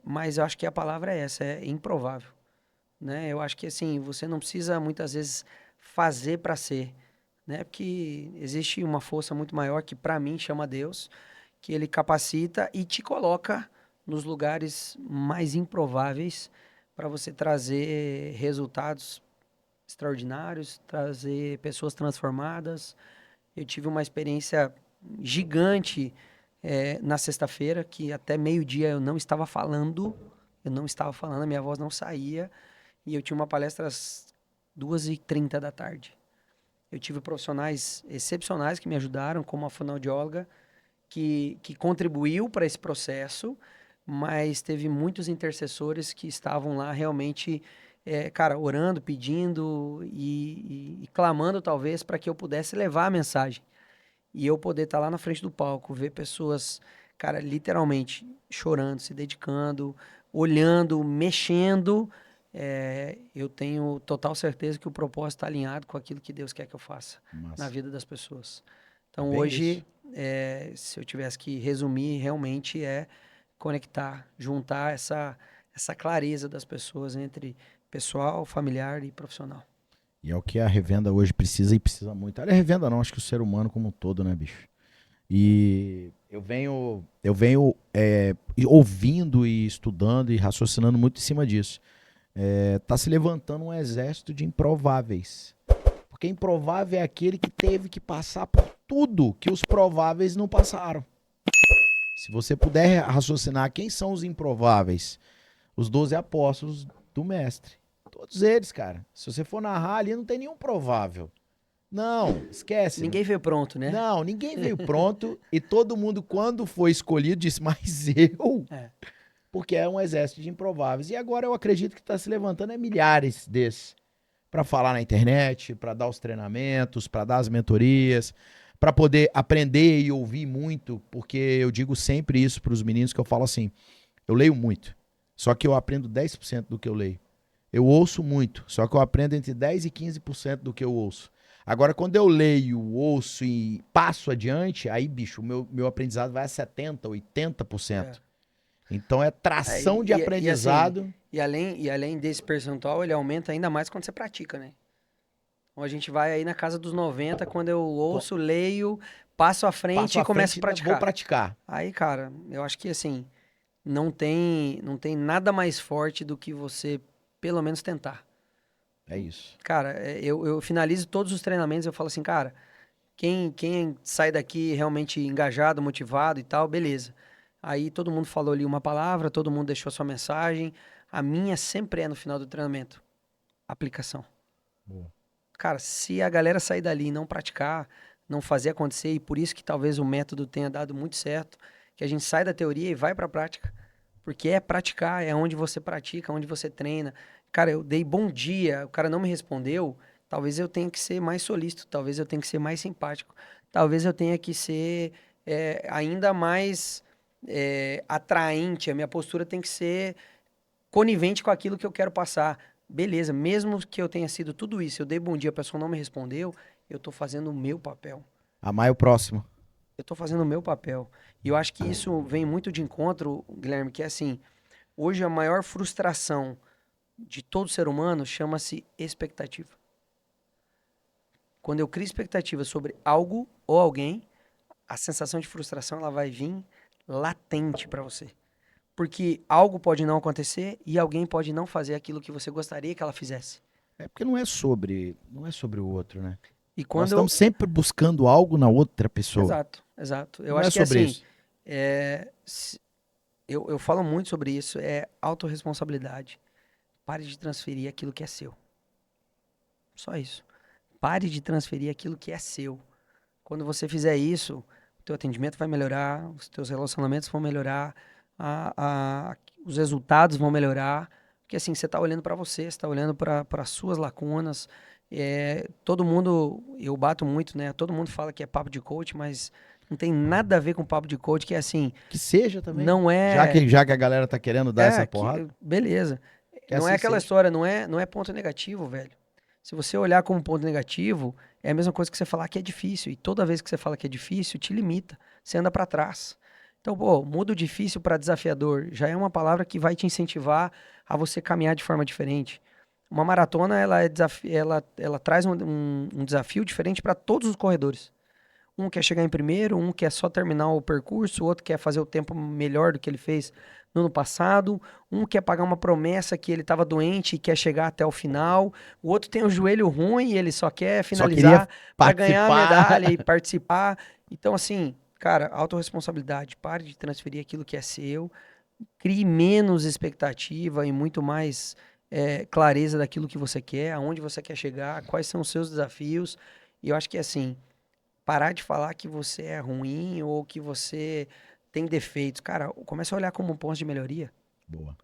Mas eu acho que a palavra é essa, é improvável, né? Eu acho que assim, você não precisa muitas vezes fazer para ser, né? Porque existe uma força muito maior que para mim chama Deus, que ele capacita e te coloca nos lugares mais improváveis para você trazer resultados extraordinários, trazer pessoas transformadas. Eu tive uma experiência gigante na sexta-feira, que até meio-dia eu não estava falando, a minha voz não saía, e eu tinha uma palestra às 2h30 da tarde. Eu tive profissionais excepcionais que me ajudaram, como a fonoaudióloga, que contribuiu para esse processo, mas teve muitos intercessores que estavam lá realmente, cara, orando, pedindo e clamando, talvez, para que eu pudesse levar a mensagem. E eu poder estar lá na frente do palco, ver pessoas, cara, literalmente chorando, se dedicando, olhando, mexendo. Eu tenho total certeza que o propósito está alinhado com aquilo que Deus quer que eu faça na
Massa.
vida das pessoas.
É
Então,
bem isso.
hoje, se eu tivesse que resumir, realmente é conectar, juntar essa clareza das pessoas entre pessoal, familiar e profissional.
E é o que a revenda hoje precisa e precisa muito. Olha, a revenda não, acho que o ser humano como um todo, né, bicho? E eu venho ouvindo e estudando e raciocinando muito em cima disso. Tá se levantando um exército de improváveis. Porque improvável é aquele que teve que passar por tudo que os prováveis não passaram. Se você puder raciocinar quem são os improváveis, os 12 apóstolos do mestre. Todos eles, cara. Se você for narrar ali, não tem nenhum provável. Não, esquece.
Ninguém veio pronto, né?
Não, ninguém veio pronto e todo mundo, quando foi escolhido, disse, mas eu?
É.
porque é um exército de improváveis. E agora eu acredito que está se levantando milhares desses para falar na internet, para dar os treinamentos, para dar as mentorias, para poder aprender e ouvir muito, porque eu digo sempre isso para os meninos, que eu falo assim, eu leio muito, só que eu aprendo 10% do que eu leio. Eu ouço muito, só que eu aprendo entre 10% e 15% do que eu ouço. Agora, quando eu leio, ouço e passo adiante, aí, bicho, o meu aprendizado vai a 70%, 80%. Então é tração de aprendizado.
Assim, e além desse percentual, ele aumenta ainda mais quando você pratica, né? Então a gente vai aí na casa dos 90, quando eu ouço, leio, passo à frente e começo a praticar.
Vou praticar.
Aí, cara, eu acho que assim, não tem nada mais forte do que você, pelo menos, tentar.
É isso.
Cara, eu finalizo todos os treinamentos, eu falo assim, cara, quem sai daqui realmente engajado, motivado e tal, beleza. Aí todo mundo falou ali uma palavra, todo mundo deixou sua mensagem. A minha sempre é no final do treinamento. Aplicação.
Boa.
Cara, se a galera sair dali e não praticar, não fazer acontecer, e por isso que talvez o método tenha dado muito certo, que a gente sai da teoria e vai pra prática. Porque é praticar, é onde você pratica, onde você treina. Cara, eu dei bom dia, o cara não me respondeu, talvez eu tenha que ser mais solícito, talvez eu tenha que ser mais simpático, talvez eu tenha que ser ainda mais atraente, a minha postura tem que ser conivente com aquilo que eu quero passar. Beleza, mesmo que eu tenha sido tudo isso, eu dei bom dia, a pessoa não me respondeu, eu tô fazendo o meu papel.
Amar o próximo.
Eu tô fazendo o meu papel. E eu acho que isso vem muito de encontro, Guilherme, que é assim, hoje a maior frustração de todo ser humano chama-se expectativa. Quando eu crio expectativa sobre algo ou alguém, a sensação de frustração ela vai vir latente para você. Porque algo pode não acontecer e alguém pode não fazer aquilo que você gostaria que ela fizesse.
É porque não é sobre o outro, né?
E quando
Nós estamos sempre buscando algo na outra pessoa.
Exato, exato. Eu
não
acho
é
que
sobre
assim,
isso.
eu falo muito sobre isso, é autorresponsabilidade. Pare de transferir aquilo que é seu. Só isso. Pare de transferir aquilo que é seu. Quando você fizer isso, o teu atendimento vai melhorar, os teus relacionamentos vão melhorar, os resultados vão melhorar. Porque assim, você está olhando para você está olhando para as suas lacunas. Todo mundo, eu bato muito, né? Todo mundo fala que é papo de coach, mas não tem nada a ver com papo de coach, que é assim...
Que seja também.
Não é...
Já que a galera tá querendo dar essa porrada.
Beleza.
Que
não
assim
é aquela
seja.
história, não é ponto negativo, velho. Se você olhar como ponto negativo, é a mesma coisa que você falar que é difícil. E toda vez que você fala que é difícil, te limita. Você anda para trás. Então, pô, muda o difícil para desafiador. Já é uma palavra que vai te incentivar a você caminhar de forma diferente. Uma maratona, ela traz um desafio diferente para todos os corredores. Um quer chegar em primeiro, um quer só terminar o percurso, o outro quer fazer o tempo melhor do que ele fez no ano passado, um quer pagar uma promessa que ele estava doente e quer chegar até o final, o outro tem o joelho ruim e ele só quer finalizar para ganhar a medalha e participar. Então, assim, cara, autorresponsabilidade, pare de transferir aquilo que é seu, crie menos expectativa e muito mais clareza daquilo que você quer, aonde você quer chegar, quais são os seus desafios. E eu acho que, assim, parar de falar que você é ruim ou que você tem defeitos. Cara, comece a olhar como um ponto de melhoria.
Boa.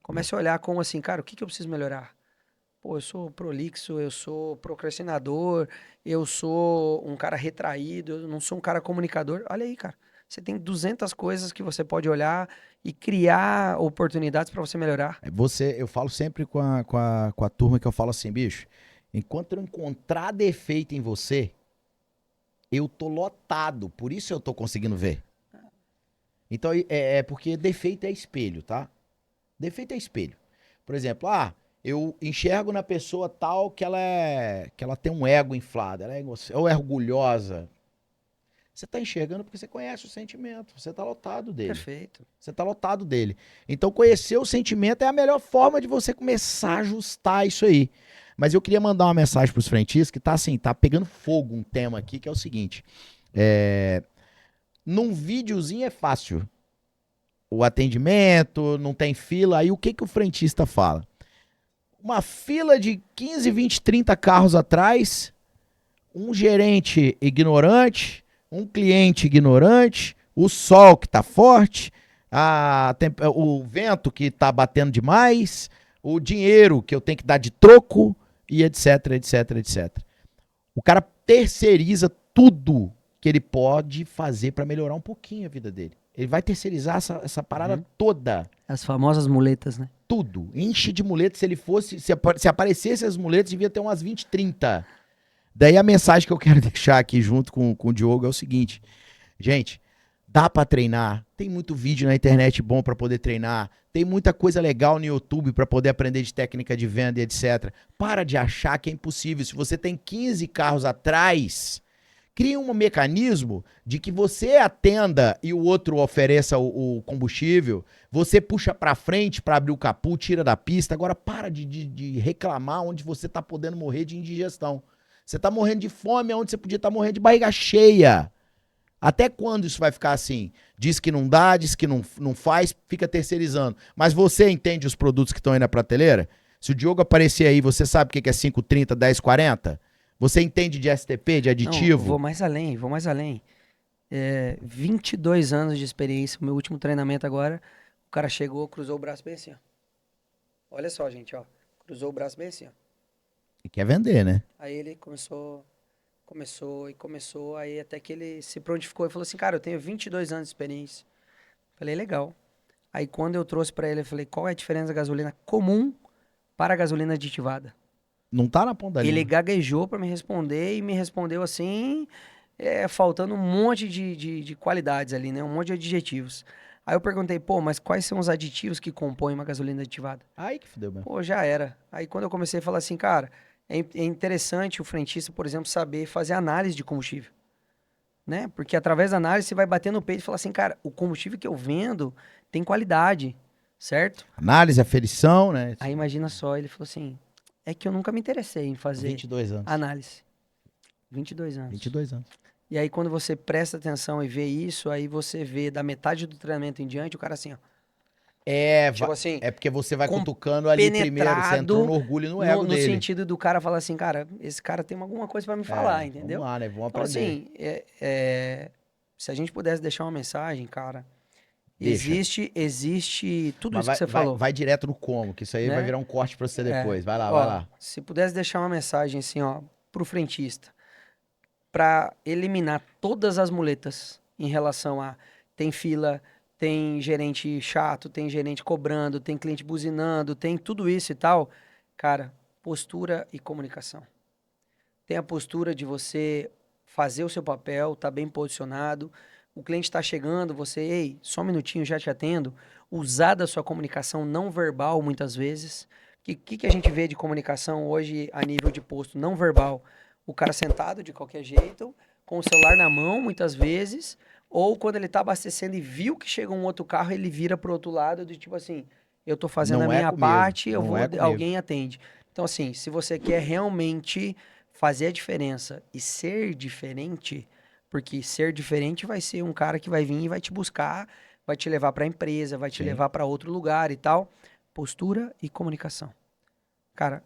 Comece a olhar como assim, cara, o que eu preciso melhorar? Pô, eu sou prolixo, eu sou procrastinador, eu sou um cara retraído, eu não sou um cara comunicador. Olha aí, cara. Você tem 200 coisas que você pode olhar e criar oportunidades para você melhorar.
Eu falo sempre com a turma que eu falo assim, bicho, enquanto eu encontrar defeito em você, eu tô lotado, por isso eu tô conseguindo ver. Então, porque defeito é espelho, tá? Defeito é espelho. Por exemplo, eu enxergo na pessoa tal que ela tem um ego inflado, ou é orgulhosa. Você tá enxergando porque você conhece o sentimento, você tá lotado dele.
Perfeito.
Você tá lotado dele. Então, conhecer o sentimento é a melhor forma de você começar a ajustar isso aí. Mas eu queria mandar uma mensagem pros frentistas que tá pegando fogo um tema aqui, que é o seguinte. Num videozinho é fácil. O atendimento, não tem fila. Aí o que o frentista fala? Uma fila de 15, 20, 30 carros atrás, um gerente ignorante, um cliente ignorante, o sol que tá forte, o vento que tá batendo demais, o dinheiro que eu tenho que dar de troco e etc, etc, etc. O cara terceiriza tudo que ele pode fazer pra melhorar um pouquinho a vida dele. Ele vai terceirizar essa parada toda.
As famosas muletas, né?
Tudo. Enche de muletas. Se ele fosse, se aparecesse as muletas, devia ter umas 20, 30. Daí a mensagem que eu quero deixar aqui junto com o Diogo é o seguinte. Gente, dá pra treinar. Tem muito vídeo na internet bom pra poder treinar. Tem muita coisa legal no YouTube pra poder aprender de técnica de venda e etc. Para de achar que é impossível. Se você tem 15 carros atrás, cria um mecanismo de que você atenda e o outro ofereça o combustível. Você puxa pra frente pra abrir o capô, tira da pista. Agora para de reclamar onde você tá podendo morrer de indigestão. Você tá morrendo de fome onde você podia estar morrendo de barriga cheia. Até quando isso vai ficar assim? Diz que não dá, diz que não faz, fica terceirizando. Mas você entende os produtos que estão aí na prateleira? Se o Diogo aparecer aí, você sabe o que é 5,30, 10,40? Você entende de STP, de aditivo?
Não, vou mais além, vou mais além. 22 anos de experiência, meu último treinamento agora, o cara chegou, cruzou o braço bem assim, ó. Olha só, gente, ó. Cruzou o braço bem assim, ó.
E quer vender, né?
Aí ele começou, aí até que ele se prontificou e falou assim, cara, eu tenho 22 anos de experiência. Falei, legal. Aí quando eu trouxe pra ele, eu falei, qual é a diferença da gasolina comum para a gasolina aditivada?
Não tá na ponta da
Ele
língua.
gaguejou pra me responder e me respondeu assim, faltando um monte de qualidades ali, né? Um monte de adjetivos. Aí eu perguntei, pô, mas quais são os aditivos que compõem uma gasolina aditivada?
Aí que fudeu mesmo.
Pô, já era. Aí quando eu comecei a falar assim, cara, é interessante o frentista, por exemplo, saber fazer análise de combustível, né? Porque através da análise você vai bater no peito e falar assim, cara, o combustível que eu vendo tem qualidade, certo?
Análise, aferição, né?
Aí imagina só, ele falou assim, é que eu nunca me interessei em fazer
22 anos.
análise. 22 anos.
22 anos.
E aí quando você presta atenção e vê isso, aí você vê da metade do treinamento em diante, o cara assim, ó, tipo assim,
É porque você vai cutucando ali primeiro. Você entrou no orgulho e no ego
no
dele.
sentido do cara falar assim, cara, esse cara tem alguma coisa pra me falar, entendeu?
Vamos lá, né? Vamos
Então,
aprender.
assim, se a gente pudesse deixar uma mensagem, cara,
Deixa.
existe tudo
Mas
isso que você falou,
vai direto no como, que isso aí
né?
vai virar um corte pra você depois. Vai lá,
Ó,
vai lá.
se pudesse deixar uma mensagem assim, ó, pro frentista, pra eliminar todas as muletas em relação a tem fila, tem gerente chato, tem gerente cobrando, tem cliente buzinando, tem tudo isso e tal, cara, postura e comunicação. Tem a postura de você fazer o seu papel, tá bem posicionado. O cliente está chegando, você, ei, só um minutinho, já te atendo. Usar da sua comunicação não verbal, muitas vezes. O que a gente vê de comunicação hoje a nível de posto não verbal? O cara sentado de qualquer jeito, com o celular na mão, muitas vezes. Ou quando ele está abastecendo e viu que chega um outro carro, ele vira pro outro lado, do tipo assim, eu tô fazendo
Não
a
é
minha
comigo,
parte,
não é comigo.
alguém atende. Então, assim, se você quer realmente fazer a diferença e ser diferente, porque ser diferente vai ser um cara que vai vir e vai te buscar, vai te levar para a empresa, vai te
Sim.
levar para outro lugar e tal. Postura e comunicação. Cara,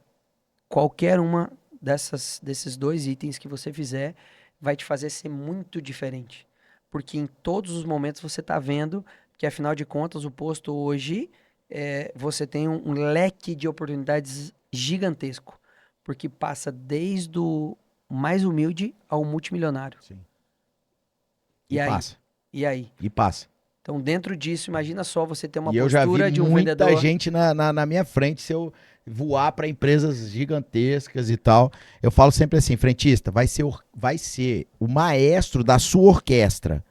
qualquer uma desses dois itens que você fizer vai te fazer ser muito diferente. Porque em todos os momentos você está vendo que, afinal de contas, o posto hoje, você tem um leque de oportunidades gigantesco. Porque passa desde o mais humilde ao multimilionário.
Sim.
E aí?
passa.
E aí?
E passa.
Então, dentro disso, imagina só você ter uma
E eu já
postura
vi
de um
muita
vendedor.
gente na minha frente, se eu voar para empresas gigantescas e tal. Eu falo sempre assim, frentista, vai ser o maestro da sua orquestra.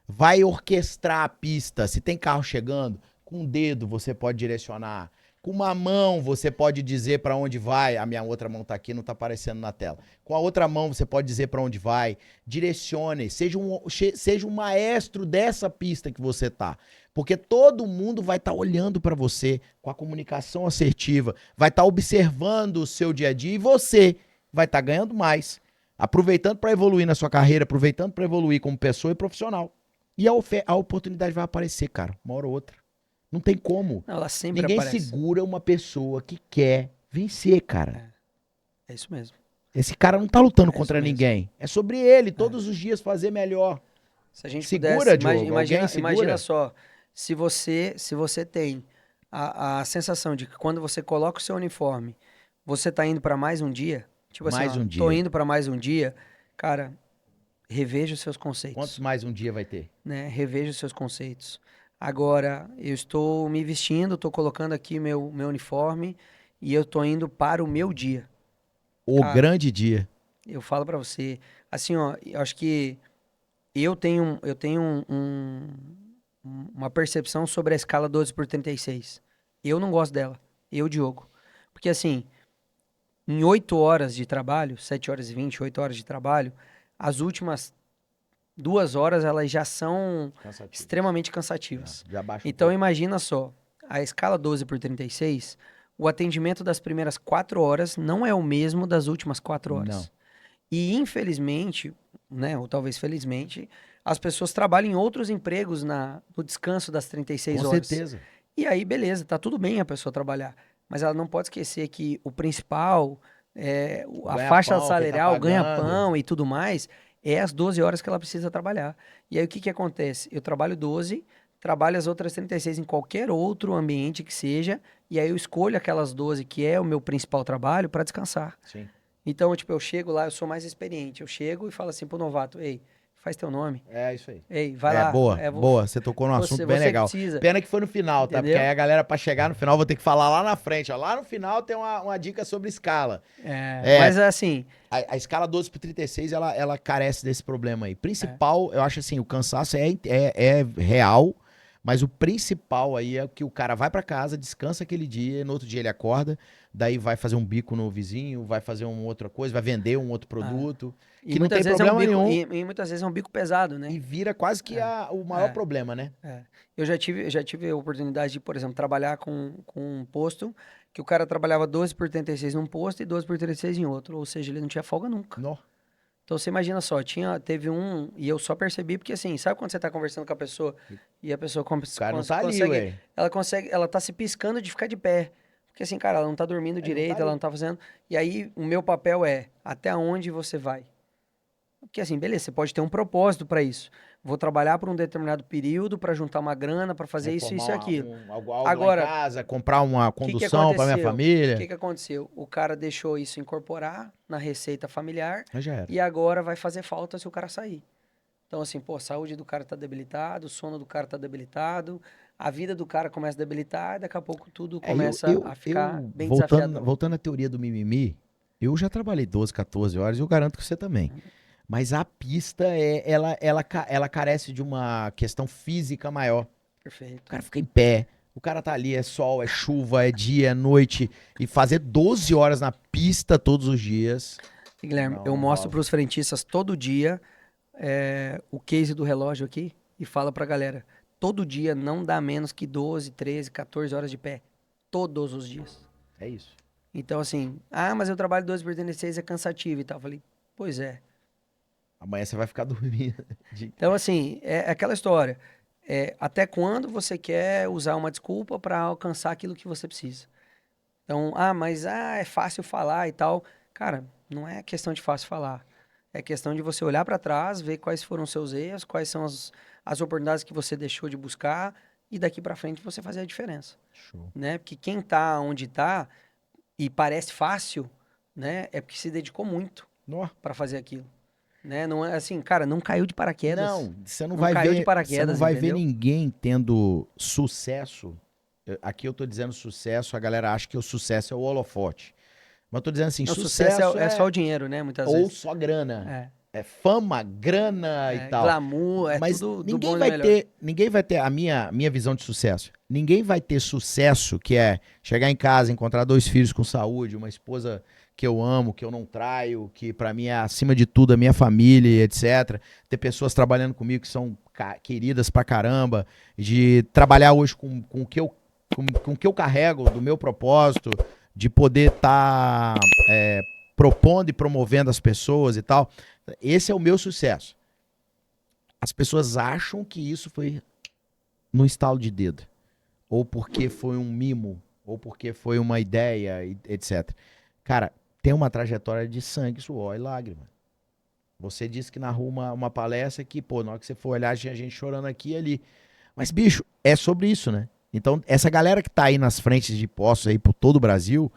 Vai orquestrar a pista. Se tem carro chegando, com o dedo você pode direcionar. Com uma mão você pode dizer para onde vai. A minha outra mão tá aqui, não tá aparecendo na tela. Com a outra mão você pode dizer para onde vai. Direcione, seja um maestro dessa pista que você tá. Porque todo mundo vai estar olhando para você com a comunicação assertiva, vai estar observando o seu dia a dia e você vai estar ganhando mais, aproveitando para evoluir na sua carreira, aproveitando para evoluir como pessoa e profissional. E a oportunidade vai aparecer, cara, uma hora ou outra. Não tem como.
Ela sempre
Ninguém
aparece.
segura uma pessoa que quer vencer, cara.
É isso mesmo.
Esse cara não tá lutando
É
contra
isso mesmo.
ninguém. É sobre ele, todos os dias fazer melhor.
Se a gente
Segura,
pudesse,
Diogo, alguém segura?
imagina só, Se você tem a sensação de que quando você coloca o seu uniforme, você tá indo para mais um dia, tipo assim,
Mais
ó,
um
tô
dia.
indo para mais um dia, cara, reveja os seus
Quantos
conceitos,
mais um dia vai ter?
né? Reveja os seus conceitos. Agora, eu estou me vestindo, estou colocando aqui meu uniforme e eu tô indo para o meu dia.
O
Cara,
grande dia.
eu falo para você, assim, ó, eu acho que uma percepção sobre a escala 12 por 36. Eu não gosto dela. Eu, Diogo. Porque assim, em 8 horas de trabalho, 7 horas e 20, 8 horas de trabalho, as últimas 2 horas elas já são
Cansativo.
extremamente cansativas.
Já baixa um
Então
pouco.
imagina só, a escala 12 por 36, o atendimento das primeiras 4 horas não é o mesmo das últimas 4
Não.
horas. E infelizmente, né, ou talvez felizmente, as pessoas trabalham em outros empregos no descanso das 36
Com
horas.
certeza.
E aí, beleza, tá tudo bem a pessoa trabalhar, mas ela não pode esquecer que o principal,
O
a faixa
ganha-pão, quem tá
salarial, o
pagando.
ganha-pão e tudo mais, é as 12 horas que ela precisa trabalhar. E aí, o que que acontece? Eu trabalho 12, trabalho as outras 36 em qualquer outro ambiente que seja, e aí eu escolho aquelas 12 que é o meu principal trabalho para descansar.
Sim.
Então, tipo, eu chego lá, eu sou mais experiente. Eu chego e falo assim pro novato, ei, faz teu nome.
É isso aí.
Ei, vai
É,
lá.
boa, boa. Você tocou num assunto bem
Você que
legal.
precisa,
Pena que foi no final, tá? Porque aí
entendeu?
a galera, pra chegar no final, vou ter que falar lá na frente. Ó. Lá no final tem uma dica sobre escala.
Mas
É,
assim,
a escala 12 por 36, ela carece desse problema aí.
é,
Principal, eu acho assim, o cansaço é real, mas o principal aí é que o cara vai pra casa, descansa aquele dia, e no outro dia ele acorda, daí vai fazer um bico no vizinho, vai fazer uma outra coisa, vai vender um outro
ah,
produto,
e
que não tem
muitas vezes é um
problema
bico,
nenhum,
e muitas vezes é um bico pesado,
e
né?
vira quase que
É,
o maior
é,
problema, né?
é. Eu já tive a oportunidade de, por exemplo, trabalhar com um posto que o cara trabalhava 12 por 36 num posto e 12 por 36 em outro. Ou seja, ele não tinha folga nunca.
Nó.
Então você imagina só, teve um, e eu só percebi porque assim, sabe quando você tá conversando com a pessoa e a pessoa
O cara não tá ali, ué.
ela tá se piscando de ficar de pé. Porque assim, cara, ela não tá dormindo
Ele não tá
direito, ela
ali.
não tá fazendo. E aí o meu papel é até onde você vai? Porque assim, beleza, você pode ter um propósito para isso. Vou trabalhar por um determinado período para juntar uma grana, para fazer
Vou
isso,
formar
isso e aquilo.
algo lá em
Agora,
casa, comprar uma
o que que
condução pra minha
aconteceu? O
família.
que que aconteceu? O cara deixou isso incorporar na receita familiar
Mas já era.
e agora vai fazer falta se o cara sair. Então, assim, pô, a saúde do cara tá debilitada, o sono do cara tá debilitado, a vida do cara começa a debilitar e daqui a pouco tudo
É,
começa a ficar bem
voltando,
desafiador.
voltando à teoria do mimimi, eu já trabalhei 12, 14 horas e eu garanto que você também. Mas a pista, ela carece de uma questão física maior. O
Perfeito.
cara fica em pé, o cara tá ali, é sol, é chuva, é dia, é noite, e fazer 12 horas na pista todos os dias,
E, Guilherme,
não,
eu
não
mostro
rola.
para os frentistas todo dia o case do relógio aqui e falo pra galera, todo dia não dá menos que 12, 13, 14 horas de pé. Todos os dias.
É isso.
Então, assim, mas eu trabalho 12 por 36, é cansativo e tal. Eu falei, pois é.
Amanhã você vai ficar dormindo.
Então, assim, é aquela história. Até quando você quer usar uma desculpa para alcançar aquilo que você precisa? Então, mas é fácil falar e tal. Cara, não é questão de fácil falar. É questão de você olhar para trás, ver quais foram os seus erros, quais são as oportunidades que você deixou de buscar e daqui para frente você fazer a diferença,
Show.
né? Porque quem tá onde tá e parece fácil, né, é porque se dedicou muito
Nó.
para fazer aquilo, né? Não é assim, cara, não caiu de paraquedas.
Não, você não
Não
vai
caiu de
ver, você não
paraquedas,
vai ver
entendeu?
ninguém tendo sucesso. Aqui eu tô dizendo sucesso, a galera acha que o sucesso é o holofote. Mas eu tô dizendo assim,
O sucesso
sucesso
é só
é
o dinheiro, né? Muitas
ou
vezes.
só grana.
É,
É fama, grana e tal.
glamour, é
Mas
tudo do bom e do melhor.
ninguém vai ter a minha visão de sucesso. Ninguém vai ter sucesso que é chegar em casa, encontrar 2 filhos com saúde, uma esposa que eu amo, que eu não traio, que pra mim é acima de tudo a minha família, e etc. Ter pessoas trabalhando comigo que são queridas pra caramba, de trabalhar hoje com o que com o que eu carrego do meu propósito, de poder estar propondo e promovendo as pessoas e tal. Esse é o meu sucesso. As pessoas acham que isso foi no estalo de dedo, ou porque foi um mimo, ou porque foi uma ideia, etc. Cara, tem uma trajetória de sangue, suor e lágrima. Você disse que narrou uma palestra que, pô, na hora que você for olhar, tinha gente chorando aqui e ali. Mas, bicho, é sobre isso, né? Então, essa galera que tá aí nas frentes de postos aí por todo o Brasil,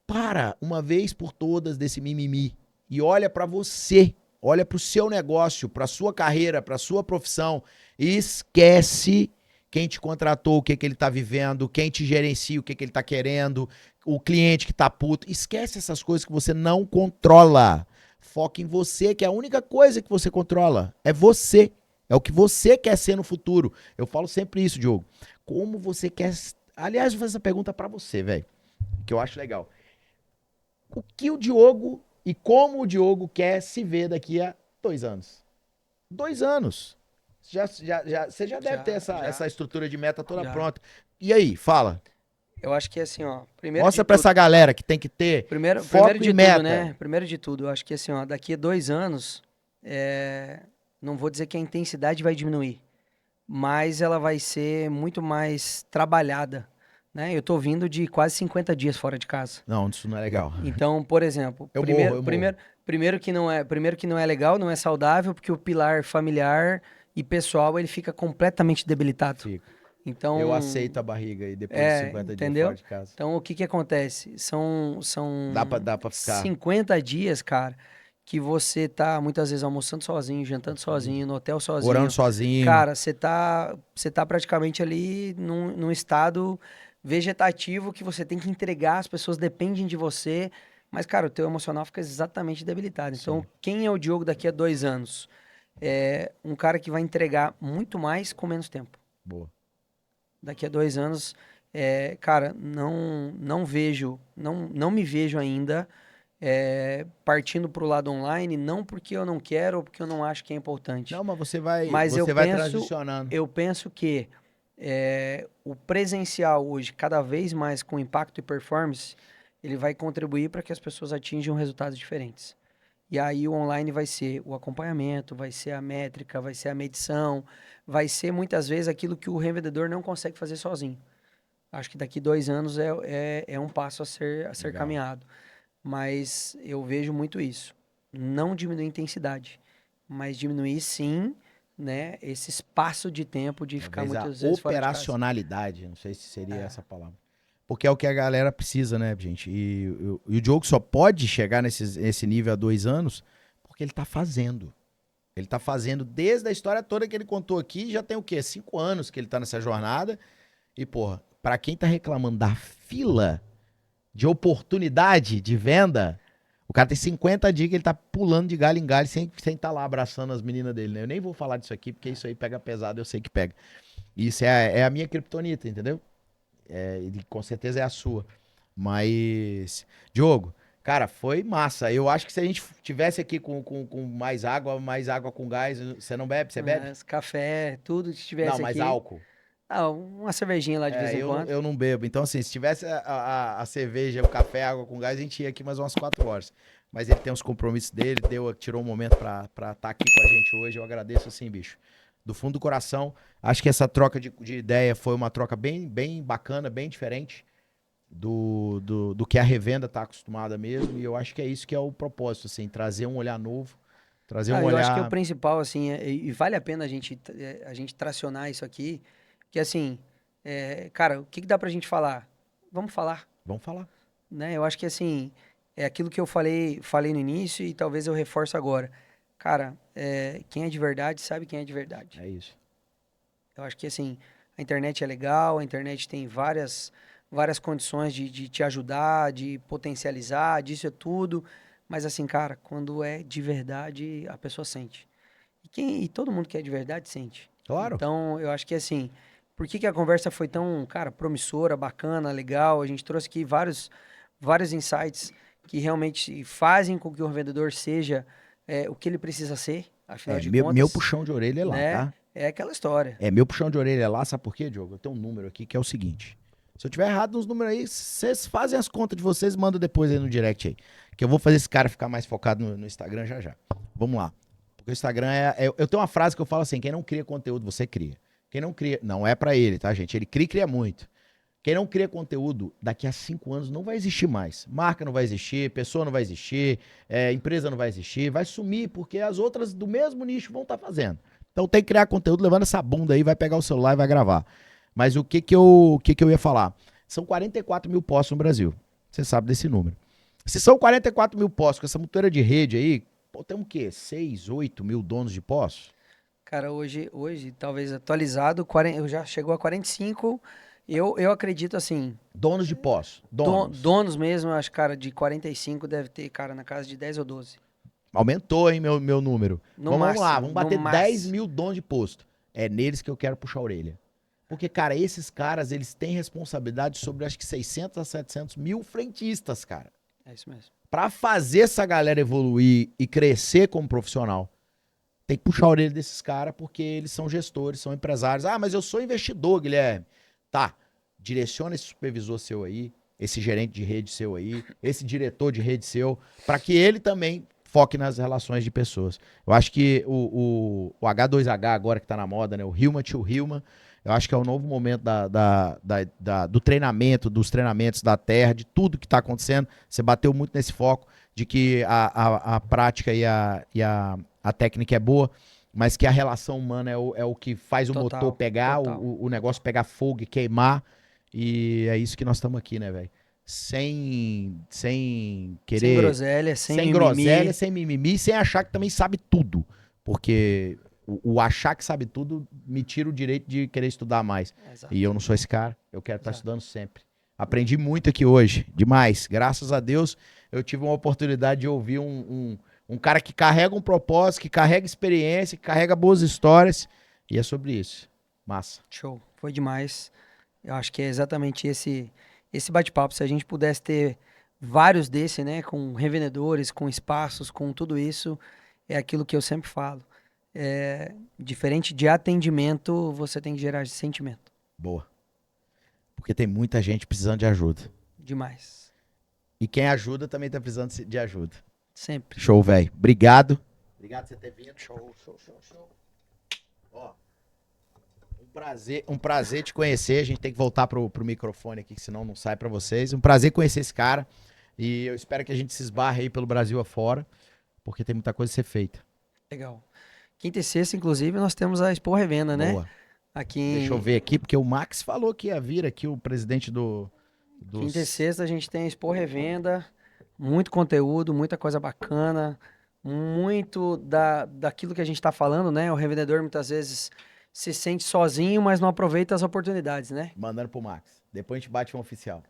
para uma vez por todas desse mimimi e olha pra você, olha pro seu negócio, pra sua carreira, pra sua profissão e esquece quem te contratou, o que que ele tá vivendo, quem te gerencia, o que que ele tá querendo, o cliente que tá puto. Esquece essas coisas que você não controla. Foca em você, que é a única coisa que você controla. É você. É o que você quer ser no futuro. Eu falo sempre isso, Diogo. Como você quer... Aliás, vou fazer essa pergunta pra você, velho, que eu acho legal. O que o Diogo e como o Diogo quer se ver daqui a 2 anos? 2 anos. Você já deve ter essa estrutura de meta toda
Já.
pronta. E aí, fala.
Eu acho que assim, ó, primeiro
Mostra
de
pra
tudo,
essa galera que tem que ter
primeiro
foco
de
e meta.
tudo, né? Primeiro de tudo, eu acho que assim, ó, daqui a 2 anos, não vou dizer que a intensidade vai diminuir, mas ela vai ser muito mais trabalhada, né? Eu tô vindo de quase 50 dias fora de casa.
Não, isso não é legal.
Então, por exemplo,
Eu morro.
primeiro que não é legal, não é saudável, porque o pilar familiar e pessoal ele fica completamente debilitado.
Fica.
Então,
Eu aceito a barriga aí depois de 50 dias fora
entendeu?
de casa.
Então, o que que acontece? São
Dá pra ficar.
50 dias, cara, que você tá muitas vezes almoçando sozinho, jantando sozinho, no hotel
Orando
sozinho.
sozinho.
Cara, você tá praticamente ali num estado vegetativo que você tem que entregar, as pessoas dependem de você, mas, cara, o teu emocional fica exatamente debilitado. Então,
Sim.
quem é o Diogo daqui a 2 anos? É um cara que vai entregar muito mais com menos tempo.
Boa.
Daqui a 2 anos, cara, não me vejo ainda partindo para o lado online, não porque eu não quero ou porque eu não acho que é importante.
Não, mas
Mas
você vai transicionando.
eu penso que o presencial hoje, cada vez mais com impacto e performance, ele vai contribuir para que as pessoas atinjam resultados diferentes. E aí o online vai ser o acompanhamento, vai ser a métrica, vai ser a medição, vai ser muitas vezes aquilo que o revendedor não consegue fazer sozinho. Acho que daqui 2 anos é um passo a ser
Legal.
caminhado. Mas eu vejo muito isso. Não diminuir a intensidade, mas diminuir sim, né, esse espaço de tempo de ficar
Talvez a
muitas vezes fora de casa.
operacionalidade, não sei se seria
É.
essa palavra. Porque é o que a galera precisa, né, gente? E o Diogo só pode chegar nesse nível há 2 anos porque ele tá fazendo. Ele tá fazendo desde a história toda que ele contou aqui, já tem o quê? 5 anos que ele tá nessa jornada. E, porra, pra quem tá reclamando da fila de oportunidade de venda, o cara tem 50 dias que ele tá pulando de galho em galho sem tá lá abraçando as meninas dele, né? Eu nem vou falar disso aqui, porque isso aí pega pesado, eu sei que pega. Isso é a minha criptonita, entendeu? E com certeza é a sua. Mas, Diogo, cara, foi massa. Eu acho que se a gente tivesse aqui com mais água com gás, você não bebe? Você bebe?
Mas café, tudo que
Não,
estivesse
mais
aqui.
álcool.
Ah, uma cervejinha lá de vez em quando.
Eu não bebo. Então, assim, se tivesse a cerveja, o café, a água com gás, a gente ia aqui mais umas 4 horas. Mas ele tem os compromissos dele, tirou um momento pra estar aqui com a gente hoje. Eu agradeço, assim, bicho. Do fundo do coração. Acho que essa troca de ideia foi uma troca bem, bem bacana, bem diferente do que a revenda tá acostumada mesmo. E eu acho que é isso que é o propósito, assim, trazer um olhar novo, trazer um
Eu acho que o
olhar...
principal, assim, e vale a pena a gente tracionar isso aqui, que assim, cara, o que que dá pra gente falar? Vamos falar,
Vamos falar.
né? Eu acho que assim, é aquilo que eu falei no início e talvez eu reforço agora. Cara, quem é de verdade sabe quem é de verdade.
É isso.
Eu acho que assim, a internet é legal, a internet tem várias condições de te ajudar, de potencializar, disso é tudo. Mas assim, cara, quando é de verdade, a pessoa sente. E todo mundo que é de verdade sente.
Claro.
Então, eu acho que assim, por que que a conversa foi tão, cara, promissora, bacana, legal? A gente trouxe aqui vários insights que realmente fazem com que o vendedor seja o que ele precisa ser, afinal de
Meu
contas,
puxão de orelha é lá,
né?
tá?
É aquela história.
Meu puxão de orelha é lá, sabe por quê, Diogo? Eu tenho um número aqui que é o seguinte. Se eu tiver errado nos números aí, vocês fazem as contas de vocês e mandam depois aí no direct aí. Que eu vou fazer esse cara ficar mais focado no Instagram já já. Vamos lá. Porque o Instagram eu tenho uma frase que eu falo assim, quem não cria conteúdo, você cria. Quem não cria, não é pra ele, tá, gente? Ele cria muito. Quem não cria conteúdo, daqui a 5 anos não vai existir mais. Marca não vai existir, pessoa não vai existir, empresa não vai existir, vai sumir, porque as outras do mesmo nicho vão estar fazendo. Então tem que criar conteúdo levando essa bunda aí, vai pegar o celular e vai gravar. Mas o que que eu ia falar? São 44 mil postos no Brasil. Você sabe desse número. Se são 44 mil postos com essa montoeira de rede aí, pô, tem o quê? 6, 8 mil donos de postos?
Cara, hoje talvez atualizado, já chegou a 45. Eu acredito assim,
Donos de postos. Donos.
donos mesmo, acho, cara, de 45 deve ter, cara, na casa de 10 ou 12.
Aumentou, hein, meu número.
No
Vamos lá,
máximo,
vamos bater
no
10
máximo.
mil donos de posto. É neles que eu quero puxar a orelha. Porque, cara, esses caras, eles têm responsabilidade sobre, acho que 600 a 700 mil frentistas, cara.
É isso mesmo.
Pra fazer essa galera evoluir e crescer como profissional, tem que puxar a orelha desses caras, porque eles são gestores, são empresários. Ah, mas eu sou investidor, Guilherme. Tá, direciona esse supervisor seu aí, esse gerente de rede seu aí, esse diretor de rede seu, para que ele também foque nas relações de pessoas. Eu acho que o H2H agora que tá na moda, né? O Human to Human, eu acho que é o novo momento do treinamento, dos treinamentos da terra, de tudo que está acontecendo. Você bateu muito nesse foco de que a prática e a técnica é boa, mas que a relação humana é o que faz o
Total,
motor pegar,
total.
o negócio pegar fogo e queimar. E é isso que nós estamos aqui, né, velho? Sem querer.
Sem groselha, sem mimimi.
Groselha, sem mimimi, sem achar que também sabe tudo. Porque o achar que sabe tudo me tira o direito de querer estudar mais.
Exato.
E eu não sou esse cara. Eu quero estar
Exato.
estudando sempre. Aprendi muito aqui hoje. Demais. Graças a Deus, eu tive uma oportunidade de ouvir um cara que carrega um propósito, que carrega experiência, que carrega boas histórias. E é sobre isso. Massa.
Show. Foi demais. Eu acho que é exatamente esse bate-papo. Se a gente pudesse ter vários desse, né? Com revendedores, com espaços, com tudo isso, é aquilo que eu sempre falo. Diferente de atendimento, você tem que gerar sentimento.
Boa. Porque tem muita gente precisando de ajuda.
Demais.
E quem ajuda também tá precisando de ajuda.
Sempre.
Show, velho. Obrigado. Obrigado por você ter vindo. Show. Ó, um prazer te conhecer. A gente tem que voltar pro microfone aqui, que senão não sai pra vocês. Um prazer conhecer esse cara. E eu espero que a gente se esbarre aí pelo Brasil afora, porque tem muita coisa a ser feita.
Legal. Quinta e sexta, inclusive, nós temos a Expo Revenda, né?
Boa.
Aqui
Deixa eu ver aqui, porque o Max falou que ia vir aqui, o presidente dos...
Quinta e sexta a gente tem a Expo Revenda, muito conteúdo, muita coisa bacana, muito daquilo que a gente tá falando, né? O revendedor muitas vezes se sente sozinho, mas não aproveita as oportunidades, né?
Mandando pro Max. Depois a gente bate um oficial.